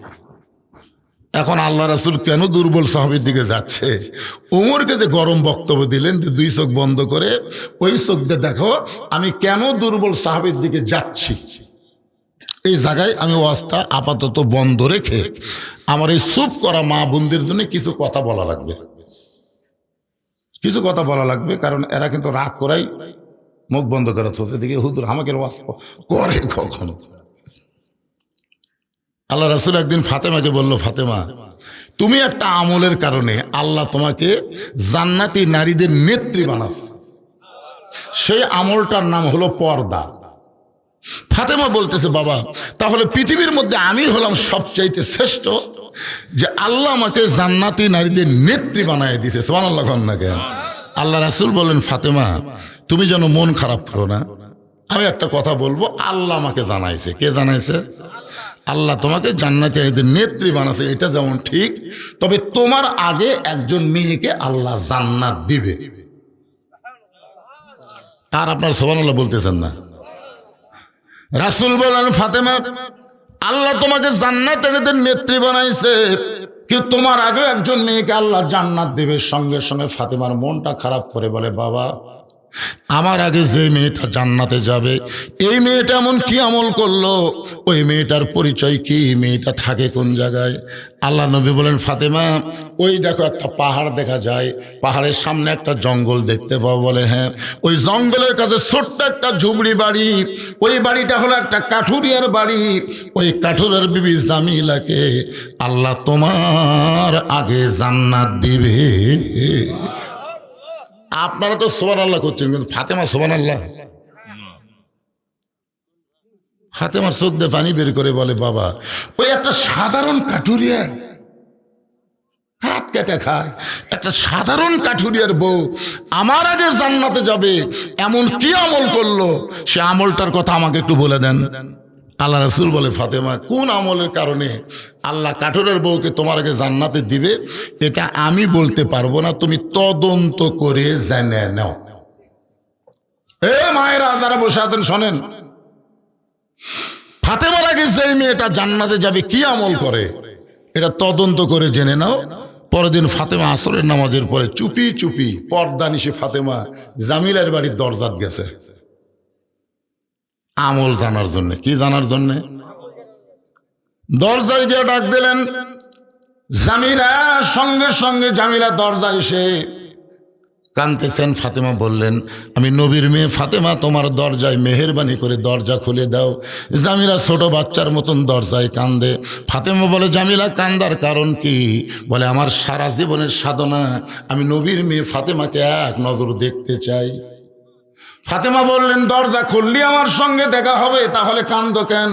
এখন আল্লাহ রাসূল কেন দুর্বল সাহাবীর দিকে যাচ্ছে? ওমরকে যে গরম বক্তব্য দিলেন যে দুই চোখ বন্ধ করে, ওই চোখ দিয়ে দেখো আমি কেন দুর্বল সাহাবীর দিকে যাচ্ছি। এই জায়গায় আমি ওয়াজটা আপাতত বন্ধ রেখে আমার এই চুপ করা মা বোনদের জন্য কিছু কথা বলা লাগবে। কিছু কথা বলা লাগবে, কারণ এরা কিন্তু রাগ করাই মুখ বন্ধ করে চলছে। দেখি হুজুর আমাকে ওয়াজ করে কখনো। আল্লাহ রাসূল একদিন ফাতেমাকে বলল, ফাতেমা তুমি একটা আমলের কারণে আল্লাহ তোমাকে জান্নাতি নারীদের নেত্রী বানাচ্ছে। সেই আমলটার নাম হলো পর্দা। ফাতেমা বলতেছে, বাবা তাহলে পৃথিবীর মধ্যে আমি হলাম সবচাইতে শ্রেষ্ঠ, যে আল্লাহ আমাকে জান্নাতি নারীদের নেত্রী বানায় দিছে। সুবহানাল্লাহ। আল্লাহ রাসূল বলেন, ফাতেমা তুমি যেন মন খারাপ করো না, আমি একটা কথা বলবো, আল্লাহ আমাকে জানাইছে। কে জানাইছে? আল্লাহ তোমাকে জান্নাতি নারীদের নেত্রী বানাইছে, এটা যেমন ঠিক, তবে তোমার আগে একজন মেয়েকে আল্লাহ জান্নাত দিবে। আর আপনার সুবহানাল্লাহ বলতেছেন না? রাসূল বলেন, ফাতেমা আল্লাহ তোমাকে জান্নাতি নারীদের নেত্রী বানাইছে, কিন্তু তোমার আগে একজন মেয়েকে আল্লাহ জান্নাত দেবে। সঙ্গে সঙ্গে ফাতেমার মনটা খারাপ করে বলে, বাবা আমার আগে যে মেয়েটা জান্নাতে যাবে, এই মেয়েটা এমন কি আমল করলো, ওই মেয়েটার পরিচয় কি, মেয়েটা থাকে কোন জায়গায়? আল্লাহ নবী বলেন, ফাতেমা ওই দেখো একটা পাহাড় দেখা যায়, পাহাড়ের সামনে একটা জঙ্গল দেখতে পাও। বলে হ্যাঁ। ওই জঙ্গলের কাছে ছোট্ট একটা ঝুপড়ি বাড়ি, ওই বাড়িটা হলো একটা কাঠুরিয়ার বাড়ি। ওই কাঠুরিয়ার বিবি জামিলাকে আল্লাহ তোমার আগে জান্নাত দিবে। আপনারা তো সুবহানাল্লাহ করছেন, কিন্তু ফাতেমা সুবহানাল্লাহ। ফাতেমার চোখ দিয়ে পানি বের করে বলে, বাবা ওই একটা সাধারণ কাঠুরিয়া, হাত কেটে খায়, একটা সাধারণ কাঠুরিয়ার বউ আমার আগে জান্নাতে যাবে, এমন কি আমল করলো, সে আমলটার কথা আমাকে একটু বলে দেন। আল্লাহ রাসূল বলে, ফাতেমা কোন আমলের কারণে আল্লাহ কাঠুরের বউকে তোমার আগে জান্নাতে দিবে এটা আমি বলতে পারবো না, তুমি তদন্ত করে জেনে নাও। এ মায়েরা যারা বসে আছেন শোনেন, ফাতেমার আগে যে মেয়েটা জান্নাতে যাবে কি আমল করে এটা তদন্ত করে জেনে নাও। পরের দিন ফাতেমা আসরের নামাজের পরে চুপি চুপি পর্দা নিশে ফাতেমা জামিলার বাড়ির দরজাত গেছে আমল জানার জন্য। কি জানার জন্যে? দরজায় গিয়ে ডাক দিলেন জামিলা। সঙ্গে সঙ্গে জামিলা দরজায় এসে কাঁদতেছেন। ফাতেমা বললেন, আমি নবীর মেয়ে ফাতেমা, তোমার দরজায় মেহেরবানি করে দরজা খুলে দাও। জামিলা ছোট বাচ্চার মতন দরজায় কান্দে। ফাতেমা বলে, জামিলা কান্দার কারণ কি? বলে, আমার সারা জীবনের সাধনা, আমি নবীর মেয়ে ফাতেমাকে এক নজর দেখতে চাই। ফাতেমা বললেন, দরজা খুললি আমার সঙ্গে দেখা হবে, তাহলে কান্দো কেন?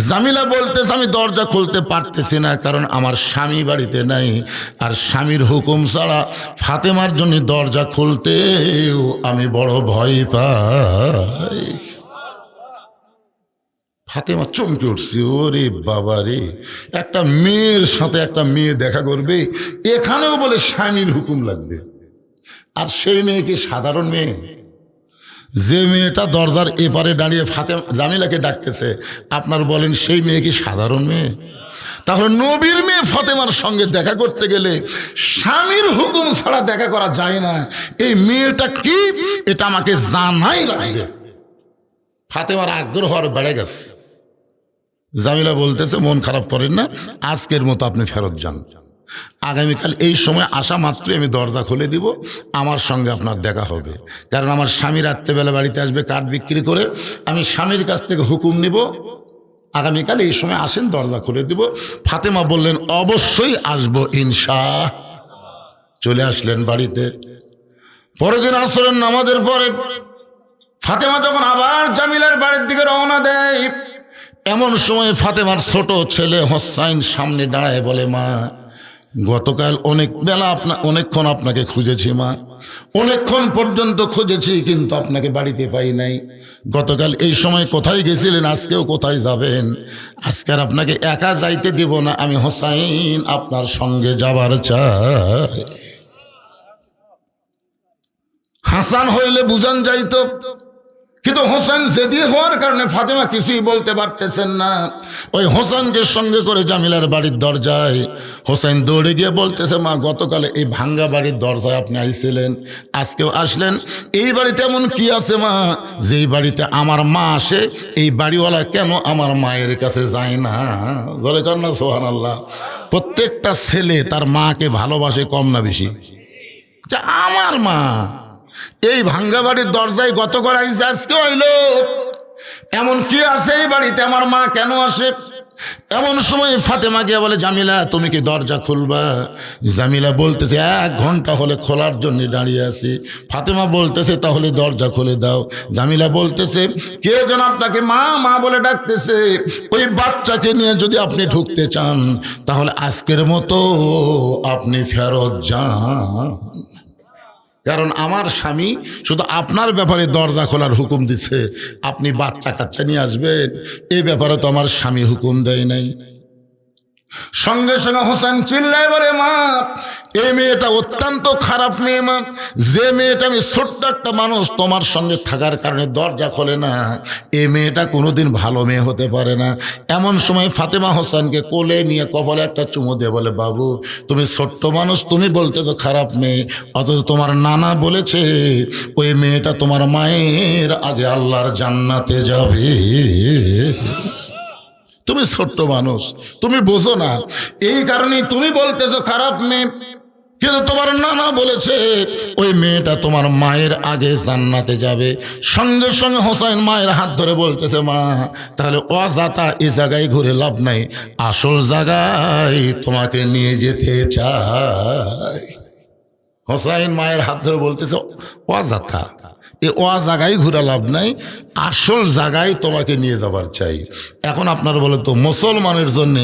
জামিলা বলতেছে, আমি দরজা খুলতে পারতেছি না, কারণ আমার স্বামী বাড়িতে নাই, আর স্বামীর হুকুম ছাড়া ফাতেমার জন্য দরজা খুলতেও আমি বড় ভয় পাই। ফাতেমা চমকে উঠছে, ওরে বাবা রে, একটা মেয়ের সাথে একটা মেয়ে দেখা করবে, এখানেও বলে স্বামীর হুকুম লাগবে। আর সেই মেয়ে কি সাধারণ মেয়ে? যে মেয়েটা দরজার এপারে দাঁড়িয়ে ফাতেমা জামিলাকে ডাকতেছে, আপনার বলেন সেই মেয়ে কি সাধারণ মেয়ে? তাহলে নবীর মেয়ে ফাতেমার সঙ্গে দেখা করতে গেলে স্বামীর হুকুম ছাড়া দেখা করা যায় না। এই মেয়েটা কি, এটা আমাকে জানাই লাগবে। ফাতেমার আগ্রহ আর বেড়ে গেছে। জামিলা বলতেছে, মন খারাপ করেন না, আজকের মতো আপনি ফেরত যান। আগামীকাল এই সময় আসা মাত্রই আমি দরজা খুলে দিব, আমার সঙ্গে আপনার দেখা হবে। কারণ আমার স্বামী রাত্রেবেলা বাড়িতে আসবে কাঠ বিক্রি করে, আমি স্বামীর কাছ থেকে হুকুম নিব, আগামীকাল এই সময় আসেন, দরজা খুলে দিব। ফাতেমা বললেন, অবশ্যই আসবো ইনশাআল্লাহ। চলে আসলেন বাড়িতে। পরের দিন আসরের নামাজের পরে ফাতেমা যখন আবার জামিলার বাড়ির দিকে রওনা দেয়, এমন সময় ফাতেমার ছোট ছেলে হোসাইন সামনে দাঁড়ায় বলে, মা, গতকাল অনেক বেলা অনেকক্ষণ আপনাকে খুঁজেছি মা, অনেকক্ষণ পর্যন্ত খুঁজেছি, কিন্তু আপনাকে বাড়িতে পাই নাই। গতকাল এই সময় কোথায় গেছিলেন, আজকেও কোথায় যাবেন? আজকে আর আপনাকে একা যাইতে দিব না, আমি হোসাইন আপনার সঙ্গে যাবার চাই। হাসান হইলে বুঝান যাইতো, কিন্তু হোসেন জেদি হওয়ার কারণে ফাতেমা কিছুই বলতে পারতেছেন না। ওই হোসেনকে সঙ্গে করে জামিলার বাড়ির দরজায় হোসেন দৌড়ে গিয়ে বলতেছে, মা, গতকালে এই ভাঙ্গা বাড়ির দরজায় আপনি আইছিলেন, আজকেও আসলেন, এই বাড়িতে এমন কি আছে মা, যেই বাড়িতে আমার মা আসে, এই বাড়িওয়ালা কেন আমার মায়ের কাছে যায় না? ধরে কর না সুবহানাল্লাহ। প্রত্যেকটা ছেলে তার মাকে ভালোবাসে কম না বেশি? যে আমার মা এই ভাঙ্গা বাড়ির দরজায় গত করে আইসে, আজকে হইল, এমন কি আছে এই বাড়িতে, আমার মা কেন আসে? এমন সময় ফাতেমা গিয়ে বলে, জামিলা, তুমি কি দরজা খুলবা? জামিলা বলতেছে, 1 ঘন্টা হলে খোলার জন্য দাঁড়িয়ে আছি। ফাতেমা বলতেছে, তাহলে দরজা খুলে দাও। জামিলা বলতেছে, কে যেন আপনাকে মা মা বলে ডাকতেছে, ওই বাচ্চাকে নিয়ে যদি আপনি ঢুকতে চান, তাহলে আজকের মতো আপনি ফেরত যান। কারণ আমার স্বামী শুধু আপনার ব্যাপারে দরজা খোলার হুকুম দিছে, আপনি বাচ্চা কাচ্চা নিয়ে আসবেন, এই ব্যাপারে তো আমার স্বামী হুকুম দেয় নাই। সঙ্গে সঙ্গে হোসেন চিল্লায় বলে, মা, এই মেয়েটা অত্যন্ত খারাপ মেয়ে মা, যে মেয়েটা, আমি ছোট্ট একটা মানুষ, তোমার সঙ্গে থাকার কারণে দরজা খোলে না, এই মেয়েটা কোনোদিন ভালো মেয়ে হতে পারে না। এমন সময় ফাতেমা হোসেনকে কোলে নিয়ে কপালে একটা চুমু দিয়ে বলে, বাবু, তুমি ছোট্ট মানুষ, তুমি বলতে তো খারাপ মেয়ে, অথচ তোমার নানা বলেছে ওই মেয়েটা তোমার মায়ের আগে আল্লাহর জান্নাতে যাবে। তুমি ছোট্ট মানুষ, তুমি বোঝো না, এই কারণেই তুমি বলতেছো খারাপ মেয়ে, কিন্তু তোমার নানা বলেছে ওই মেয়েটা তোমার মায়ের আগে জান্নাতে যাবে। সঙ্গে সঙ্গে হোসেন মায়ের হাত ধরে বলতেছে, মা, তাহলে অযথা এই জায়গায় ঘুরে লাভ নাই, আসল জায়গায় তোমাকে নিয়ে যেতে চাই। হোসেন মায়ের হাত ধরে বলতেছে, অযথা এ জায়গায় ঘুরে লাভ নাই, আসল জায়গায় তোমাকে নিয়ে যাবার চাই। এখন আপনারা বলে তো, মুসলমানের জন্য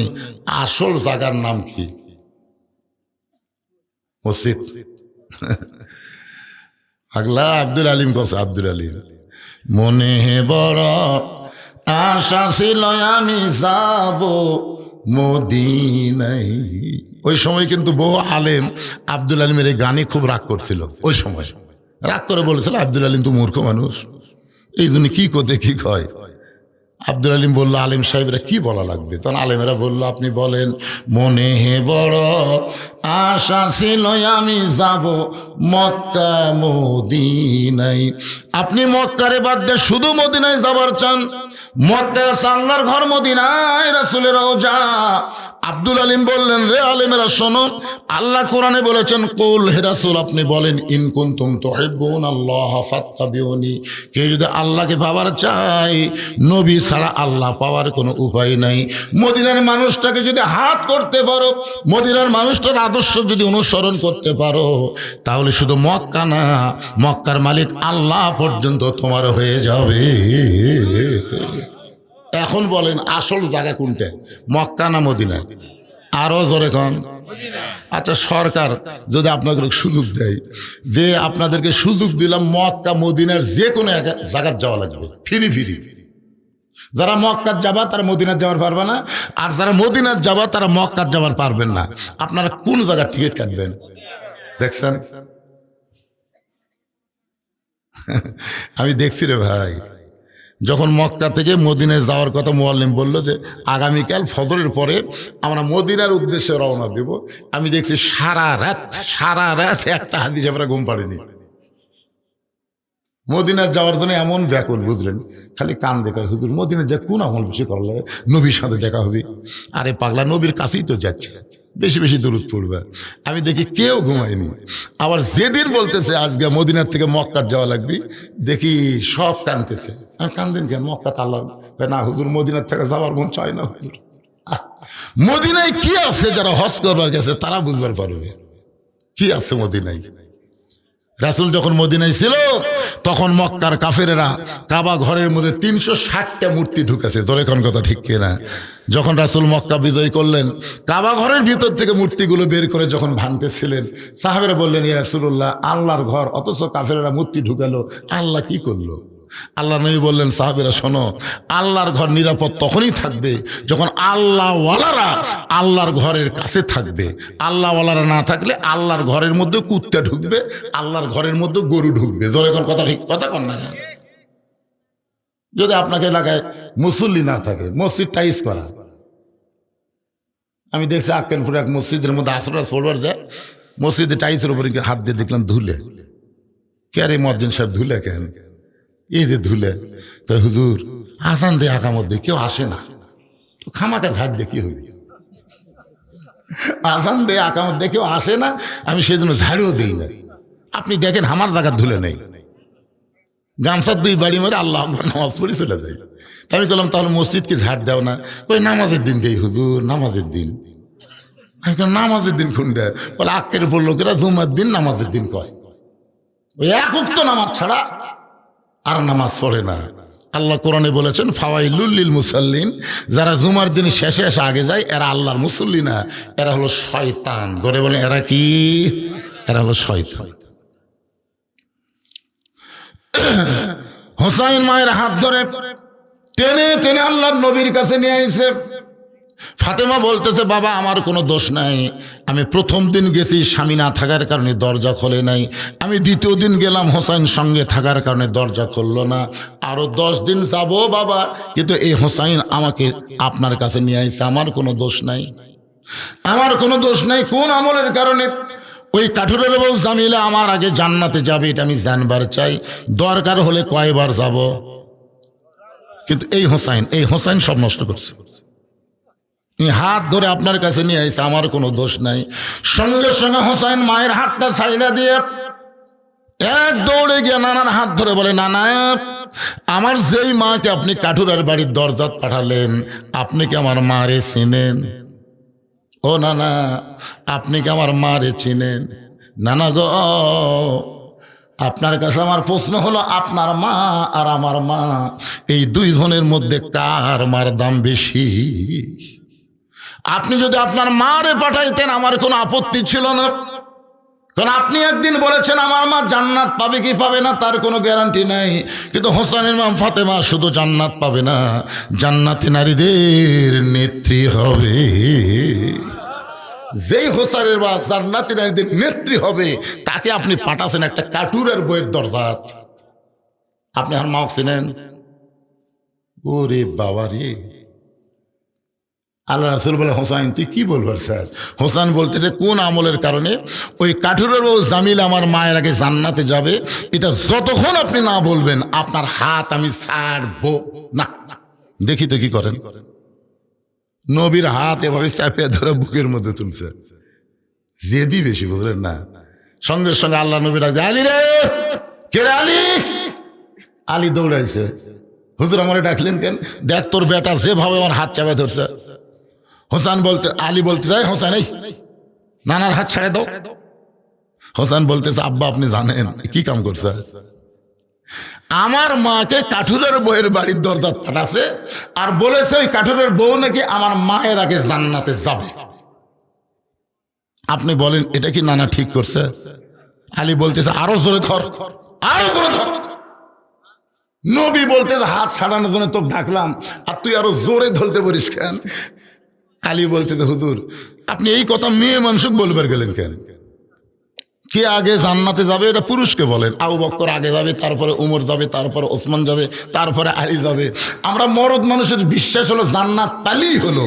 আসল জায়গার নাম কি? মসজিদ। আগলা আব্দুল আলিম কছে, আব্দুল আলিম, মনে বড় আশা ছিল আমি যাব মদিনায়। ওই সময় কিন্তু বহু আলেম আব্দুল আলিমের এই গানে খুব রাগ করছিল। ওই সময় রাগ করে বলেছিল, আব্দুল আলিম তো মূর্খ মানুষ, এই জন্য কি করতে কি কয়। আব্দুল আলিম বলল, আলিম সাহেবরা কি বলা লাগবে? তখন আলেমেরা বলল, আপনি বলেন, মনে হে বড় আশা ছিল আমি যাব মক্কা মদিনায়। আপনি মক্কারে বাদ দিয়ে শুধু মদিনায় যাবার চান? মক্কা আল্লাহর ঘর, মদিনায় রাসূলের রওজা। আব্দুল আলিম বললেন, রে আলেমেরা শোনো, আল্লাহ কোরআনে বলেছেন, কুল, হে রাসূল আপনি বলেন, ইন কুনতুম তুহিব্বুনাল্লাহ ফাত্তাবিউনি, কেউ যদি আল্লাহকে পাওয়ার চায়, নবী ছাড়া আল্লাহ পাওয়ার কোনো উপায় নাই। মদিনার মানুষটাকে যদি হাত করতে পারো, মদিনার মানুষটার আদর্শ যদি অনুসরণ করতে পারো, তাহলে শুধু মক্কা না, মক্কার মালিক আল্লাহ পর্যন্ত তোমার হয়ে যাবে। এখন বলেন আসল জায়গা কোনটা, মক্কা না মদিনা? আরো জোরে কন। আচ্ছা, সরকার যদি আপনাদের সুযোগ দেয়, যে আপনাদেরকে সুযোগ দিলাম মক্কা মদিনার যে কোনো জায়গায় যাওয়া লাগবে ফিরি ফিরি, যারা মক্কার যাবা তারা মদিনার যাওয়ার পারবে না, আর যারা মদিনার যাবা তারা মক্কার যাওয়ার পারবেন না, আপনারা কোন জায়গার টিকিট কাটবেন? দেখছেন? আমি দেখছি রে ভাই, যখন মক্কা থেকে মদিনায় যাওয়ার কথা মুআল্লিম বলল যে আগামীকাল ফজরের পরে আমরা মদিনার উদ্দেশ্যে রওনা দেব, আমি দেখছি সারা রাত একটা হাদিস আমরা ঘুম পাড়িনি। মদিনার যাওয়ার জন্য এমন ব্যাকুল, বুঝলেন, খালি কান দেখা, হুজুর মদিনার যা কোন আমল বেশি করলে নবীর সাথে দেখা হবে। আরে পাগলা, নবীর কাছেই তো যাচ্ছে, বেশি বেশি দরুদ পড়বে। আমি দেখি কেউ ঘুমায়নি। আবার যেদিন বলতেছে আজকে মদিনার থেকে মক্কার যাওয়া লাগবে, দেখি সব কাঁদতেছে। আমি, কান্দেন কেন? মক্কা তো আল্লাহ না হুজুর, মদিনার থেকে যাওয়ার মন চায় না হুজুর। মদিনায় কি আছে? যারা হজ করবার গেছে তারা বুঝবার পারবে কি আছে মদিনায়। রাসূল যখন মদিনায় ছিল তখন মক্কার কাফেরেরা কাবা ঘরের মধ্যে 360টা মূর্তি ঢুকেছে। তোর এখন কথা ঠিক কিনা? যখন রাসূল মক্কা বিজয় করলেন, কাবা ঘরের ভিতর থেকে মূর্তিগুলো বের করে যখন ভাঙতেছিলেন, সাহাবেরা বললেন, ইয়া রাসূলুল্লাহ, আল্লাহর ঘর, অথচ কাফেরেরা মূর্তি ঢুকালো, আল্লাহ কি করলো? আল্লাহ নবী বললেন, সাহাবেরা শোনো, আল্লাহর ঘর নিরাপদ তখনই থাকবে যখন আল্লাহওয়ালারা আল্লাহর ঘরের কাছে থাকবে। আল্লাহওয়ালারা না থাকলে আল্লাহর ঘরের মধ্যে কুত্তা ঢুকবে, আল্লাহর ঘরের মধ্যে গরু ঢুকবে। জোরে কোন কথা ঠিক কথা কন না? যদি আপনাকে এলাকায় মুসল্লি না থাকে, মসজিদ টাইস করা, আমি দেখছি আক্কেলপুরে এক মসজিদের মধ্যে আসর পড়বার যায়, মসজিদে টাইসের উপরে হাত দিয়ে দেখলাম ধুলে। কে রে মুয়াজ্জিন সাহেব, ধুলে কেন? এই যে ধুলে, হুজুর আজান দিয়ে আকামত দিয়ে কেউ আসে না, খামাকা ঝাড় দিয়ে কি হইবে? আজান দিয়ে আকামত দিয়ে কেউ আসে না, আমি সেই জন্য ঝাড়িও দিই না। আপনি দেখেন আমার জায়গার ধুলে নেই, গামছার 2 বাড়ি মারে আল্লাহ আকবার নামাজ পড়ে চলে যায়। তাই আমি বললাম, তাহলে মসজিদকে ঝাড় দাও না? ওই নামাজের দিন দেই হুজুর, নামাজের দিন। নামাজের দিন কোনটা? বলে আক্কের উপর লোকেরা জুমার দিন নামাজের দিন কয়, ওই এক উক্ত নামাজ ছাড়া আর নামাজ পড়ে না। আল্লাহ কোরআনে বলেছেন, ফাওয়াইলুল লিল মুসাল্লিন, যারা জুমার দিন শেষে এসে আগে যায় এরা আল্লাহর মুসল্লি না, এরা হলো শয়তান। ধরে বলেন, এরা কি? এরা হলো শয়তান। হোসাইন মায়ের হাত ধরে টেনে টেনে আল্লাহর নবীর কাছে নিয়ে আইছে। ফাতেমা বলতেছে, বাবা আমার কোনো দোষ নাই, আমি প্রথম দিন গেছি স্বামী না থাকার কারণে দরজা খোলে নাই, আমি দ্বিতীয় দিন গেলাম হোসাইন সঙ্গে থাকার কারণে দরজা খুললো না, আরো 10 দিন যাবো বাবা, কিন্তু এই হোসাইন আমাকে আপনার কাছে নিয়ে আইছে, আমার কোনো দোষ নাই, আমার কোনো দোষ নাই। কোন আমলের কারণে? ওই কাঠুরের বউ জামিলা আমার আগে জান্নাতে যাবে, এটা আমি জানবার চাই, দরকার হলে কয়বার যাব। কিন্তু এই হোসাইন সব নষ্ট করছে। হাত ধরে আপনার কাছে নিয়ে আইছে, আমার কোনো দোষ নাই। সঙ্গে সঙ্গে হোসাইন মায়ের হাতটা ছাইড়া দিয়ে এক দৌড়ে গিয়ে নানার হাত ধরে বলে, নানা, আমার যেই মাকে আপনি কাঠুরার বাড়ির দরজাত পাঠালেন, আপনি কি আমার মারে চিনেন? ও নানা, আপনি কি আমার মারে চিনেন? নানা গো, আপনার কাছে আমার প্রশ্ন হলো, আপনার মা আর আমার মা, এই 2 জনের মধ্যে কার মার দাম বেশি? আপনি যদি আপনার মারে পাঠাইতেন আমার কোনো আপত্তি ছিল না, কারণ আপনি একদিন বলেছেন আমার মা জান্নাত পাবে কি পাবে না তার কোনো গ্যারান্টি নাই। কিন্তু হোসেনের মা ফাতেমা শুধু জান্নাত পাবে না, জান্নাতি নারীদের নেত্রী হবে। যেই হোসেনের মা জান্নাতি নারীদের নেত্রী হবে, তাকে আপনি পাঠাছেন একটা কাঠুরের বইয়ের দরজাত। আপনি আর মা চিনেন? ওরে বাবা রে, আল্লাহ রাসূল বলে হোসাইন তুই কি বলবার স্যার? হোসাইন বলতেছে কোন আমলের কারণে ওই কাঠুরের বউ জামিল আমার মায়ের আগে জান্নাতে যাবে, এটা যতক্ষণ আপনি না বলবেন আপনার হাত আমি ছাড়বো না। দেখি তো কি করেন। নবীর হাত এভাবে চাপিয়ে ধরে বুকের মধ্যে তুলছে, জেদি বেশি, বুঝলেন না? সঙ্গে সঙ্গে আল্লাহ নবী ডাকছে, আলী রে, কে রে আলী? আলী দৌড়াইছে, হুজুর আমারে ডাকলেন কেন? দেখ তোর বেটা যেভাবে আমার হাত চাপে ধরছে। হোসেন বলতে, আলী বলতে যায়, হোসেন এই নানার হাত ছেড়ে দাও। হোসেন বলতেছে, আব্বা আপনি জানেন কি কাম করছে? আমার মাকে কাঠুরের বউয়ের বাড়ির দরজা পাঠাছে আর বলেছে ওই কাঠুরের বউ নাকি আমার মায়ের আগে জান্নাতে যাবে। আপনি বলেন এটা কি নানা ঠিক করছে? আলী বলতেছে, আরো জোরে ধর, আরো জোরে ধর। নবী বলতেছে, হাত ছাড়ানোর জন্য তো ডাকলাম আর তুই আরো জোরে ধরতে পারিস কেন? আলী বলতেছে, হুজুর আপনি এই কথা মেয়ে মানুষ বলবার গেলেন কেন? কে আগে জান্নাতে যাবে এটা পুরুষকে বলেন। আবু বকর আগে যাবে, তারপরে উমর যাবে, তারপরে ওসমান যাবে, তারপরে আলী যাবে। আমরা মরদ মানুষের বিশ্বাস হলো জান্নাত পালি হলো,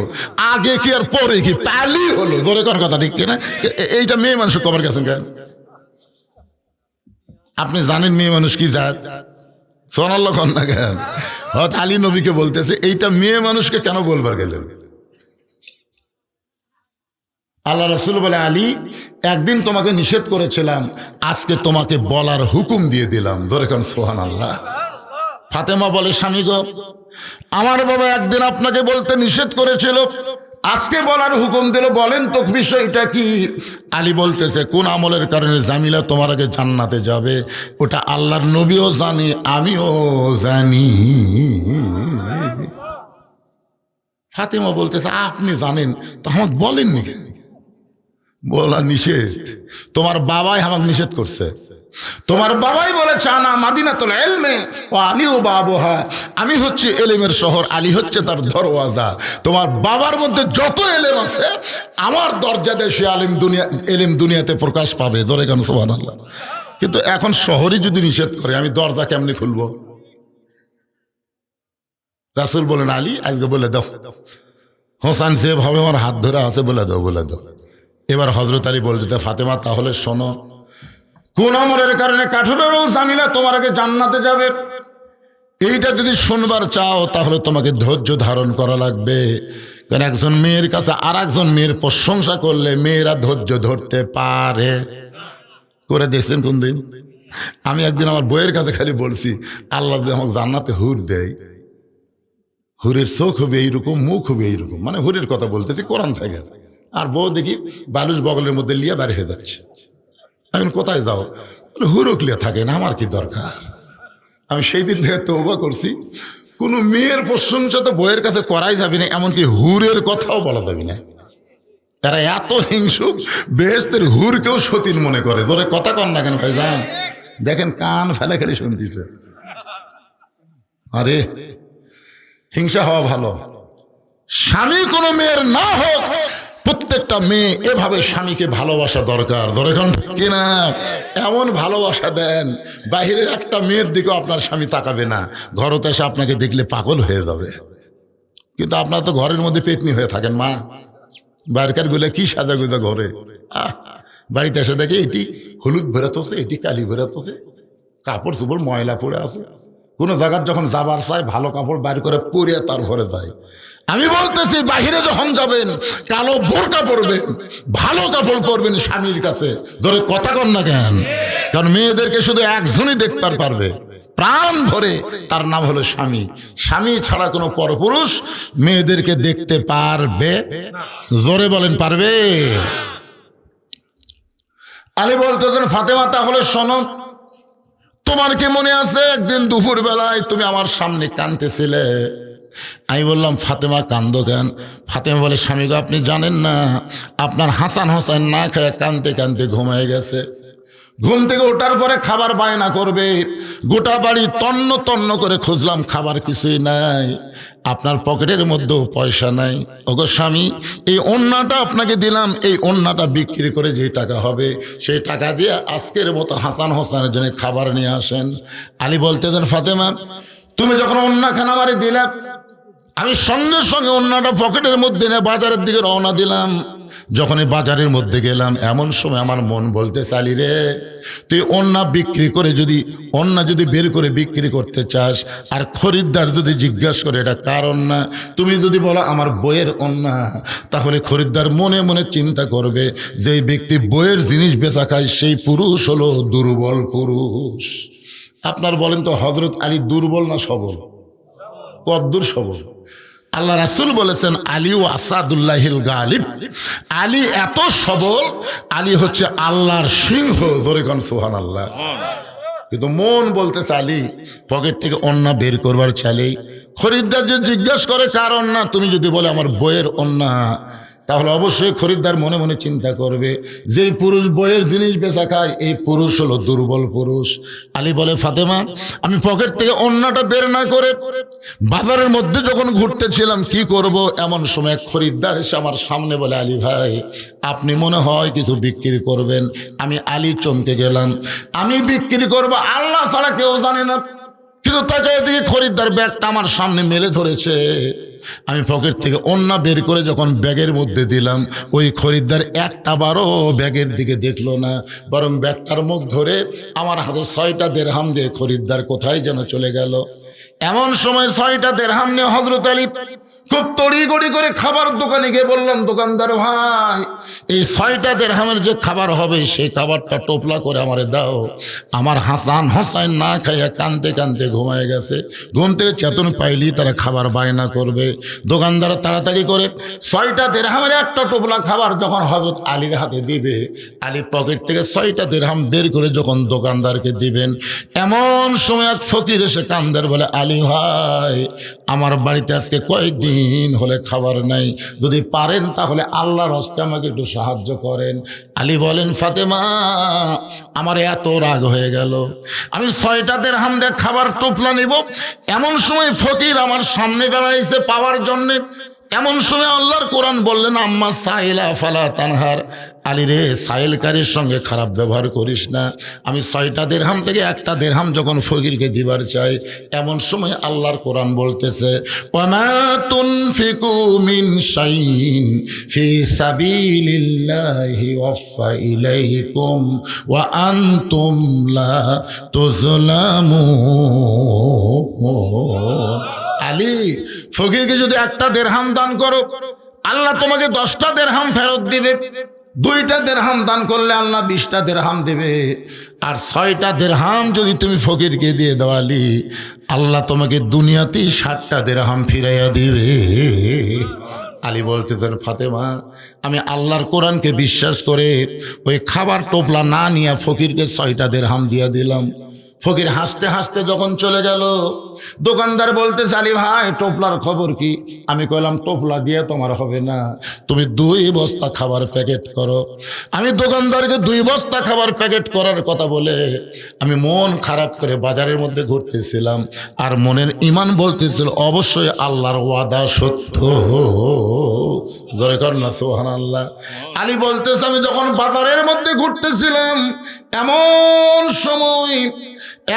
আগে কি আর পরে কি পালি হলো। জোরে কোন কথা ঠিক কিনা? এইটা মেয়ে মানুষ কবার গেছেন কেন? আপনি জানেন মেয়ে মানুষ কি জাত? সোনাল্লাহ কন্যা কেন? হয়তো আলী নবীকে বলতেছে এইটা মেয়ে মানুষকে কেন বলবার গেলেন? আল্লাহ রাসূল বলে, আলী একদিন তোমাকে নিষেধ করেছিলাম, আজকে তোমাকে বলার হুকুম দিয়ে দিলাম। ধরে কোন সুবহানাল্লাহ। ফাতেমা বলে, স্বামী গো, আমার বাবা একদিন আপনাকে বলতে নিষেধ করেছিল, আজকে বলার হুকুম দিল, বলেন তো বিষয়টা কি? আলী বলতেছে, কোন আমলের কারণে জামিলা তোমার আগে জান্নাতে যাবে ওটা আল্লাহর নবীও জানি, আমিও জানি। ফাতেমা বলতেছে, আপনি জানেন তো আমাকে বলেননি কেন? বলা নিষেধ, তোমার বাবাই আমাকে নিষেধ করছে। তোমার বাবাই বলেছে আনা মাদিনাতুল ইলমি ওয়া আলী বাবুহা, আমি হচ্ছে এলেমের শহর, আলী হচ্ছে তার দরওয়াজা। তোমার বাবার মধ্যে যত এলেম আছে আমার দরজা দিয়ে সে এলেম দুনিয়াতে প্রকাশ পাবে। ধরে কেন সুবহানাল্লাহ। কিন্তু এখন শহরে যদি নিষেধ করে আমি দরজা কেমনি খুলবো? রাসূল বলেন, আলী আজকে বলে দাও। হোসেন যেভাবে আমার হাত ধরে আছে বলে দাও, বলে দাও। এবার হযরত আলী বলতে, ফাতেমা তাহলে শোনো, কোন আমলের কারণে কাঠুরেরও জামিলা তোমার আগে জান্নাতে যাবে এইটা যদি শুনবার চাও তাহলে তোমাকে ধৈর্য ধারণ করা লাগবে। কারণ একজন মেয়ের কাছে আর একজন মেয়ের প্রশংসা করলে মেয়েরা ধৈর্য ধরতে পারে। করে দেখছেন কোন দিন? আমি একদিন আমার বইয়ের কাছে খালি বলছি, আল্লাহ যদি আমাকে জান্নাতে হুর দেয়, হুরের চোখ হবে এইরকম, মুখ হবে এইরকম, মানে হুরের কথা বলতেছি কোরআন থেকে। আর বউ দেখি বালুচ বগলের মধ্যে লিয়ে বের হয়ে যাচ্ছে। এখন কোথায় যাও? হুরুক লিয়ে থাকে না, আমার কি দরকার? আমি সেই দিন থেকে তওবা করছি, কোনো মেয়ের প্রশংসা তো বইয়ের কাছে করাই যাবে না, এমনকি হুরের কথাও বলা যাবে না। তারা এত হিংসুক, বেহেশতের হুরকেও সতীন মনে করে। ধরে কথা কন না কেন ভাইজান? দেখেন কান ফেলে খালি শুনতেছে। আরে হিংসা হওয়া ভালো। স্বামী কোনো মেয়ের না হোক, প্রত্যেকটা মেয়ে এভাবে স্বামীকে ভালোবাসা দরকার। ধরে কোন কিনা? এমন ভালোবাসা দেন বাহিরের একটা মেয়ের দিকেও আপনার স্বামী তাকাবে না, ঘরতে এসে আপনাকে দেখলে পাগল হয়ে যাবে। কিন্তু আপনার তো ঘরের মধ্যে পেতনি হয়ে থাকেন, মা বাইরকার গুলো কি সাজা গুজা ঘরে, বাড়িতে এসে দেখে এটি হলুদ বেরোতেছে, এটি কালি বেরোতেছে, কাপড় চোপড় ময়লা পড়ে আছে। কোনো জায়গার যখন যাবার চায় ভালো কাপড় বাইর করে পরে তার ঘরে যায়। আমি বলতেছি বাহিরে যখন যাবেন কালো বোরকা পরবেন, ভালো কাপড় পরবেন স্বামীর কাছে। ধরে কথা কন না কেন? কারণ মেয়েদেরকে শুধু একজনই দেখতে পারবে প্রাণ ভরে, তার নাম হলো স্বামী। স্বামী ছাড়া কোনো পরপুরুষ মেয়েদেরকে দেখতে পারবে? জোরে বলেন, পারবে? আলী বলতেছেন, ফাতেমা তাহলে শোনো, তোমার কি মনে আছে একদিন দুপুর বেলায় তুমি আমার সামনে কাঁদতেছিলে? আমি বললাম, ফাতেমা কান্দো কেন? ফাতেমা বলে, স্বামী গো আপনি জানেন না, আপনার হাসান হোসেন না খেয়ে কাঁদতে কাঁদতে ঘুমিয়ে গেছে। ঘুম থেকে ওঠার পরে খাবার বায়না করবে, গোটা বাড়ি তন্ন তন্ন করে খুঁজলাম, খাবার কিছুই নাই, আপনার পকেটের মধ্যেও পয়সা নাই। ওগো স্বামী, এই ওন্নাটা আপনাকে দিলাম, এই ওন্নাটা বিক্রি করে যে টাকা হবে সেই টাকা দিয়ে আজকের মতো হাসান হোসেনের জন্য খাবার নিয়ে আসেন। আলী বলতেছেন, ফাতেমা তুমি যখন অন্যখানা আমারে দিলে, আমি সঙ্গে সঙ্গে অন্যটা পকেটের মধ্যে নিয়ে বাজারের দিকে রওনা দিলাম। যখনই বাজারের মধ্যে গেলাম, এমন সময় আমার মন বলতে চালি রে, তুই অন্য বিক্রি করে যদি বের করে বিক্রি করতে চাস, আর খরিদ্দার যদি জিজ্ঞাসা করে এটা কার অন্যা, তুমি যদি বলো আমার বইয়ের অন্যা, তাহলে খরিদ্দার মনে মনে চিন্তা করবে যে এই ব্যক্তি বইয়ের জিনিস বেচা খায়, সেই পুরুষ হলো দুর্বল পুরুষ। আপনার বলেন তো হযরত আলী দুর্বল না সবল? কদ্দুর সবল? আল্লাহ রাসূল বলেছেন আলী ও আসাদুল্লাহিল গালিব, আলী এত সবল, আলী হচ্ছে আল্লাহর সিংহ। ধরে কোন সুবহানাল্লাহ। কিন্তু মন বলতেছে আলী পকেট থেকে অন্যা বের করবার চালেই খরিদ্দার যে জিজ্ঞাসা করে কার অন্যা, তুমি যদি বলে আমার বইয়ের অন্যা, তাহলে অবশ্যই খরিদ্দার মনে মনে চিন্তা করবে যে পুরুষ বইয়ের জিনিস বেচা খায়, এই পুরুষ হলো দুর্বল পুরুষ। আলী বলে ফাতেমা, আমি পকেট থেকে অন্যটা বের না করে বাজারের মধ্যে যখন ঘুরতেছিলাম কি করব, এমন সময় এক খরিদ্দার এসে আমার সামনে বলে আলী ভাই আপনি মনে হয় কিছু বিক্রি করবেন। আমি আলী চমকে গেলাম, আমি বিক্রি করব আল্লাহ ছাড়া কেউ জানে না। কিন্তু তাকে এদিকে খরিদ্দার ব্যাগটা আমার সামনে মেলে ধরেছে। আমি পকেট থেকে অন্য বের করে যখন ব্যাগের মধ্যে দিলাম, ওই খরিদ্দার একটা বারও ব্যাগের দিকে দেখলো না, বরং ব্যাগটার মুখ ধরে আমার হাতে 6টা দিরহাম দিয়ে খরিদ্দার কোথায় যেন চলে গেল। এমন সময় 6টা দিরহাম নিয়ে হযরত আলী খুব তড়িঘড়ি করে খাবার দোকানে গিয়ে বললাম, দোকানদার ভাই এই 6টা দিরহামের যে খাবার হবে সেই খাবারটা টোপলা করে আমারে দাও। আমার হাসান হোসাইন না খাইয়া কানতে কানতে ঘুমায় গেছে, ঘুম থেকে চেতন পাইলি তারা খাবার বায়না করবে। দোকানদার তাড়াতাড়ি করে 6টা দিরহামের একটা টোপলা খাবার যখন হযরত আলীর হাতে দিবে, আলী পকেট থেকে 6টা দিরহাম বের করে যখন দোকানদারকে দিবেন, এমন সময় এক ফকির এসে কান্দার বলে আলী ভাই আমার বাড়িতে আজকে কয়েকদিন হলে খাবার নাই, যদি পারেন তাহলে আল্লাহর হস্তে আমাকে একটু সাহায্য করেন। আলী বলেন ফাতেমা আমার এত রাগ হয়ে গেল, আমি 6টা দিরহাম দিয়ে খাবার টোপলা নিব, এমন সময় ফকির আমার সামনে দাঁড়াইছে পাওয়ার জন্যে। এমন সময় আল্লাহর কোরআন বললেন আম্মা সাইলা ফালা তানহার, আলী রে সাইলকারীর সঙ্গে খারাপ ব্যবহার করিস না। আমি 6টা দিরহাম থেকে একটা দিরহাম যখন ফকিরকে দিবার চাই, এমন সময় আল্লাহর কোরআন বলতেছে ওয়ামা তুনফিকু মিন শাইইন ফি সাবিলিল্লাহি ওয়াফা ইলাইকুম ওয়া আনতুম লা তুজলামুন। আলী ফকিরকে যদি একটা দিরহাম দান করো, আল্লাহ তোমাকে 10টা দিরহাম ফেরত দিবে। 2টা দিরহাম দান করলে আল্লাহ 20টা দিরহাম দেবে। আর 6টা দিরহাম যদি তুমি ফকিরকে দিয়ে দাও আলী, আল্লাহ তোমাকে দুনিয়াতেই 60টা দিরহাম ফিরাইয়া দিবে। আলী বলতেছেন ফাতেমা আমি আল্লাহর কোরআনকে বিশ্বাস করে ওই খাবার টোপলা না নিয়ে ফকিরকে 6টা দিরহাম দিয়ে দিলাম। ফকির হাসতে হাসতে যখন চলে গেল, দোকানদার বলতে আলী ভাই টোপলার খবর কি? আমি কইলাম টোপলা দিয়ে তোমার হবে না, তুমি 2 বস্তা খাবার প্যাকেট করো। আমি দোকানদারকে 2 বস্তা খাবার প্যাকেট করার কথা বলে আমি মন খারাপ করে বাজারের মধ্যে ঘুরতেছিলাম, আর মনের ইমান বলতেছিল অবশ্যই আল্লাহর ওয়াদা সত্য। জোরে কর না সুবহানাল্লাহ। আলী বলতেছে আমি যখন বাজারের মধ্যে ঘুরতেছিলাম, এমন সময়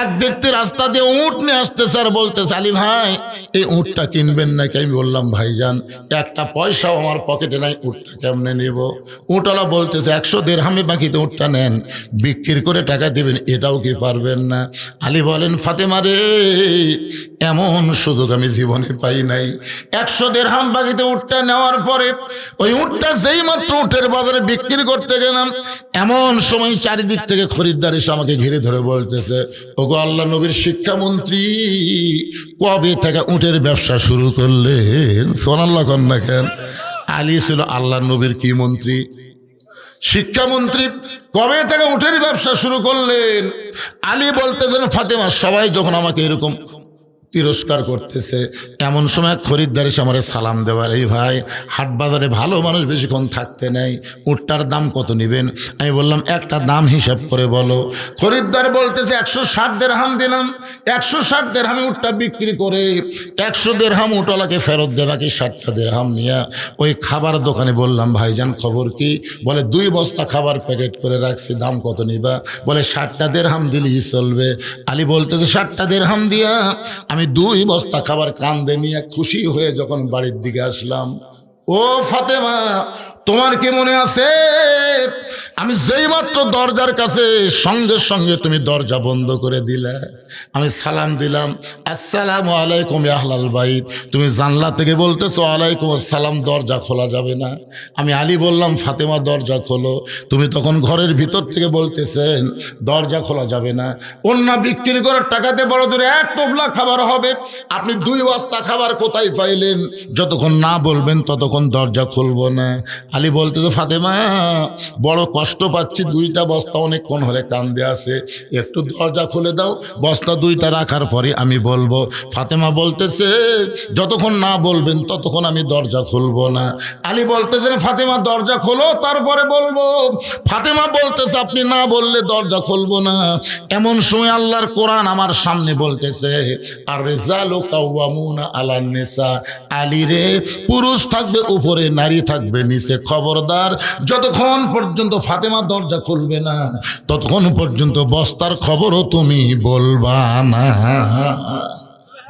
এক ব্যক্তি রাস্তা দিয়ে উট নিয়ে আসতেছে আর বলতেছে আলী ভাই এই উটটা কিনবেন নাকি? আমি বললাম ভাইজান একটা পয়সাও আমার পকেটে নাই, উটটা কেমনে নেব? উটওয়ালা বলতেছে 100 দিরহামে বাকিতে উটটা নেন, বিক্রি করে টাকা দেবেন, এটাও কি পারবেন না? আলী বলেন ফাতেমা রে এমন সুযোগ আমি জীবনে পাই নাই। 100 দিরহাম বাকিতে উটটা নেওয়ার পরে ওই উটটা যেই মাত্র উটের বাজারে বিক্রি করতে গেলাম, এমন সময় চারিদিক থেকে খরিদ্দার এসে আমাকে ঘিরে ধরে বলতেছে ওগো আল্লাহ নবীর শিক্ষামন্ত্রী কবে থেকে উটের ব্যবসা শুরু করলেন? সুবহানাল্লাহ কন না কেন? আলী ছিল আল্লাহ নবীর কি মন্ত্রী? শিক্ষামন্ত্রী। কবে থেকে উটের ব্যবসা শুরু করলেন? আলী বলতেছেন ফাতেমা সবাই যখন আমাকে এরকম তিরস্কার করতেছে, এমন সময় খরিদ্দার এসে আমার সালাম দেওয়ার, এই ভাই হাট বাজারে ভালো মানুষ বেশিক্ষণ থাকতে নেই, উটটার দাম কত নেবেন? আমি বললাম একটা দাম হিসাব করে বলো। খরিদ্দার বলতেছে 160 দিরহাম দিলাম। 160 দিরহামে উটটা বিক্রি করে 100 দিরহাম উটওয়ালাকে ফেরত দেওয়া, কি 60টা দিরহাম নিয়ে ওই খাবার দোকানে বললাম ভাইজান খবর কি? বলে 2 বস্তা খাবার প্যাকেট করে রাখছি, দাম কত নিবা? বলে 60টা দিরহাম দিলেই চলবে। আলী বলতেছে 60টা দিরহাম দিয়া আমি আমি 2 বস্তা খাবার কান্দে নিয়ে খুশি হয়ে যখন বাড়ির দিকে আসলাম, ও ফাতেমা তোমার কি মনে আছে আমি যেই মাত্র দরজার কাছে সঙ্গে সঙ্গে তুমি দরজা বন্ধ করে দিলে, আমি সালাম দিলাম, আসসালামু আলাইকুম ইয়া আহলাল বাইত, তুমি জানলা থেকে বলতেছো ওয়ালাইকুম আসসালাম, দরজা খোলা যাবে না। আমি আলী বললাম ফাতেমা দরজা খোলো, তুমি তখন ঘরের ভিতর থেকে বলতেছেন দরজা খোলা যাবে না, অন্য বিক্রি করার টাকাতে বড় দূরে 1 টোপলা খাবার হবে, আপনি 2 বস্তা খাবার কোথায় পাইলেন? যতক্ষণ না বলবেন ততক্ষণ দরজা খুলবো না। আলী বলতেছে ফাতেমা বড় কষ্ট পাচ্ছি, 2টা বস্তা অনেকক্ষণ হলে কান্দে আছে, একটু দরজা খুলে দাও, বস্তা 2টা রাখার পরে আমি বলবো। ফাতেমা বলতেছে যতক্ষণ না বলবেন ততক্ষণ আমি দরজা খুলবো না। আলী বলতেছে ফাতেমা দরজা খোলো তারপরে বলবো। ফাতেমা বলতেছে আপনি না বললে দরজা খুলবো না। এমন সময় আল্লাহর কোরআন আমার সামনে বলতেছে আর রিজালু কাওয়ামুনা আলান নিসা, আলী রে পুরুষ থাকবে উপরে নারী থাকবে নিচে, খবরদার যতক্ষণ পর্যন্ত ফাতেমা দরজা খুলবে না ততক্ষণ পর্যন্ত বস্তার খবরও তুমি বলবা না।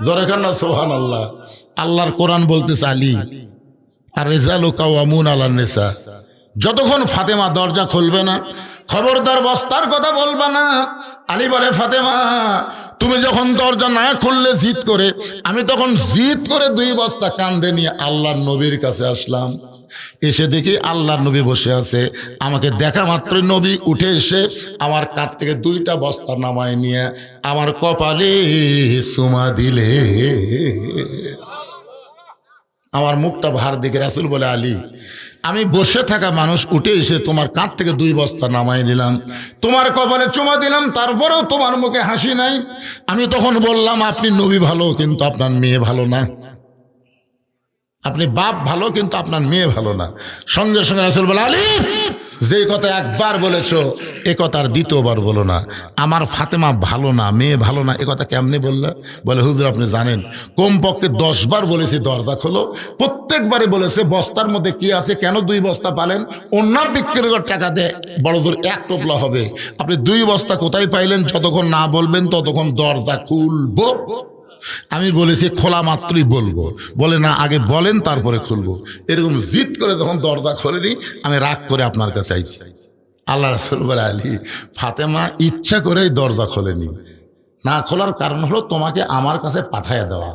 জোরে কান না সুবহানাল্লাহ। আল্লাহর কোরআন বলতেছে আলী আর রিজালু কাওয়ামুনা আলান নিসা, যতক্ষণ ফাতেমা দরজা খুলবে না খবরদার বস্তার কথা বলবা না। আলী বলে ফাতেমা তুমি যখন দরজা না খুললে জিদ করে, আমি তখন জিদ করে 2 বস্তা কান্দে নিয়ে আল্লাহর নবীর কাছে আসলাম। এসে দেখি আল্লাহর নবী বসে আছে। আমাকে দেখা মাত্রই নবী উঠে এসে আমার কাঁধ থেকে 2টা বস্তা নামায় নিয়ে আমার কপালে চুমা দিলে। আমার মুখটা ভার দিকে রাসূল বলে আলী আমি বসে থাকা মানুষ উঠে এসে তোমার কাঁধ থেকে 2 বস্তা নামাই নিলাম, তোমার কপালে চুমা দিলাম, তারপরেও তোমার মুখে হাসি নাই। আমি তখন বললাম আপনি নবী ভালো কিন্তু আপনার মেয়ে ভালো না, আপনি বাপ ভালো কিন্তু আপনার মেয়ে ভালো না। সঙ্গে সঙ্গে রাসূল বলে আলী যে কথা একবার বলেছ এ কথার 2বার বলো না। আমার ফাতেমা ভালো না, মেয়ে ভালো না, এ কথা কেমনে বললে? বলে হুজুর আপনি জানেন কমপক্ষে 10 বার বলেছি দরজা খোলো, প্রত্যেকবারে বলেছে বস্তার মধ্যে কি আছে, কেন 2 বস্তা পালেন, অন্যার বিক্রি করার টাকা দিয়ে বড় জোর 1 টোপলা হবে, আপনি 2 বস্তা কোথায় পাইলেন? যতক্ষণ না বলবেন ততক্ষণ দরজা খুলবো। আমি বলেছি খোলা মাত্রই বলবো। বলে না আগে বলেন তারপরে খুলবো। এরকম জিদ করে যখন দরজা খোলেনি আমি রাগ করে আপনার কাছে আইছি। আল্লাহ রাসূল বলে আলী ফাতেমা ইচ্ছা করেই দরজা খোলেনি, না খোলার কারণ হলো তোমাকে আমার কাছে পাঠাইয়া দেওয়া।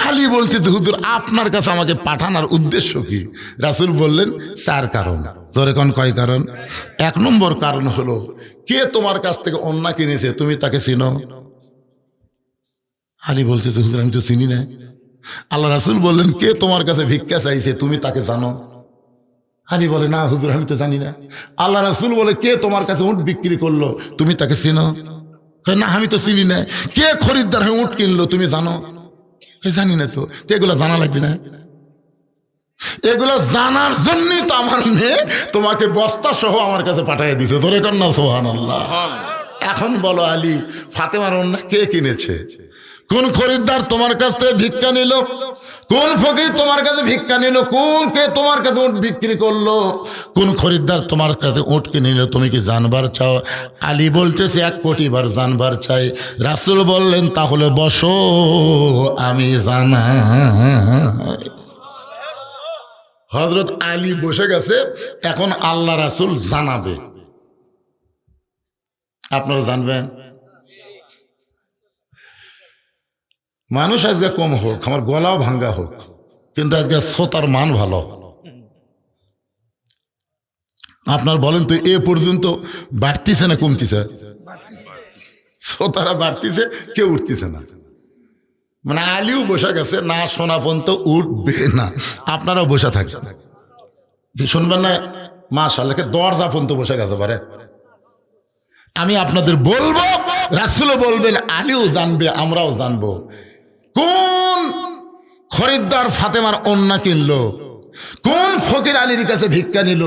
আলী বলতে হুজুর আপনার কাছে আমাকে পাঠানোর উদ্দেশ্য কি? রাসূল বললেন 4 কারণ। তোরে কোন কয় কারণ? 1 নম্বর কারণ হলো কে তোমার কাছ থেকে অন্যা কিনেছে তুমি তাকে চিনো? আলী বলতে হুজুর আমি তো চিনি না। আল্লাহ রাসূল বললেন কে তোমার কাছে ভিক্ষা চাইছে তুমি তাকে জানো? আলী বলে না হুজুর আমি তো জানি না। আল্লাহ রাসূল বলে কে তোমার কাছে উট বিক্রি করলো তুমি তাকে চিনো? না আমি তো চিনি না। কে খরিদ্দার হয়ে উট কিনলো তুমি জানো? জানি না। তো এগুলো জানা লাগবে না? এগুলো জানার জন্যই তো আমার মেয়ে তোমাকে বস্তা সহ আমার কাছে পাঠিয়ে দিছে। ধরে কর না সুবহানাল্লাহ। এখন বলো আলী ফাতেমার অন্য কে কিনেছে? কোন খরিদ্দার তোমার কাছ থেকে ভিক্ষা নিল? কোন ফকির তোমার কাছে ভিক্ষা নিল? কোন কে তোমার কাছে উট বিক্রি করলো? কোন খরিদ্দার তোমার কাছে উট কিনে নিল? তুমি কি জানবার চাও? আলী বলতেছে 1 কোটি বার জানবার চাই। রাসূল বললেন তাহলে বসো আমি জানা। হযরত আলী বসে গেছে, এখন আল্লাহ রাসূল জানাবে। আপনারা জানবেন? মানুষ আজকে কম হোক, আমার গলাও ভাঙ্গা হোক, কিন্তু আজকে শ্রোতার মান ভালো। আপনার বলেন তো এ পর্যন্ত বাড়তিছে না কমতিছে? শ্রোতারা বাড়তিছে, কেউ উঠতেছে না। মানে আলীও বসে গেছে, না শোনা পর্যন্ত উঠবে না। আপনারাও বসে থাকেন, শুনবেন না? মাশাআল্লাহ দরজা পর্যন্ত বসে গেছে পারে। আমি আপনাদের বলবো, রাসূলও বলবেন, আলীও জানবে, আমরাও জানবো কোন খরিদ্দার ফাতেমার ওন্না কিনলো, কোন ফকির আলীর কাছে ভিক্ষা নিল,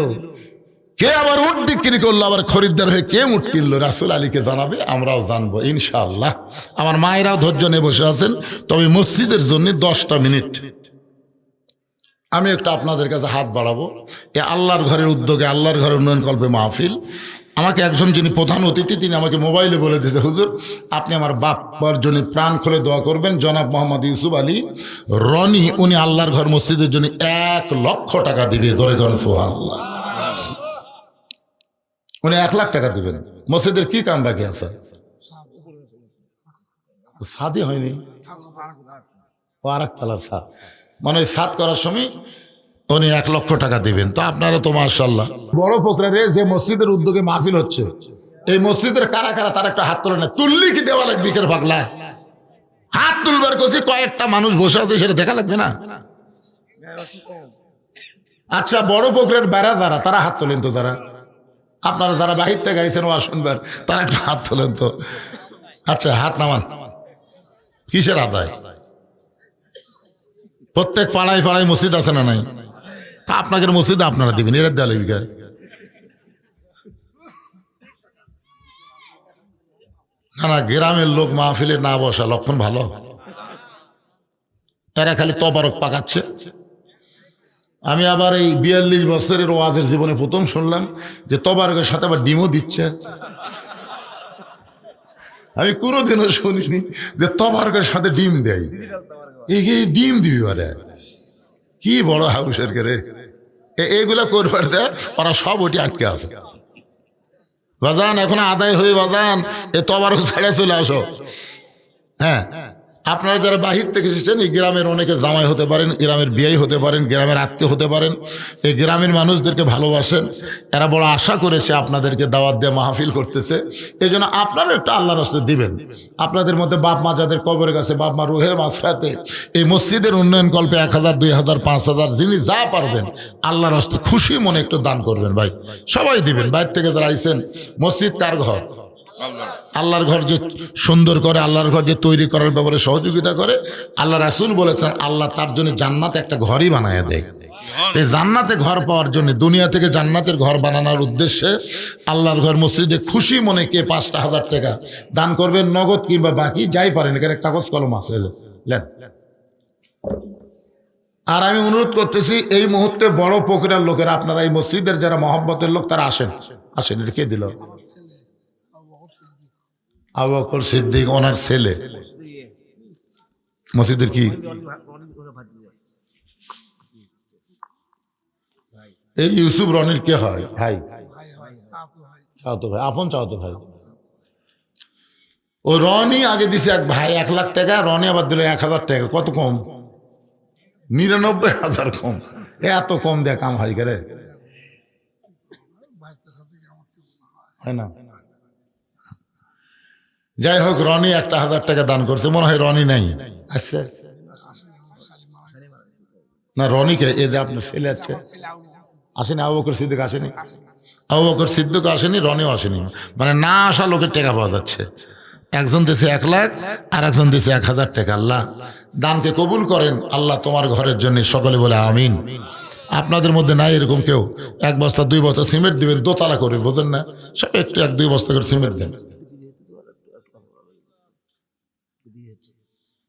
কে আবার উট বিক্রি করলো, আবার খরিদ্দার হয়ে কে উট কিনলো। রাসূল আলীকে জানাবে, আমরাও জানবো ইনশাআল্লাহ। আমার মায়েরাও ধৈর্য নিয়ে বসে আছেন। তবে মসজিদের জন্য 10টা মিনিট আমি একটু আপনাদের কাছে হাত বাড়াবো। এ আল্লাহর ঘরের উদ্যোগে, আল্লাহর ঘরের উন্নয়ন কল্পে মাহফিল, আমাকে একজন যিনি প্রধান অতিথি তিনি আমাকে মোবাইলে বলে দিয়েছে, হুজুর আপনি আমার বাবার জন্য প্রাণ খুলে দোয়া করবেন। জনাব মোহাম্মদ ইউসুফ আলী রনি, উনি আল্লাহর ঘর মসজিদের জন্য 1,00,000 টাকা দিবে। ধরে করেন সুবহানাল্লাহ। উনি 1,00,000 টাকা দিবেন। মসজিদের কি কাম বাকি আছে? সাদই হয়নি, ও আর এক তালার সাদ, মানে সাদ করার সময় উনি 1,00,000 টাকা দিবেন। তো আপনারা তো মাশাআল্লাহ। বড় পোখরারে যে মসজিদের উদ্যোগে মাহফিল হচ্ছে, এই মসজিদের কারা কারা তার একটা হাত তোলে না, তুললি কি দেওয়া লাগবে? কের পাগলা হাত তুলবার কছি, কয়েকটা মানুষ বসে আছে, সেটা দেখা লাগবে না? আচ্ছা, বড় পোখরের বেড়া যারা, তারা হাত তোলেন তো। যারা আপনারা যারা বাহির থেকে গাইছেন ওয়াজ শুনবার, তারা একটু হাত তোলেন তো। আচ্ছা, হাত নামান। কিসের আদায়? প্রত্যেক পাড়ায় পাড়ায় মসজিদ আছে না নাই? তা আপনাদের মসজিদে আপনারা দিবেন, এর দেওয়া লিবিকা। না না, গ্রামের লোক মাহফিলে না বসা লক্ষণ ভালো। এরা খালি তবারক পাকাচ্ছে। আমি আবার এই 42 বছরের ওয়াজের জীবনে প্রথম শুনলাম যে তবারকের সাথে আবার ডিমও দিচ্ছে। আমি কোনোদিনও শুনিনি যে তবারকের সাথে ডিম দেয়। এই ডিম দিবি ওরা, কি বড় হাউসের করে এইগুলা করবার দেয় ওরা, সব ওটি আটকে আছে। বাজান এখন আদায় হয়ে বাজান, এ তবারক ছেড়ে চলে আসো। হ্যাঁ, আপনারা যারা বাহির থেকে এসেছেন, এই গ্রামের অনেকে জামাই হতে পারেন, গ্রামের বিয়ে হতে পারেন, গ্রামের আত্মীয় হতে পারেন, এই গ্রামের মানুষদেরকে ভালোবাসেন। এরা বড় আশা করেছে আপনাদেরকে দাওয়াত দিয়ে মাহফিল করতেছে। এই জন্য আপনারা একটু আল্লাহর রাস্তে দিবেন। আপনাদের মধ্যে বাপ মা যাদের কবরের কাছে, বাপ মা রুহের মাগফিরাতে এই মসজিদের উন্নয়ন কল্পে 1,000, 2,000, 5,000 যিনি যা পারবেন আল্লাহর রাস্তে খুশি মনে একটু দান করবেন। ভাই সবাই দিবেন। বাইরে থেকে যারা আইছেন, মসজিদ কার ঘর? আল্লাহর ঘর যে সুন্দর করে, আল্লাহর ঘর যে তৈরি করার ব্যাপারে সহযোগিতা করে, আল্লাহ রাসূল বলেছেন আল্লাহ তার জন্য জান্নাতে একটা ঘরই বানায় দেয়। এই জান্নাতে ঘর পাওয়ার জন্য, দুনিয়া থেকে জান্নাতের ঘর বানানোর উদ্দেশ্যে আল্লাহর ঘর মসজিদে খুশি মনে কে 5,000 টাকা দান করবেন, নগদ কিংবা বাকি যাই পারেন। এখানে কাগজ কলম আছে, লেন। আর আমি অনুরোধ করতেছি এই মুহূর্তে বড় পোখরার লোকেরা, আপনারা এই মসজিদের যারা মহব্বতের লোক, তারা আসেন। আসেন, এটা কে দিল? আবু বকর সিদ্দিক, ওনার ছেলে। মসজিদের কি এই ইউসুফ রনির কে হয়? ভাই, চাওতো ভাই, আপন চাওতো ভাই। ও রনি আগে দিছে এক ভাই 1,00,000 টাকা, রনি আবার দিল 1,000 টাকা। কত কম? 99,000 কম। এত কম দেয়া কাম হয় করে, হয় না? যাই হোক, রনি 1,000 টাকা দান করছে। মনে হয় রনি নাই, আচ্ছা না, রনিকে এই যে আপনার ছেলে আছে, আসেনি? আবু বকর সিদ্দিক আসেনি? আবু বকর সিদ্দিক আসেনি, রনিও আসেনি। মানে না আসা লোকের টাকা পাওয়া যাচ্ছে। একজন দিয়েছে 1,00,000, আর একজন দিয়েছে 1,000 টাকা। আল্লাহ দানকে কবুল করেন। আল্লাহ তোমার ঘরের জন্য, সকলে বলে আমিন। আপনাদের মধ্যে নাই এরকম কেউ 1 বস্তা 2 বস্তা সিমেন্ট দিবেন, দোতলা করবেন, বোঝেন না? সব একটু 1-2 বস্তা করে সিমেন্ট দেন।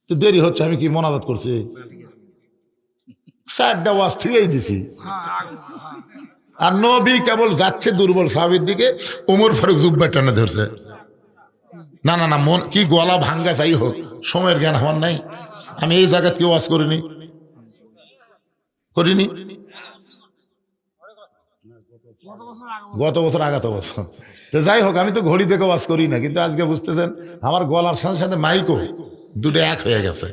দেরি হচ্ছে, আমি কি মনাজাত করছি? 4টা ওয়াজ ঠিকই দিছি। আর নবী কেবল যাচ্ছে দুর্বল সাহাবীর দিকে, ওমর ফারুক জুব্বা টানা ধরছে। না না না, মন কি গলা ভাঙ্গা, যাই হোক, সময়ের জ্ঞান আমার নাই। আমি এই জায়গায় কেউ ওয়াজ করিনি। গত বছর, আগত বছর। তো যাই হোক, আমি তো ঘড়ি দেখে ওয়াজ করি না, কিন্তু আজকে বুঝতেছেন আমার গলার সাথে সাথে মাইকও দুটো এক হয়ে গেছে।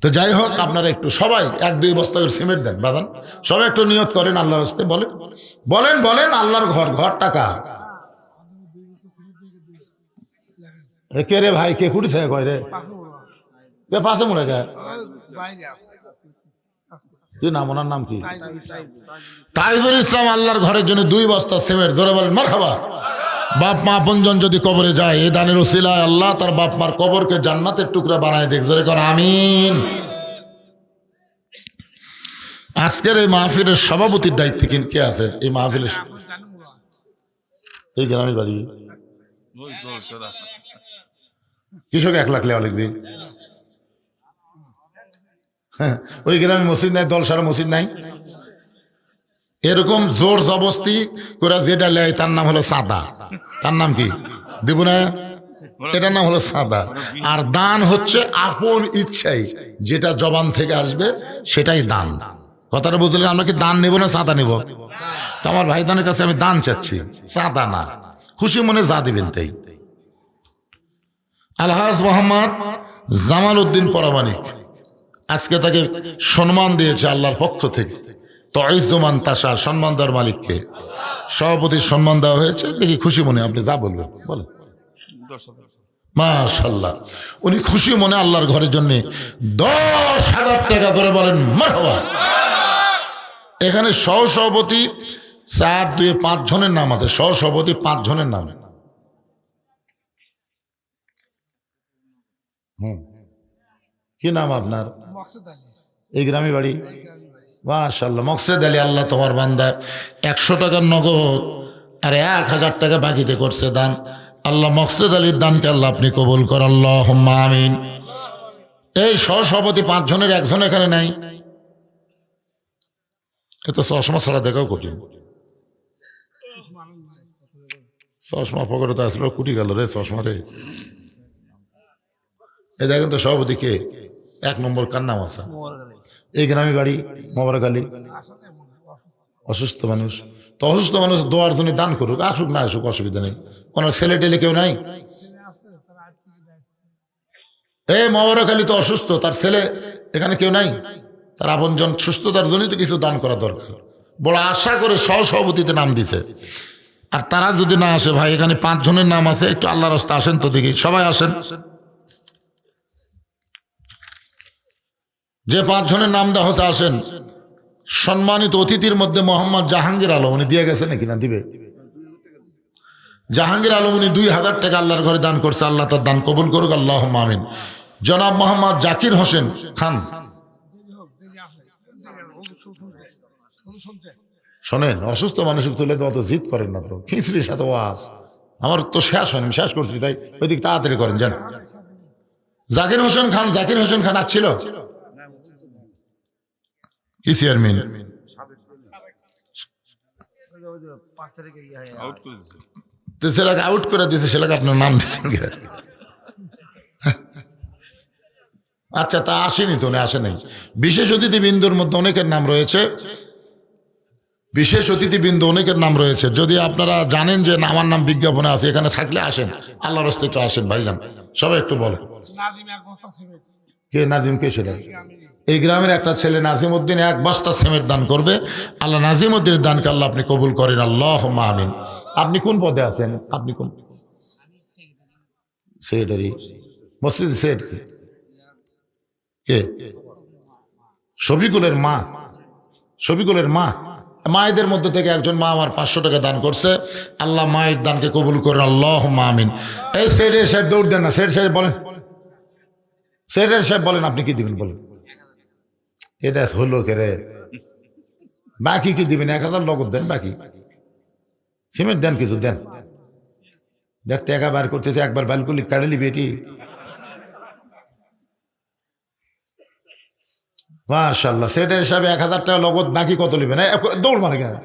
তো যাই হোক, আপনারা একটু সবাই 1-2 বস্তা করে সিমেন্ট দেন। বাজান সবাই একটু নিয়ত করেন আল্লাহর রাস্তে। বলেন বলেন বলেন, আল্লাহর ঘর, ঘর টাকা কে রে ভাই? কে কুড়ি থেকে কয় রে? কে পাশে মনে যায়? কি নাম? ওনার নাম কি? তাইজুল ইসলাম। আল্লাহর ঘরের জন্য 2 বস্তা সিমেন্ট। ধরে বলেন মারহাবা। বাপ মা আপনজন যদি কবরে যায়, এই দানের উসিলায় আল্লাহ তার বাপ মার কবরকে জান্নাতের টুকরা বানায় দেখ। জোরে কর আমিন। আজকের এই মাহফিলের সভাপতির দায়িত্বে কে আছেন? এই মাহফিলের এই গ্রামের বাড়ি কৃষক 1,00,000 লেওয়া লিখবি। হ্যাঁ, ওই গ্রামে মসজিদ নাই, দলসারা মসজিদ নাই। এরকম জোর জবস্তি করে যেটা লেয় তার নাম হলো সাদা। তার নাম কি দিব না, এটার নাম হলো সাদা। আর দান হচ্ছে আপন ইচ্ছাই যেটা জবান থেকে আসবে সেটাই দান। কথাটা বুঝলেন? আমরা কি দান নেব না চাঁদা নেব? তো আমার ভাইদানের কাছে আমি দান চাচ্ছি, চাঁদা না। খুশি মনে যা দিবেন তাই। আলহাজ মোহাম্মদ জামাল উদ্দিন পরামানিক আজকে তাকে সম্মান দিয়েছে আল্লাহর পক্ষ থেকে। তইজ্জমান তাসা, সম্মান দেওয়ার মালিককে সভাপতির সম্মান দেওয়া হয়েছে। দেখি খুশি মনে আপনি যা বলবেন বলেন। মাশাআল্লাহ, উনি খুশি মনে আল্লাহর ঘরের জন্য 10,000 টাকা ধরে বলেন মারহাবা। এখানে সহসভাপতি 4, 2, 5 জনের নাম আছে। সহসভাপতি 5 জনের নাম। কি নাম আপনার? এই গ্রামে বাড়ি? মাশাআল্লাহ, মকসেদ আলী। আল্লাহ তোমার বান্দা 100 টাকার নগদ আর 1000 টাকা বাকিতে করছে দান। আল্লাহ মকসেদ আলীর দানকে আল্লাহ আপনি কবুল কর, আল্লাহুম্মা আমিন। এই সহসভাপতি 5 জনের একজন এখানে নাই। এত চশমা ছাড়া দেখাও কঠিন। চশমা পকেটে তো আসলে কুটি গেল রে চশমা রে। এই দেখেন তো সভাপতি কে? 1 নম্বর কার নাম আছে? এই গ্রামে বাড়ি মোবারক আলী। অসুস্থ মানুষ তো, অসুস্থ মানুষ দোয়ার জন্য দান করুক, আসুক না আসুক অসুবিধা নেই। ওনার ছেলে টেলে কেউ নাই? এই মোবারক আলী তো অসুস্থ, তার ছেলে এখানে কেউ নাই? তার আপনজন সুস্থতার জন্যই তো কিছু দান করা দরকার। বড় আশা করে সহসভাপতিতে নাম দিছে। আর তারা যদি না আসে, ভাই এখানে 5 জনের নাম আছে, একটু আল্লাহর রাস্তা আসেন তো দেখি। সবাই আসেন। যে 5 জনের নাম দেওয়া হচ্ছে আসেন। সম্মানিত অতিথির মধ্যে মোহাম্মদ জাহাঙ্গীর আলম, উনি দিয়ে গেছে নাকি না দিবে? জাহাঙ্গীর আলম উনি 2000 টাকা আল্লাহর ঘরে দান করছে। আল্লাহ তার দান কবুল করুক, আল্লাহুম্মা আমিন। জনাব মোহাম্মদ জাকির হোসেন খান, শোনেন, অসুস্থ মানুষকে তুলে তো অত জিদ করেন না তো, খিচড়ির সাথে ওয়াজ। আমার তো শেষ হয়নি, শেষ করছি, তাই ওই দিক তাড়াতাড়ি করেন যান। জাকির হোসেন খান, জাকির হোসেন খান আসছিল কি চেয়ারম্যান? ছেলেকে আউট করে দিয়েছে, ছেলেকে আপনার নাম দিচ্ছেন। আচ্ছা, তা আসেনি তো, উনি আসে নাই। বিশেষ অতিথিবৃন্দুর মধ্যে অনেকের নাম রয়েছে, বিশেষ অতিথিবৃন্দ অনেকের নাম রয়েছে। যদি আপনারা জানেন যে আমার নাম বিজ্ঞাপনে আছে, এখানে থাকলে আসেন, আল্লাহর রাস্তায় একটু আসেন ভাইজান। সবাই একটু বলেন কে নাজিম, কে ছিল? এই গ্রামের একটা ছেলে নাজিম উদ্দিন 1 বস্তা সিমেন্ট দান করবে। আল্লাহ নাজিম উদ্দিনের দানকে আল্লাহ আপনি কবুল করেন, আল্লাহুম্মা আমিন। আপনি কোন পদে আছেন? আপনি কোন সেক্রেটারি? মসজিদ সেক্রেটারি কে? শফিকুলের মা। শফিকুলের মা, মায়েদের মধ্যে থেকে একজন মা আমার 500 টাকা দান করছে। আল্লাহ মায়ের দানকে কবুল করেন, আল্লাহুম্মা আমিন। এই সেক্রেটারি সাহেব দৌড় দেন না। সেক্রেটারি সাহেব বলেন, সেক্রেটারি সাহেব বলেন আপনি কি দিবেন বলেন। এটা হলো কে রে? বাকি কি দিবেন? 1000 নগদ দেন, বাকি সিমেন্ট দেন, কিছু দেন। দেখ টাকা বার করতেছে, একবার ব্যালকুলি কাটে নিবি এটি। মাশাআল্লাহ, সেটার হিসাবে 1000 টাকা নগদ, বাকি কত নেবেন? দৌড় মানে কেন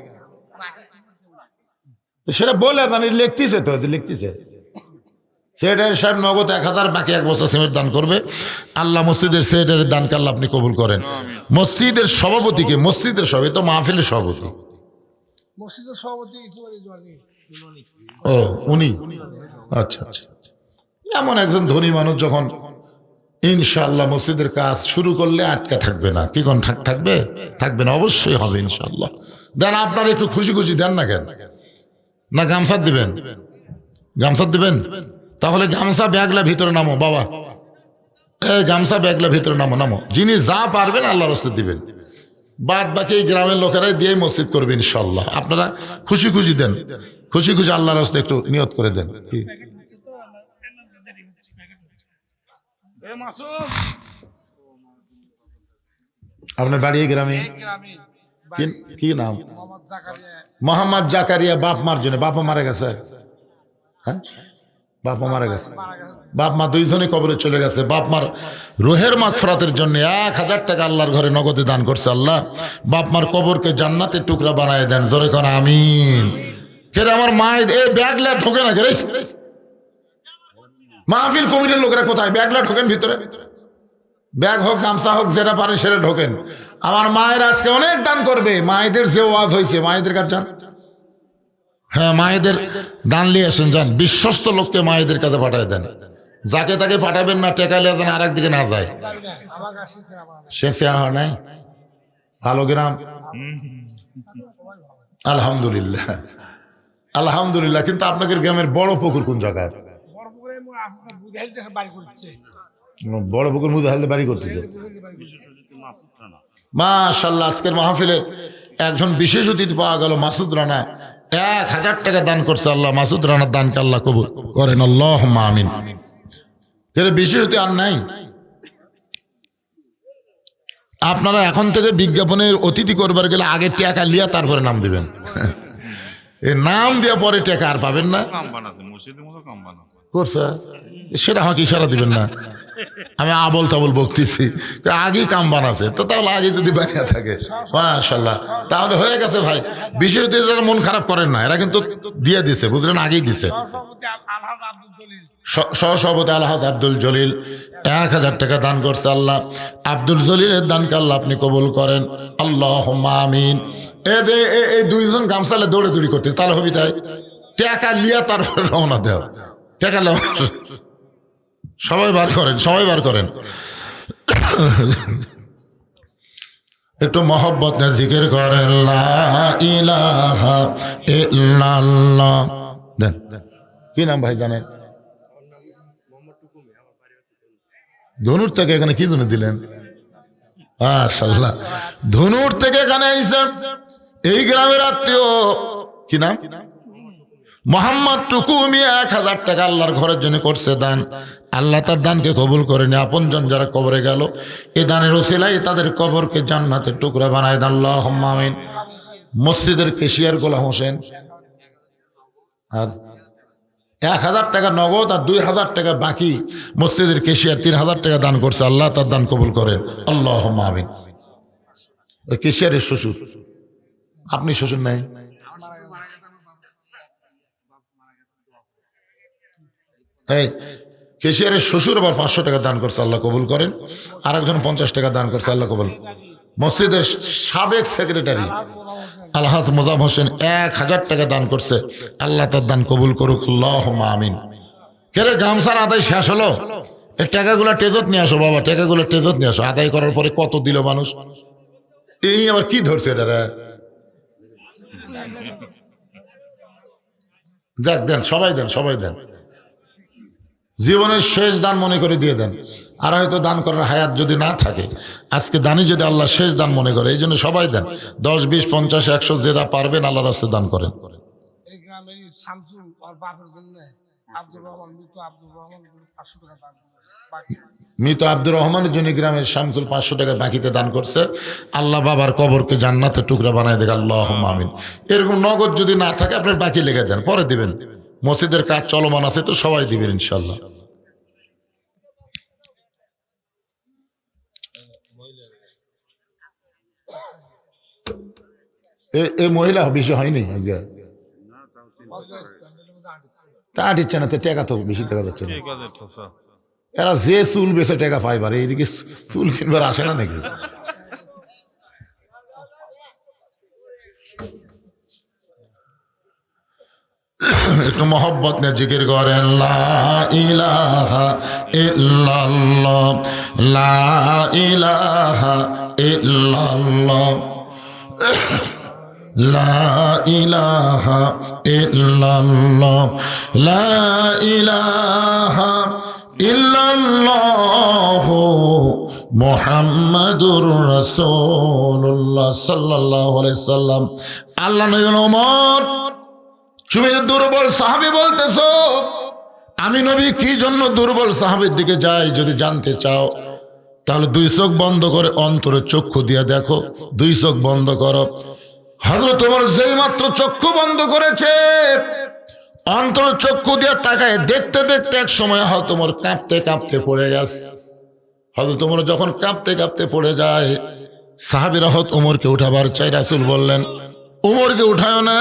সেটা বলে জানি, লিখতেছে তো, লিখতেছে। সেটার সাহেব নগদ 1000, বাকি 1 বছর সিমেন্ট দান করবে। আল্লাহ মসজিদের সেটারের দানকে আল্লাহ আপনি কবুল করেন। মসজিদের সভাপতিকে, মসজিদের সভাপতি তো মাহফিলের সভাপতি, মসজিদের সভাপতি ও উনি। আচ্ছা আচ্ছা, এমন একজন ধনী মানুষ যখন ইনশাআল্লাহ মসজিদের কাজ শুরু করলে আটকা থাকবে না। কি কোন থাকবে? থাকবে না, অবশ্যই হবে ইনশাআল্লাহ। দেন আপনারা একটু খুশি খুশি দেন না কেন? না গামছা দিবেন? গামছা দিবেন? তাহলে গামছা ব্যাগলা ভিতরে নামো বাবা, এই গামছা ব্যাগলা ভিতরে নামো, নামো। যিনি যা পারবেন আল্লাহর রাস্তায় দিবেন, বাদ বাকি এই গ্রামের লোকেরাই দিয়ে মসজিদ করবে ইনশাআল্লাহ। আপনারা খুশি খুশি দেন, খুশি খুশি আল্লাহর রাস্তায় একটু নিয়ত করে দেন। আপনার বাড়ি এই গ্রামে? কি নাম? মোহাম্মদ জাকারিয়া। বাপ মার জন্য, বাপা মারা গেছে? হ্যাঁ, বাপ মা মারা গেছে, মারা গেছে। বাপ মা দুইজনই কবরে চলে গেছে। বাপ মার রোহের মাগফিরাতের জন্য 1000 টাকা আল্লাহর ঘরে নগদে দান করছে। আল্লাহ বাপ মার কবরকে জান্নাতের টুকরা বানায় দেন, জোরে কোন আমিন। কেরে আমার মায়ের এই ব্যাগলা ঢোকে না কেরে, মাহফিল কমিটির লোকেরা কোথায় ব্যাগলা ঢোকেন ভিতরে, ব্যাগ হোক গামছা হোক যেটা পারে সেটা ঢোকেন। আমার মায়ের আজকে অনেক দান করবে, মায়েদের যে ওয়াজ হয়েছে মায়েদের কাছে যান, হ্যাঁ মায়েদের দান নিয়ে আসেন, যান বিশ্বস্ত লোককে মায়েদের কাছে পাঠায় দেন, যাকে তাকে পাঠাবেন না, টেকাইলে যেন আর একদিকে না যায়। জানি না, আমার কাছে আমার নাই। শেখ চেয়ার হয় নাই ভালো গ্রাম, আলহামদুলিল্লাহ আলহামদুলিল্লাহ। কিন্তু আপনাদের গ্রামের বড় পুকুর কোন জায়গায়? বড় পুকুরে আপনার বুঝাইতে বাড়ি করছে, বড় পুকুর মুজাহিদ বাড়ি করতেছে। বুঝাইতে বাড়ি করছে। মাশাআল্লাহ, আজকের মাহফিলে একজন বিশেষ অতিথি পাওয়া গেল, মাসুদ রানা 1000 টাকা দান করছে। আল্লাহ মাসুদ রানার দানকে আল্লাহ কবুল করেন, আল্লাহুম্মা আমিন। এর বিশেষ অতিথি আর নাই। আপনারা এখন থেকে বিজ্ঞাপনের অতিথি করবার গেলে আগে টাকা লিয়া তারপরে নাম দিবেন, এই নাম দিয়ে পরে টাকা আর পাবেন না। করছে সেটা আমাকে ইশারা দিবেন না, আমি আবল তাবল বকতেছি, আগেই কাম বানাছে তো, তাহলে আগে যদি বানিয়ে থাকে মাশাআল্লাহ তাহলে হয়ে গেছে ভাই। বিশেষ যারা মন খারাপ করেন না, এরা কিন্তু দিয়ে দিছে, বুঝলেন, আগেই দিছে। সভাপতি আলহাজ আব্দুল জলিল, সহসভাপতি আলহাজ আব্দুল জলিল 1000 টাকা দান করছে। আল্লাহ আব্দুল জলিলের দানকে আল্লাহ আপনি কবুল করেন, আল্লাহুম্মা আমিন। এই দুইজন গামছালে দৌড়ে করতে, তাহলে হবি তাই টাকা লিয়া তারপরে রওনা দেও, টাকা লেওয়া সবাই বার করেন, সবাই বার করেন। একটু মহব্বত না জিকির করেন, লা ইলাহা ইল্লাল্লাহ। দেন কি নাম ভাই জানেন? ধনুর থেকে এখানে কি জন্য দিলেন? মাশাআল্লাহ, ধনুর থেকে এখানে আইসেন, এই গ্রামের আত্মীয়, কি নাম? মোহাম্মদ টুকু মিয়া 1000 টাকা আল্লাহর ঘরের জন্য করছে দান। আল্লাহ তার দানকে কবুল করেনি। আপনজন যারা কবরে গেল, এই দানের ওসিলায় তাদের কবরকে জান্নাতের টুকরা বানায় দেন, আল্লাহুম্মা আমিন। মসজিদের কেশিয়ার গোলাম হোসেন আর 1000 টাকা নগদ আর 2000 টাকা বাকি, মসজিদের কেশিয়ার 3000 টাকা দান করছে। আল্লাহ তার দান কবুল করেন, আল্লাহুম্মা আমিন। ওই কেশিয়ারের শ্বশুর, আপনি শ্বশুর নাই? এই কেশিয়ারের শ্বশুর আবার 500 টাকা দান করছে, আল্লাহ কবুল করেন। আর একজন 50 টাকা দান করছে, আল্লাহ কবুল। মসজিদের সাবেক সেক্রেটারি আলহাজ মোজাম হোসেন 1000 টাকা দান করছে, আল্লাহ তার দান কবুল করুক, আল্লাহুম্মা আমিন। কেরে গামছার আদায় শেষ হলো? এই টাকাগুলো টেজত নিয়ে আসো বাবা, টাকাগুলো টেজত নিয়ে আসো। আদায় করার পরে কত দিল মানুষ, এই আবার কি ধরছে এটা? দেখ দেন, সবাই দেন, সবাই দেন, জীবনের শেষ দান মনে করে দিয়ে দেন। আর হয়তো দান করার হায়াত যদি না থাকে, আজকে দানই যদি আল্লাহ শেষ দান মনে করে, এই জন্য সবাই দেন। 10, 20, 50, 100 যেটা পারবেন আল্লাহর রাস্তায় দান করেন। এই গ্রামের শামসুল আর বাপের জন্য আব্দুর রহমান, মৃত আব্দুর রহমান 500 টাকা দান বাকি। মৃত আব্দুর রহমানের জন্য গ্রামের শামসুল 500 টাকা বাকিতে দান করছে। আল্লাহ বাবার কবরকে জান্নাতের টুকরা বানায় দেখ, আল্লাহুম্মা আমিন। এরকম নগদ যদি না থাকে আপনার বাকি লেগে দেন, পরে দিবেন। মসজিদের কাজ চলমান আছে তো সবাই দিবেন ইনশাল্লাহ। এই মহিলা বেশি হয়নি আজকে, তা দিচ্ছে না তো, টাকা তো বেশি টাকা যাচ্ছে না। এরা যে চুল বেছে টাকা পাইবার, এইদিকে চুল কিনবার আসে না নাকি? একটু মহব্বত নিয়ে জিকির করেন, লা ইলাহা ইল্লাল্লাহ, লা ইলাহা ইল্লাল্লাহ, লা ইলাহা ইল্লাল্লাহ, লা ইলাহা ইল্লাল্লাহ মুহাম্মাদুর রাসূলুল্লাহ সাল্লাল্লাহু আলাইহি সাল্লাম। আল্লাহ নবী ওমর, তুমি দুর্বল সাহাবী বলতেছো, আমি নবী কি জন্য দুর্বল সাহাবীর দিকে যাই? যদি জানতে চাও তাহলে 2 চোখ বন্ধ করে অন্তরে চক্ষু দিয়ে দেখো। 2 চোখ বন্ধ করো। হযরত ওমর যেই মাত্র চক্ষু বন্ধ করেছে, অন্তর চক্ষু দিয়ে তাকায় দেখতে দেখতে এক সময় হয়তো মোর কাঁপতে কাঁপতে পড়ে গেছে। হয়তো তোমার যখন কাঁপতে কাঁপতে পড়ে যায়, সাহাবীরা হত ওমরকে উঠাবার চাই। রাসূল বললেন, ওমরকে উঠায় না।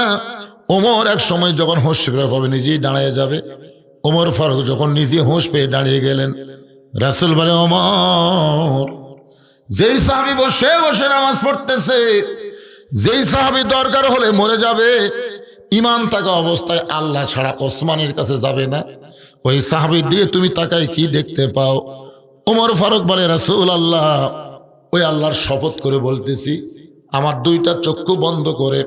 ওমর এক সময় যখন হোশ ফিরে পাবে নিজেই দাঁড়িয়ে যাবে। ওমর ফারুক যখন নিজে হোশ পেয়ে দাঁড়িয়ে গেলেন, রাসূল বলে, ওমর, যেই সাহাবী বসে বসে নামাজ পড়তেছে, যেই সাহাবী দরকার হলে মরে যাবে, ইমান থাকা অবস্থায় আল্লাহ ছাড়া ওসমানের কাছে যাবে না, ওই সাহাবীর দিয়ে তুমি তাকাই কি দেখতে পাও? ওমর ফারুক বলে, রাসূলুল্লাহ, ওই আল্লাহর শপথ করে বলতেছি, আমার দুইটা চক্ষু বন্ধ করে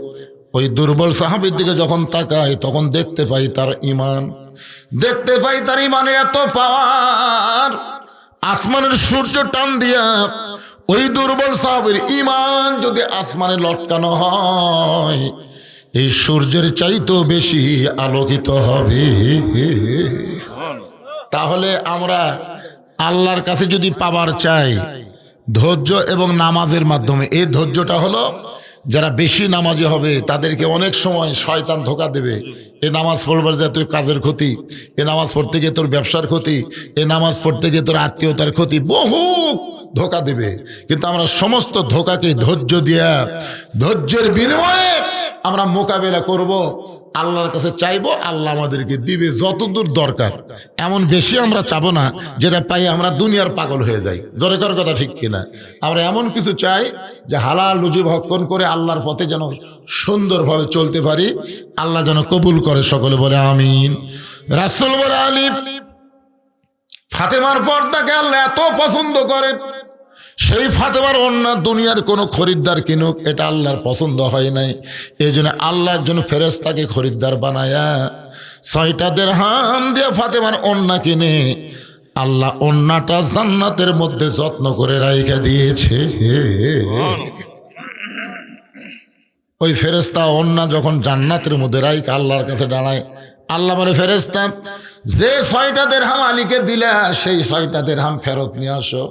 ওই দুর্বল সাহাবীর দিকে যখন তাকাই তখন দেখতে পাই তার ইমান, দেখতে পাই তার ইমানে এত পাওয়ার, আসমানের সূর্য টান দিয়া ওই দুর্বল সাহাবীর ইমান যদি আসমানে লটকানো হয়, এই সূর্যের চাইতেও বেশি আলোকিত হবে। তাহলে আমরা আল্লাহর কাছে যদি পাবার চাই ধৈর্য এবং নামাজের মাধ্যমে, এই ধৈর্যটা হলো যারা বেশি নামাজি হবে তাদেরকে অনেক সময় শয়তান ধোঁকা দেবে। এ নামাজ পড়বার যায় তোর কাজের ক্ষতি, এ নামাজ পড়তে গিয়ে তোর ব্যবসার ক্ষতি, এ নামাজ পড়তে গিয়ে তোর আত্মীয়তার ক্ষতি, বহু ধোঁকা দেবে। কিন্তু আমরা সমস্ত ধোঁকাকে ধৈর্য দিয়া, ধৈর্যের বিনিময়ে আমরা মোকাবেলা করব, আল্লাহর কাছে চাইবো, আল্লাহ আমাদেরকে দিবে যতদূর দরকার। এমন বেশি আমরা চাবো না যেটা পাই আমরা দুনিয়ার পাগল হয়ে যাই। জোরে করার কথা ঠিক কিনা? আমরা এমন কিছু চাই যে হালাল রুজি ভক্ষণ করে আল্লাহর পথে যেন সুন্দরভাবে চলতে পারি, আল্লাহ যেন কবুল করে। সকলে বলে আমিন। রাসূল বলে, আলী ফাতেমার পর্দাকে আল্লাহ এত পছন্দ করে, সেই ফাতেমার অন্য দুনিয়ার কোনো খরিদ্দার কিনুক, এটা আল্লাহর পছন্দ হয় নাই। এই জন্য আল্লাহ একজন ফেরেশতাকে খরিদ্দার বানায়া 6টা দিরহাম দিয়ে ফাতেমার ওন্না কিনে আল্লাহ ওন্নাটা জান্নাতের মধ্যে যত্ন করে রাইখা দিয়েছে। ওই ফেরেশতা ওন্না যখন জান্নাতের মধ্যে রাইখা আল্লাহর কাছে দাঁড়ায়, আল্লাহ বলে, ফেরেশতা, যে 6টা দিরহাম আলীকে দিলে সেই 6টা দিরহাম ফেরত নিয়ে আসো।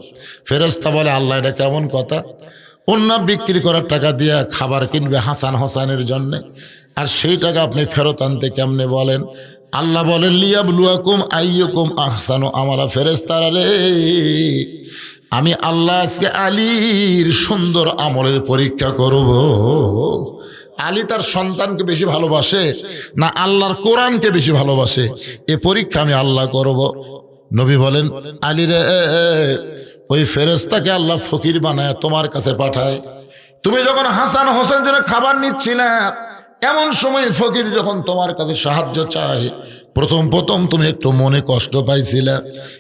ফেরেশতা বলে, আল্লাহ, এটা কেমন কথা? ওন্না বিক্রি করার টাকা দিয়ে খাবার কিনবে হাসান হোসেনের জন্যে, আর সেই টাকা আপনি ফেরত আনতে কেমনে বলেন? আল্লাহ বলেন, লিয়াবলুয়াকুম আইয়ুকুম আহসানু আমালা। ফেরেশতারা রে, আমি আল্লাহ আজকে আলীর সুন্দর আমলের পরীক্ষা করব। আলী তার সন্তানকে বেশি ভালোবাসে না আল্লাহর কোরআনকে বেশি ভালোবাসে, এ পরীক্ষা আমি আল্লাহ করব। নবী বলেন, আলী রে, ওই ফেরেশতাকে আল্লাহ ফকির বানায় তোমার কাছে পাঠায়। তুমি যখন হাসান হোসেন জন্য খাবার নিচ্ছিলে, এমন সময় ফকির যখন তোমার কাছে সাহায্য চায়, প্রথম তুমি একটু মনে কষ্ট পাইছিলে,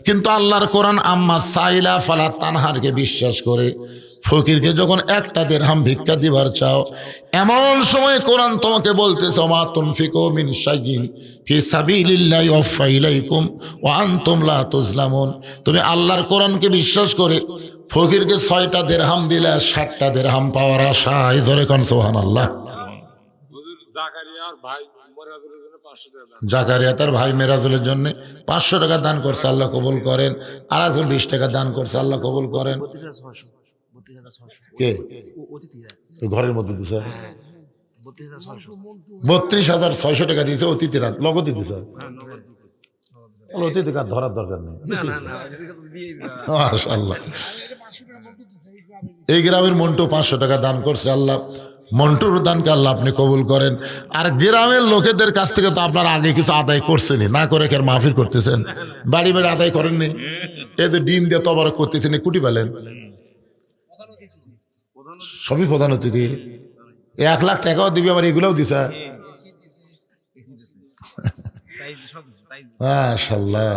কিন্তু আল্লাহর কোরআন আম্মা সাইলা ফালা তানহারকে বিশ্বাস করে ফকিরকে যখন 1টা দিরহাম ভিক্ষা দিবার চাও, এমন সময় কোরআন তোমাকে বলতেছে, মা তুনফিকু মিন শাইইন ফি সাবিলিল্লাহি ওয়াফা ইলাইকুম ওয়া আনতুম লা তুজলামুন। তুমি আল্লাহর কোরআনকে বিশ্বাস করে ফকিরকে 6টা দিরহাম দিলে 60টা দিরহাম পাওয়ার আশায়। জোরে কোন সুবহানাল্লাহ। জাকারিয়া তার ভাই মেরাজুলের জন্য 500 টাকা দান করছে, আল্লাহ কবুল করেন। আর একজন 20 টাকা দান করছে, আল্লাহ কবুল করেন। কে ঘরের মধ্যে দিছে? 32,600 টাকা দিয়েছে অতিথিরা, লগতি দিছে। অতিথি কার ধরার দরকার নেই। মাশাআল্লাহ। এই গ্রামের মন্টু 500 টাকা দান করছে, আল্লাহ মন্টুর দানকে আল্লাহ আপনি কবুল করেন। আর গ্রামের লোকেদের কাছ থেকে তো আপনার আগে কিছু আদায় করছেনই, না করে কি আর মাহফিল করতেছেন? বাড়ি বাড়ি আদায় করেননি? এদের ডিম দিয়ে তবারক করতেছেন, কুটি পেলেন সবই প্রধান অতিথি। 1 লাখ টাকাও দিবি, আবার এগুলোও দিছে। মাশাআল্লাহ।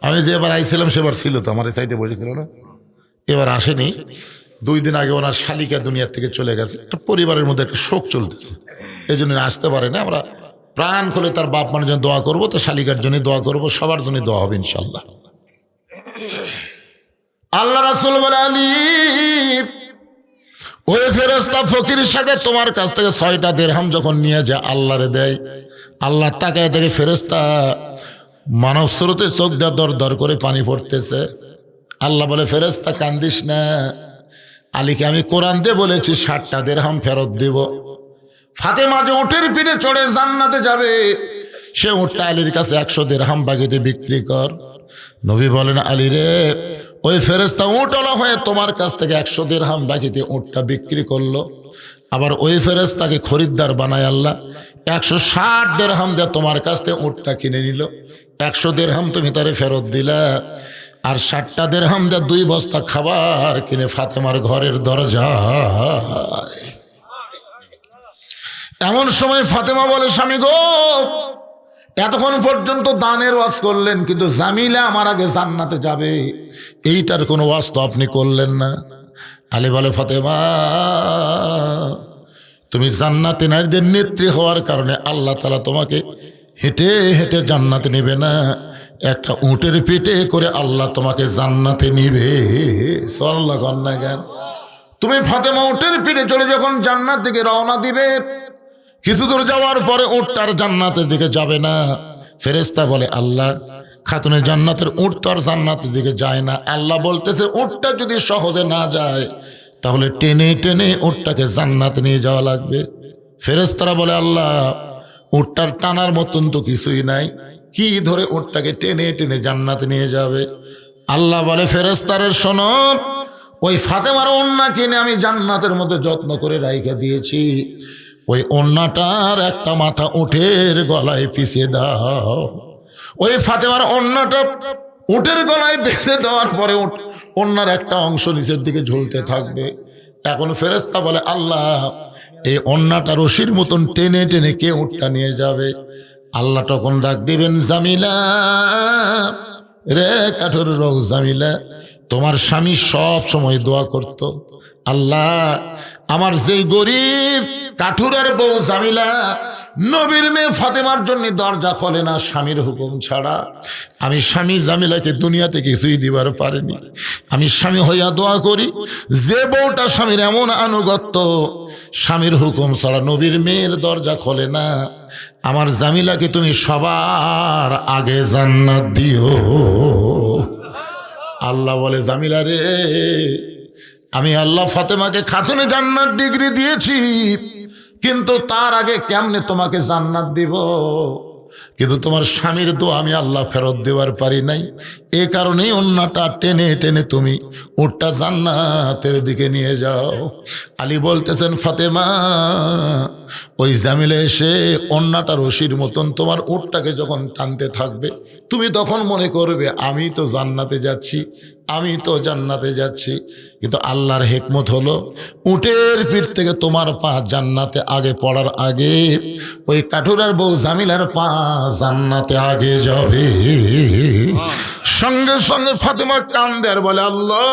আমি যে এবার আইছিলাম সেবার ছিল তো, আমার এই সাইডে বসেছিল না, এবার আসেনি। 2 দিন আগে ওনার শালিকা দুনিয়ার থেকে চলে গেছে। একটা পরিবারের মধ্যে একটা শোক চলতেছে, এই জন্য আসতে পারে না। আমরা প্রাণ খুলে তার বাপ মার জন্য দোয়া করবো, তো শালিকার জন্য দোয়া করবো, সবার জন্য দোয়া হবে ইনশাল্লাহ। আল্লাহ রাসূল বলে, আলী ওই ফেরেশতা ফকিরের সাথে তোমার কাছ থেকে 6টা দিরহাম যখন নিয়ে যায় আল্লাহরে দেয়, আল্লাহ তাকায় থেকে ফেরেশতা মানব স্রোতে চোখ দিয়ে দর দর করে পানি পড়তেছে। আল্লাহ বলে, ফেরেশতা কান্দিস না, আলীকে আমি কোরআন দিয়ে বলেছি 60টা দিরহাম ফেরত দেব। ফাতেমা যে উটের পিঠে চড়ে জান্নাতে যাবে, সে উটটা আলীর কাছে 100 দিরহাম বাকিতে বিক্রি কর। নবী বলেন, আলী রে, ওই ফেরেশতা উটওয়ালা হয়ে তোমার কাছ থেকে 100 দিরহাম বাকিতে উটটা বিক্রি করলো, আবার ওই ফেরেশতাকে খরিদ্দার বানায় আল্লাহ 160 দিরহাম দিয়ে তোমার কাছ থেকে উটটা কিনে নিল। 100 দিরহাম তুমি তারে ফেরত দিলা, আর 60টা দিরহাম দিয়ে 2 বস্তা খাবার কিনে ফাতেমার ঘরের দরজায়। এমন সময় ফাতেমা বলে, স্বামী গো, এতক্ষণ পর্যন্ত দানের ওয়াজ করলেন, কিন্তু জামিলা আমার আগে জান্নাতে যাবে, এইটার কোনো ওয়াজ তো আপনি করলেন না। আলী বলে, ফাতেমা, তুমি জান্নাতে নারীদের নেত্রী হওয়ার কারণে আল্লাহ তাআলা তোমাকে হেঁটে হেঁটে জান্নাতে নিবে না, একটা উটের পিঠে করে আল্লাহ তোমাকে জান্নাতে নিবে। সাল্লাল্লাহু আলাইহি ওয়াসাল্লাম। তুমি ফাতেমা উটের পিঠে চলে যখন জান্নাত দিকে রওনা দিবে, কিছু দূর যাওয়ার পরে উটটার জান্নাতের দিকে যাবে না। ফেরেশতা বলে, আল্লাহ, খাতুনে জান্নাতের উট তো আর জান্নাতের দিকে যায় না। আল্লাহ বলতেছে, উটটা যদি সহজে না যায় তাহলে টেনে টেনে উটটাকে জান্নাতে নিয়ে যাওয়া লাগবে। ফেরেশতারা বলে, আল্লাহ, উটটার টানার মতন তো কিছুই নাই, কি ধরে উটটাকে টেনে টেনে জান্নাতে নিয়ে যাবে? আল্লাহ বলে, ফেরেশতারা শোনো, ওই ফাতেমার ওন্না কিনে আমি জান্নাতের মধ্যে যত্ন করে রাইখা দিয়েছি, ওই ওন্নাটার একটা মাথা উটের গলায় পিষে দাও। ওই ফাতেমার ওন্নাটা উটের গলায় বেঁধে দেওয়ার পরে ওন্নার একটা অংশ নিচের দিকে ঝুলতে থাকবে। এখন ফেরেশতা বলে, আল্লাহ, এই ওন্নাটা রশির মতন টেনে টেনে কে উটটা নিয়ে যাবে? আল্লাহ তখন ডাক দিবেন, জামিলা রে, কাঠুর রোগ জামিলা, তোমার স্বামী সব সময় দোয়া করত, আল্লাহ, আমার যেই গরিব কাঠুরের বউ জামিলা নবীর মেয়ে ফাতেমার জন্য দরজা খোলে না স্বামীর হুকুম ছাড়া, আমি স্বামী জামিলাকে দুনিয়াতে কিছুই দিবার পারিনি। আমি স্বামী হইয়া দোয়া করি, যে বউটা স্বামীর এমন আনুগত্য, স্বামীর হুকুম ছাড়া নবীর মেয়ের দরজা খোলে না, আমার জামিলাকে তুমি সবার আগে জান্নাত দিও। আল্লাহ বলে, জামিলা রে, আমি আল্লাহ ফাতেমাকে খাতুনে জান্নাত ডিগ্রি দিয়েছি, কিন্তু তার আগে কেমনে তোমাকে জান্নাত দিব? কিন্তু তোমার স্বামীর দোয়া আমি আল্লাহ ফেরত দেওয়ার পারি নাই, এ কারণেই ওন্নাটা টেনে টেনে তুমি উটটা জান্নাতের দিকে নিয়ে যাও। আলী বলতেছেন, ফাতেমা, ওই জামিলা এসে ওন্নাটা রশির মতন তোমার উটটাকে যখন টানতে থাকবে, তুমি তখন মনে করবে আমি তো জান্নাতে যাচ্ছি, আমি তো জান্নাতে যাচ্ছি। কিন্তু আল্লাহর হিকমত হলো, উটের পিঠ থেকে তোমার পা জান্নাতে আগে পড়ার আগে ওই কাঠুরার বউ জামিলার পা জান্নাতে আগে যাবে। সঙ্গে সঙ্গে ফাতেমা কান্দে আর বলে, আল্লাহ,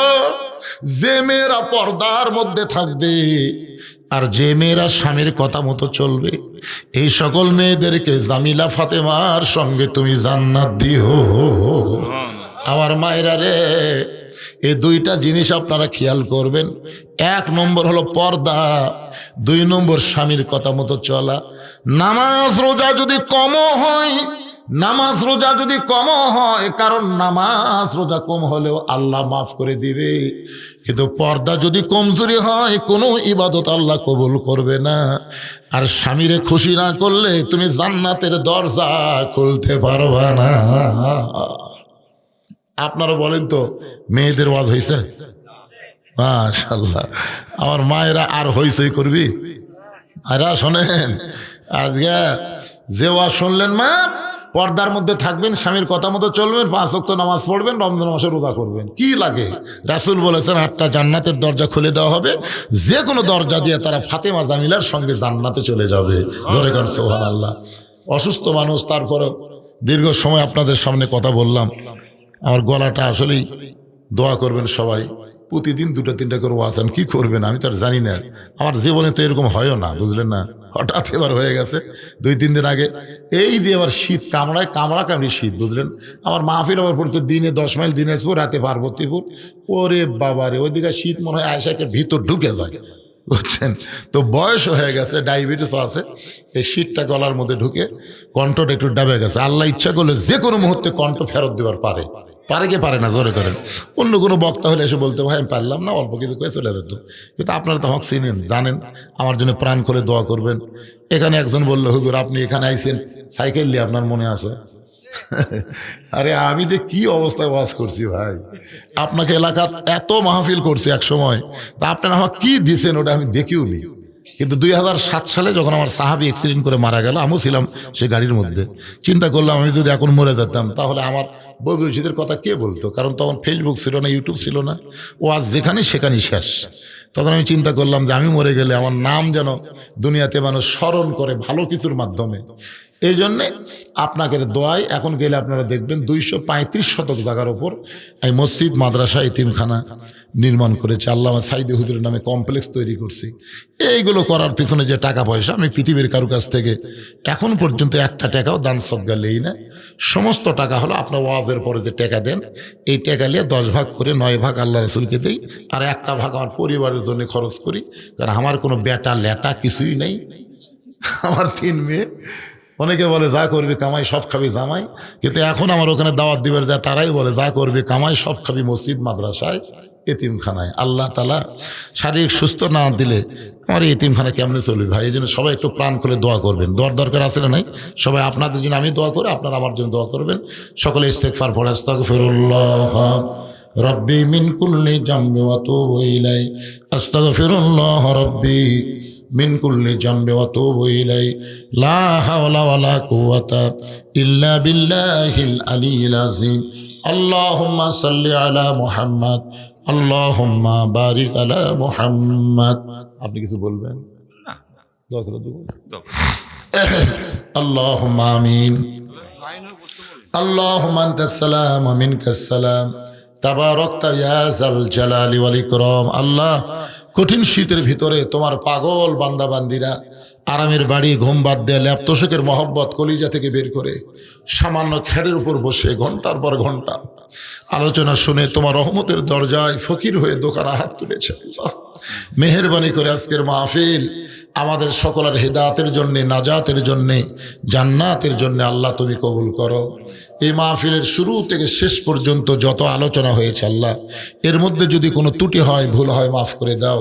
যে মেয়েরা পর্দার মধ্যে থাকবে আর যে মেয়েরা স্বামীর কথা মতো চলবে, এই সকল মেয়েদেরকে জামিলা ফাতেমার সঙ্গে তুমি জান্নাত দিও। আমার মায়েরা রে, এই দুইটা জিনিস আপনারা খেয়াল করবেন। 1 নম্বর হলো পর্দা, 2 নম্বর স্বামীর কথা মতো চলা। নামাজ রোজা যদি কমও হয়, নামাজ রোজা যদি কমও হয়, কারণ নামাজ রোজা কম হলেও আল্লাহ মাফ করে দিবে, কিন্তু পর্দা যদি কমজোরি হয় কোনো ইবাদত আল্লাহ কবুল করবে না। আর স্বামীরে খুশি না করলে তুমি জান্নাতের দরজা খুলতে পারবা না। আপনারা বলেন তো, মেয়েদের ওয়াজ হয়েছে? মাশাআল্লাহ, আমার মায়েরা আর হইচই করবি। আরা শোনেন, আজকে যে ওয়াজ শুনলেন, মা পর্দার মধ্যে থাকবেন, স্বামীর কথা মতো চলবেন, 5 ওয়াক্ত নামাজ পড়বেন, রমজান মাসে রোজা করবেন, কি লাগে? রাসূল বলেছেন 8টা জান্নাতের দরজা খুলে দেওয়া হবে, যে কোনো দরজা দিয়ে তারা ফাতেমা জামিলার সঙ্গে জান্নাতে চলে যাবে। ধরে গান সুবহানাল্লাহ। অসুস্থ মানুষ, তারপরে দীর্ঘ সময় আপনাদের সামনে কথা বললাম, আমার গলাটা আসলেই, দোয়া করবেন সবাই। প্রতিদিন 2-3টা করে ওয়াজ, কি করবেন আমি তো আর জানি না, আমার জীবনে তো এরকম হয়ও না, বুঝলেন না, হঠাৎ এবার হয়ে গেছে 2-3 দিন আগে। এই যে এবার শীত কামড়ায়, কামড়ি শীত, বুঝলেন। আমার মাহফিল আবার পড়ছে দিনে 10 মাইল দিনাজপুর, রাতে পার্বতীপুর। ওরে বাবারে, ওইদিকে শীত মনে হয় আয়সাকে ভিতর ঢুকে যায়, বুঝছেন। তো বয়স হয়ে গেছে, ডায়াবেটিস আছে, এই শীতটা গলার মধ্যে ঢুকে কণ্ঠটা একটু ডাবে গেছে। আল্লাহ ইচ্ছা করলে যে কোনো মুহূর্তে কণ্ঠ ফেরত দেওয়ার পারে, পারে কে পারে না, জোরে করেন। অন্য কোনো বক্তা হলে এসে বলতে ভাই আমি পারলাম না, অল্প কিছু করে চলে যেত। কিন্তু আপনারা তো আমাকে চিনেন, জানেন আমার জন্য প্রাণ করে দোয়া করবেন। এখানে একজন বললো হুজুর আপনি এখানে আইছেন সাইকেল নিয়ে, আপনার মনে আসে? আরে আমি যে কি অবস্থায় ওয়াজ করছি ভাই, আপনাকে এলাকাত এত মাহফিল করছি এক সময়, তা আপনারা আমাকে কি দিছেন ওটা আমি দেখিও নি। কিন্তু 2007 সালে যখন আমার সাহাবি অ্যাক্সিডেন্ট করে মারা গেল, আমিও ছিলাম সে গাড়ির মধ্যে। চিন্তা করলাম আমি যদি এখন মরে যেতাম তাহলে আমার বদরুশিদের কথা কে বলতো, কারণ তখন ফেসবুক ছিল না, ইউটিউব ছিল না, ওয়াজ যেখানে সেখানেই শেষ। তখন আমি চিন্তা করলাম যে আমি মরে গেলে আমার নাম যেন দুনিয়াতে মানুষ স্মরণ করে ভালো কিছুর মাধ্যমে। এই জন্যে আপনাকে দোয়ায় এখন গেলে আপনারা দেখবেন 235 শতক জায়গার ওপর এই মসজিদ, মাদ্রাসা, এতিমখানা নির্মাণ করেছে। আল্লামা সাইদি হুজুরের নামে কমপ্লেক্স তৈরি করছি। এইগুলো করার পিছনে যে টাকা পয়সা, আমি পৃথিবীর কারো কাছ থেকে এখন পর্যন্ত একটা টাকাও দান সদকা লেই না। সমস্ত টাকা হলো আপনার ওয়াজের পরে যে টাকা দেন, এই টাকা নিয়ে 10 ভাগ করে 9 ভাগ আল্লাহ রসুলকে দিই, আর একটা ভাগ আমার পরিবারের জন্য খরচ করি। কারণ আমার কোনো বেটা লেটা কিছুই নেই, আমার 3 মেয়ে। অনেকে বলে যা করবি কামাই সব খাবি জামাই, কিন্তু এখন আমার ওখানে দাওয়াত দিবের যা তারাই বলে যা করবি কামাই সব খাবি মসজিদ, মাদ্রাসায়, এতিমখানায়। আল্লাহ তাআলা শারীরিক সুস্থ না দিলে আমার এই এতিমখানা কেমনে চলবে ভাই? এই জন্য সবাই একটু প্রাণ করে দোয়া করবেন। দোয়ার দরকার আছে না নাই? সবাই আপনাদের জন্য আমি দোয়া করি, আপনারা আমার জন্য দোয়া করবেন। সকলে ইস্তেগফার পড়ে আস্তাগফিরুল্লাহ রব্বি মিন কুল্লি জামবি ওয়া তুবু ইলাই, আস্তাগফিরুল্লাহ রব্বি মিন কুল্লি জামবি ওয়া তুবু ইলাই, লা হাওলা ওয়ালা কুওয়াতা ইল্লা বিল্লাহিল আলিয়্যিল আযীম। আল্লাহুম্মা সাল্লি আলা মুহাম্মাদ, আল্লাহুম্মা বারিক আলা মুহাম্মাদ। আপনি কিছু বলবেন? দোয়া করে দেব। আল্লাহুম্মা আমিন। আল্লাহুম্মা আনতাস সালাম ওয়া মিনকাস সালাম, তাবারাকতা ইয়া যাল জালালি ওয়াল ইকরাম। আল্লাহ, কঠিন শীতের ভিতরে তোমার পাগল বান্দা বান্দিরা আরামের বাড়ি, ঘুম বাদ দেয়া, ল্যাপতোষকের মহব্বত কলিজা থেকে বের করে সামান্য খেরের উপর বসে ঘন্টার পর ঘন্টা আলোচনা শুনে তোমার রহমতের দরজায় ফকির হয়ে দোকানে হাত তুলেছে। আল্লাহ, মেহেরবানি করে আজকের মাহফিল আমাদের সকলের হেদায়েতের জন্যে, নাজাতের জন্যে, জান্নাতের জন্যে আল্লাহ তুমি কবুল করো। এই মাহফিলের শুরু থেকে শেষ পর্যন্ত যত আলোচনা হয়েছে আল্লাহ, এর মধ্যে যদি কোনো ত্রুটি হয়, ভুল হয়, মাফ করে দাও।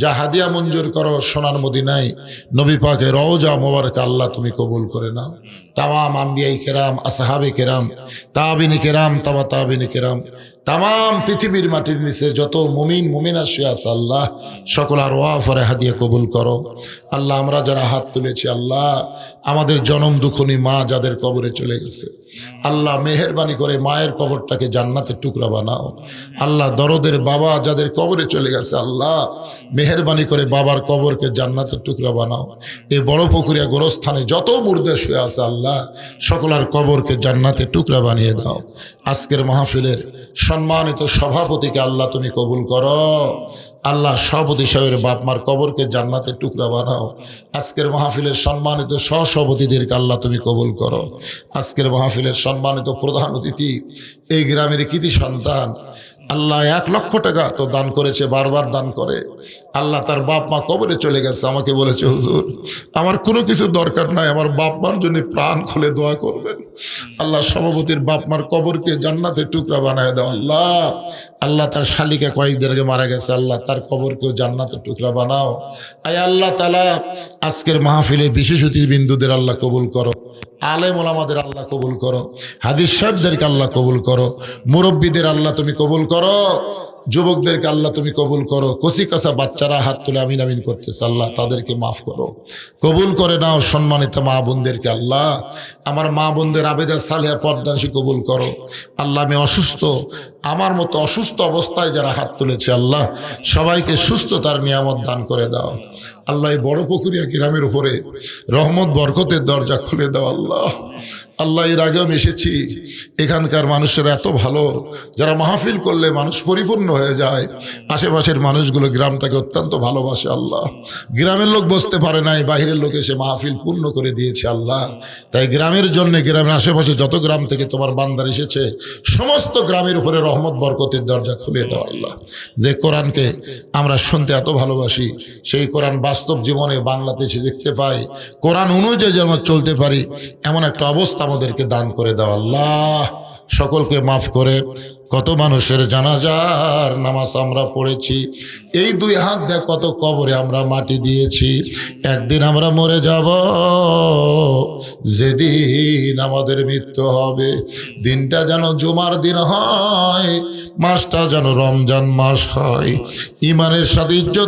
যা হাদিয়া মঞ্জুর করো সোনার মদিনায় নবী পাকের রওজা মোবারক আল্লাহ তুমি কবুল করে নাও। তামাম আম্বিয়াই কেরাম, আসহাবে কেরাম, তাবিনী কেরাম, তাবা তাবিনী কেরাম, তামাম পৃথিবীর মাটির নিচে যত মুমিন মুমিনা শুয়ে আছে আল্লাহ, সকল আর ওয়াফরে হাদিয়া কবুল করো। আল্লাহ, আমরা যারা হাত তুলেছি আল্লাহ, আমাদের জনম দুঃখনী মা যাদের কবরে চলে গেছে আল্লাহ, মেহেরবানি করে মায়ের কবরটাকে জান্নাতের টুকরা বানাও। আল্লাহ, দরদের বাবা যাদের কবরে চলে গেছে আল্লাহ, মেহেরবানি করে বাবার কবরকে জান্নাতের টুকরা বানাও। এই বড় পুকুরিয়া গোরস্থানে যত মুর্দে শুয়ে আছে আল্লাহ, সকলের কবরকে জান্নাতের টুকরা বানিয়ে দাও। আজকের মাহফিলের সম্মানিত সভাপতিকে আল্লাহ তুমি কবুল করো। আল্লাহ, সভাপতি সাহেবের বাপ মার কবরকে জান্নাতের টুকরা বানাও। আজকের মাহফিলের সম্মানিত সহসভাপতিদেরকে আল্লাহ তুমি কবুল করো। আজকের মাহফিলের সম্মানিত প্রধান অতিথি এই গ্রামের কৃতি সন্তান আল্লাহ, 1 লক্ষ টাকা তো দান করেছে, বারবার দান করে। আল্লাহ, তার বাপ মা কবরে চলে গেছে, আমাকে বলেছে হুজুর আমার কোনো কিছু দরকার নাই, আমার বাপ মার জন্য প্রাণ খুলে দোয়া করবেন। আল্লাহ, সভাপতির বাপ মার কবরকে জান্নাতের টুকরা বানায় দাও। আল্লাহ, আল্লাহ তার শালিকা কয়েকদিন আগে মারা গেছে, আল্লাহ তার কবরকেও জান্নাতের টুকরা বানাও। আয় আল্লাহ তাআলা, আজকের মাহফিলের বিশেষ অতিথিবৃন্দদের আল্লাহ কবুল করো। আলেম ওলামাদের আল্লাহ কবুল করো। হাদিস সাহেবদেরকে আল্লাহ কবুল করো। মুরব্বীদের আল্লাহ তুমি কবুল করো। যুবকদেরকে আল্লাহ তুমি কবুল করো। কচি কাঁচা বাচ্চারা হাত তুলে আমিন আমিন করতেছে, আল্লাহ তাদেরকে মাফ করো, কবুল করে নাও। সম্মানিত মা বোনদেরকে আল্লাহ, আমার মা বোনদের আবেদা সালেহা পর্দানসী কবুল করো। আল্লাহ, আমি অসুস্থ, আমার মতো অসুস্থ অবস্থায় যারা হাত তুলেছে আল্লাহ, সবাইকে সুস্থতার নিয়ামত দান করে দাও। আল্লাহ, এই বড় পুকুরিয়া গ্রামের উপরে রহমত বরকতের দরজা খুলে দাও। আল্লাহ, আল্লাহ এর আগেও আমি এসেছি, এখানকার মানুষেরা এত ভালো, যারা মাহফিল করলে মানুষ পরিপূর্ণ হয়ে যায়। আশেপাশের মানুষগুলো গ্রামটাকে অত্যন্ত ভালোবাসে। আল্লাহ, গ্রামের লোক বসতে পারে নাই, বাহিরের লোক এসে মাহফিল পূর্ণ করে দিয়েছে। আল্লাহ, তাই গ্রামের জন্য, গ্রামের আশেপাশে যত গ্রাম থেকে তোমার বান্দার এসেছে সমস্ত গ্রামের উপরে রহমত বরকতের দরজা খুলে দাও। আল্লাহ, যে কোরআনকে আমরা শুনতে এত ভালোবাসি, সেই কোরআন বাস্তব জীবনে বাংলাদেশে দেখতে পাই, কোরআন অনুযায়ী যেন চলতে পারি, এমন একটা অবস্থা আমাদেরকে দান করে দাও। আল্লাহ, সকলকে মাফ করে। কত মানুষের জানাজার নামাজ আমরা পড়েছি, এই দুই হাত দিয়ে কত কবরে আমরা মাটি দিয়েছি। একদিন আমরা মরে যাব, যেদিন আমাদের মৃত্যু হবে, দিনটা যেন জুমার দিন হয়, মাসটা যেন রমজান মাস হয়। ইমানের সাথে ইজ্জত